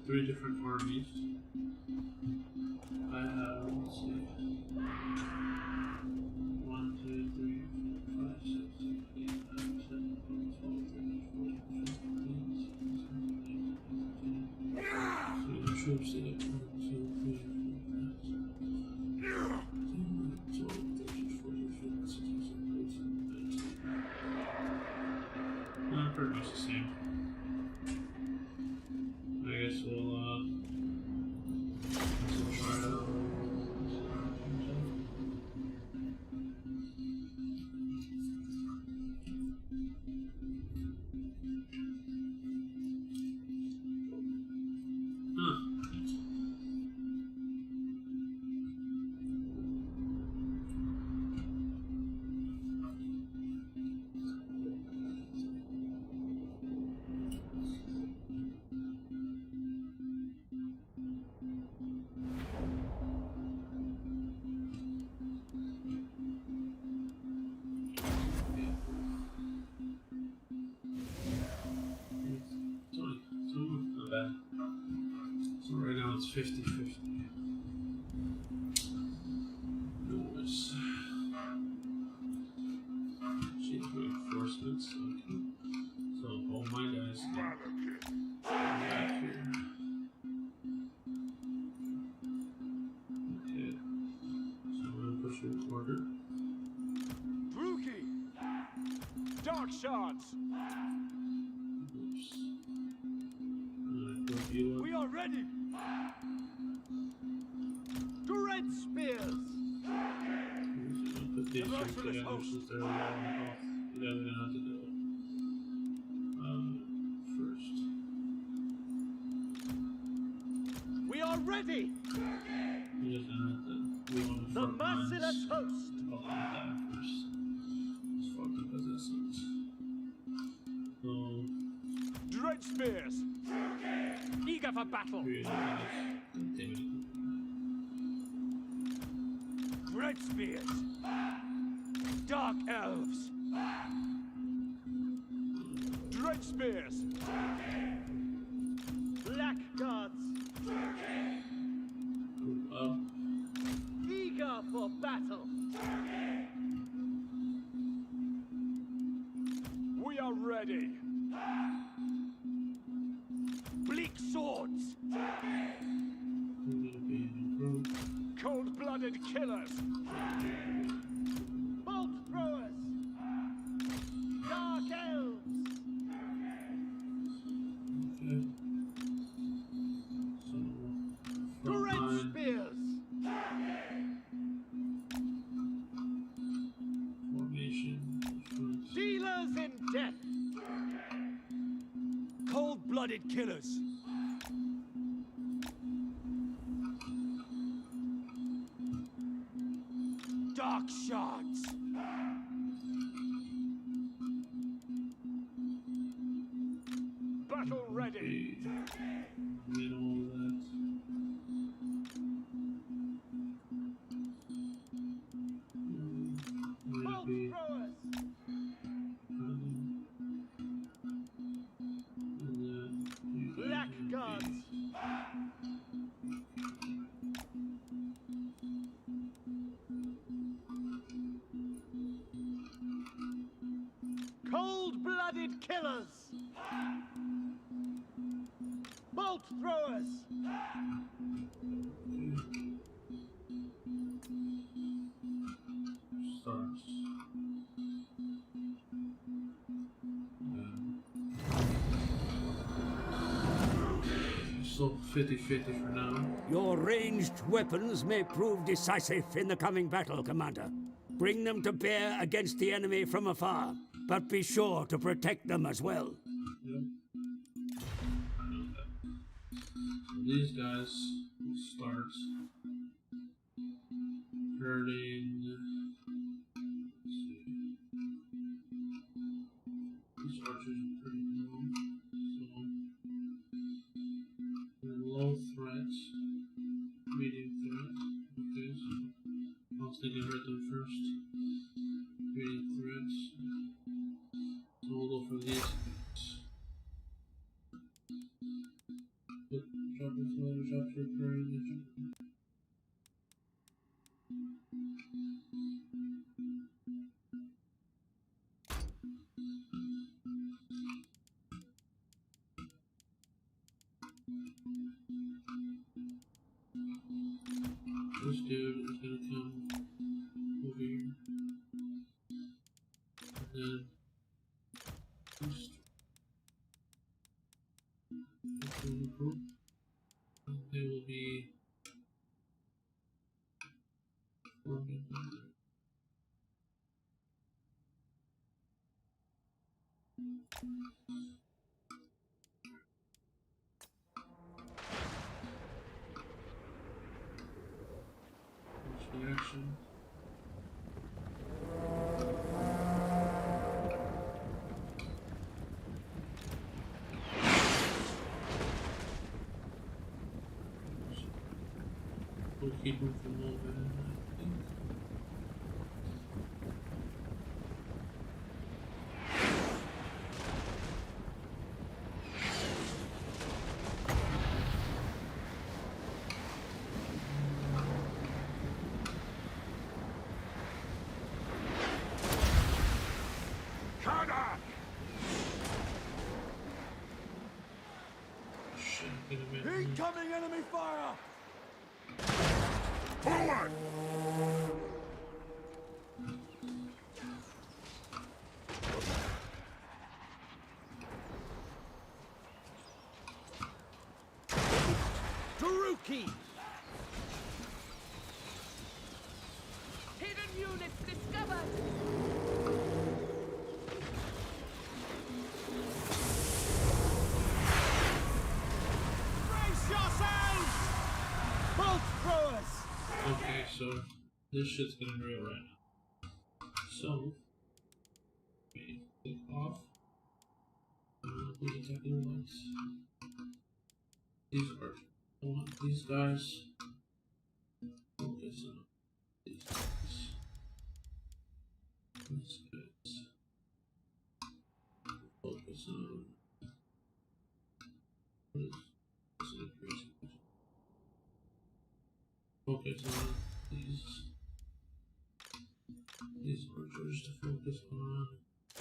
Three different armies. I have, let's see, 1, 2, 3, 4, 5, 6, 7, 8, 9, 10, 11, 12, 13, 14, 15, 16, 17, 18, 19, 20. So the troops say 1, 2, 3, 4, 5, 6, 10, 12, 13, 14, 15, 16, 17, 18, 19. Pretty much the same. I guess we'll try it out. So right now it's 50-50. Noise. Sheet reinforcements. Okay. So all my guys get back here. Okay. So I'm gonna push your order. Druki! Dark shards! Oops. We are ready! Dread spears! Put these two together since they're long off. Yeah, we're gonna have to do it. First. We are ready! We're just gonna have to. We want to The merciless host! I'll add that first. Let's fuck the possessors. So. Dread spears! Eager for battle! Dread spears! Dark elves! Dread spears! Black guards! Eager for battle! battle. We are ready. Bleak swords. Cold-blooded killers. Bolt throwers. Dark elves. Okay. So, Great spears. formation. Dealers in death. Cold-blooded killers. Dark shards. Battle ready. Get all of that. Bolt throwers. Black guards. Cold-blooded killers. Bolt throwers. Starts. So 50-50 for now. Your ranged weapons may prove decisive in the coming battle, Commander. Bring them to bear against the enemy from afar, but be sure to protect them as well. Yep. I know that. So these guys start hurting. Let's see. These archers are pretty low. So they're low threat, medium threat. Okay, so I was thinking hurt them first. Medium threats. So we'll go for these guys. Drop your flow, drop your burn, this dude is gonna come over here. And then just in the group. And they will be forming together. Reaction. We'll keep him for a little bit, I think. Shit, get him in. Incoming enemy fire. Forward! Druki. Hidden units discovered! Brace yourselves. Bolt throwers. Okay, so this shit's gonna hurt right now. So, we click off. Who's attacking once? These are. I want these guys. Focus on these guys. These guys. Focus on. What is this crazy? Focus on these these archers to focus on.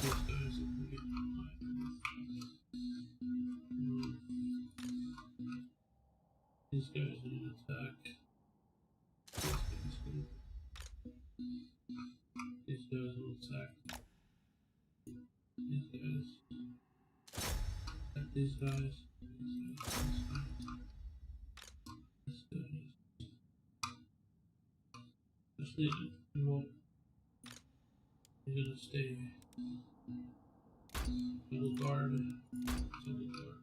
These guys are gonna get these guys need to attack. These guys will attack. These guys. Attack these guys. Just need you won't. You're gonna stay. Little guard. Little guard.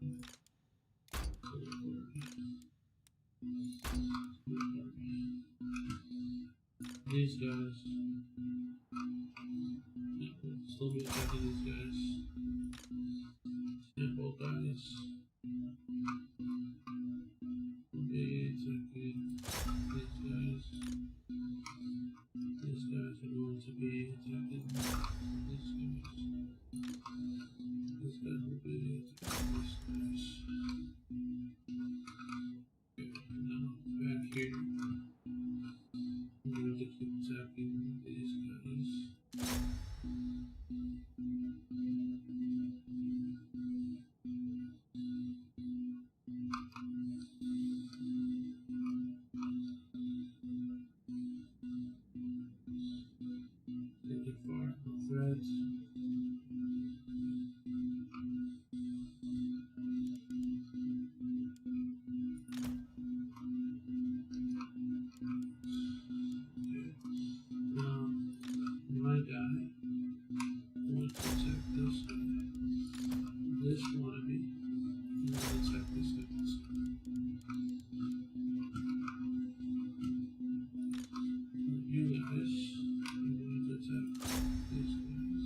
Little guard. These guys. Yeah, we'll still be attacking these guys. Sample guys. We'll be attacking these guys. These guys are going to be attacking these guys. These guys will be attacking these guys. Okay, now back here. I'm going to keep attacking these guys. Take it far from threads. Now, my guy wants to attack this guy. This wannabe. And then attack this guy. You guys are going to attack these guys.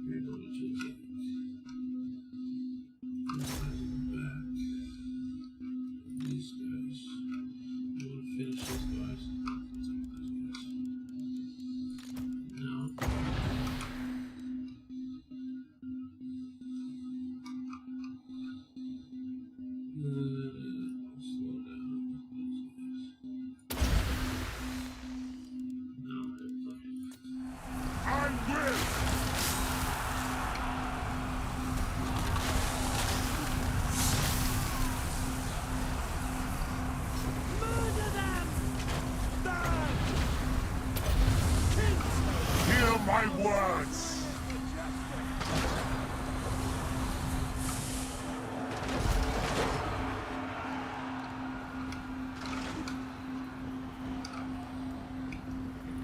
You're going to attack. You guys in the back. These guys. You want to finish these guys. Now. Slow down. Now they're playing. I will! Hear my words!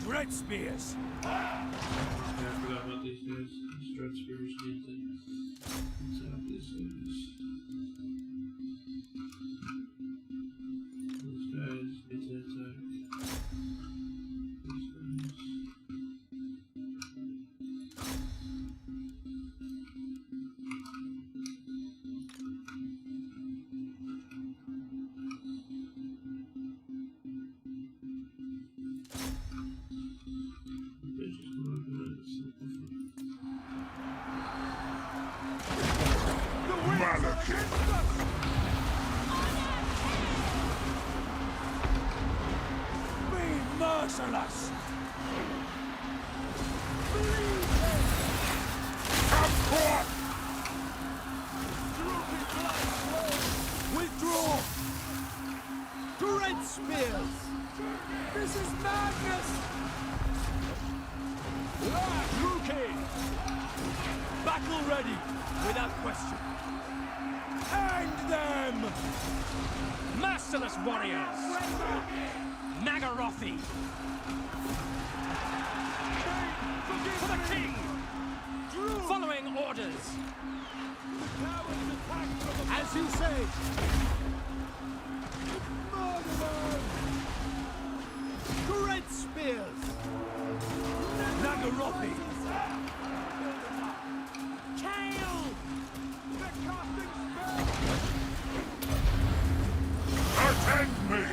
Dread spears! Yeah, I forgot about these guys. Stretch spears need to attack these guys. These guys need to attack. These guys. They're just going to Malekith! Be merciless! Come forth! Withdraw! Dread spears! This is madness! Rookie! Battle ready, without question. End them! Merciless warriors! Nagarothi! For the king! Following orders! As you say! Dread spears! Nagarothi! Kale! Attend me!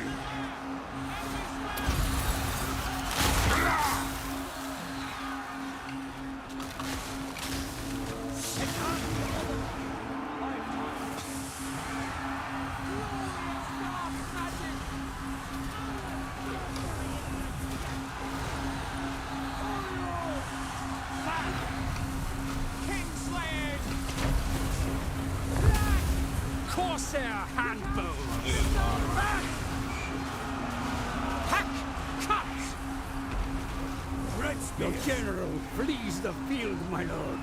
general flees the field, my lord.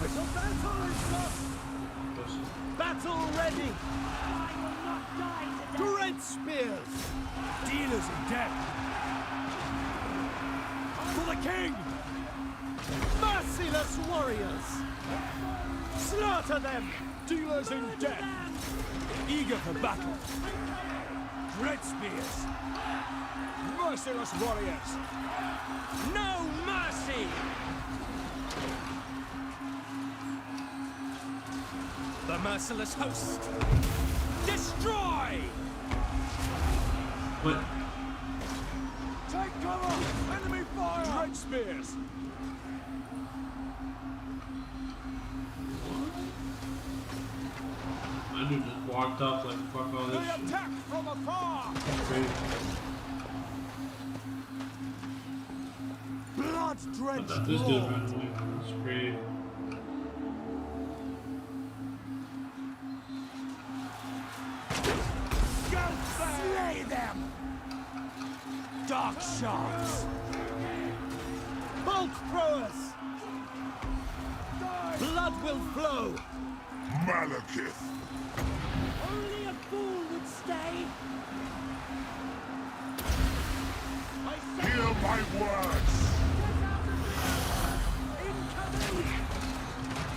The battle is up! Battle ready! I will not die today! Great spears! Dealers in death! For the king! Merciless warriors! Slaughter them! Dealers in death! Eager for battle! Great spears! Merciless warriors! No mercy! The merciless host! Destroy! What? Take cover! Enemy fire! Great spears! My dude just walked off like fuck all this They shit. attack from afar! Crazy. Blood I drenched thought this dude roar! ran away. It's crazy. Slay them! Dark shards! Bolt throwers! Blood will flow! Malekith! Only a fool would stay! Hear my words!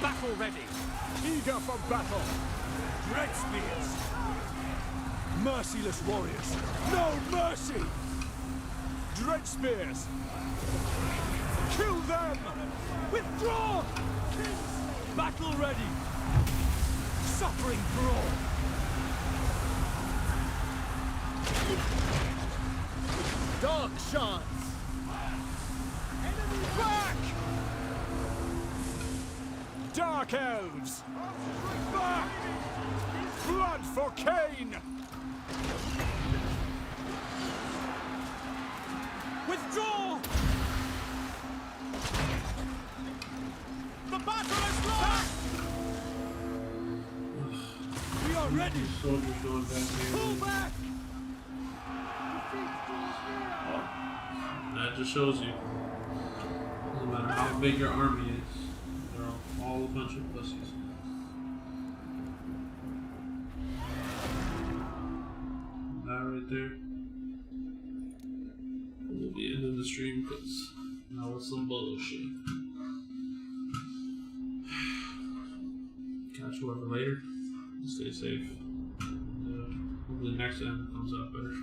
Battle ready! Eager for battle! Great spears! Merciless warriors! No mercy! Dread spears! Kill them! Withdraw! Battle ready! Suffering for all! Dark shards! Enemy back! Dark elves! Back! Blood for Cain! Withdraw! The battle is lost! We are ready! Soldiers going back here. Pull back! That just shows you. Doesn't matter how big your army is, they're all a bunch of pussies. That right there. We'll be ending the stream because that was some bullshit. Catch whoever later. Stay safe. Hopefully next time it comes out better.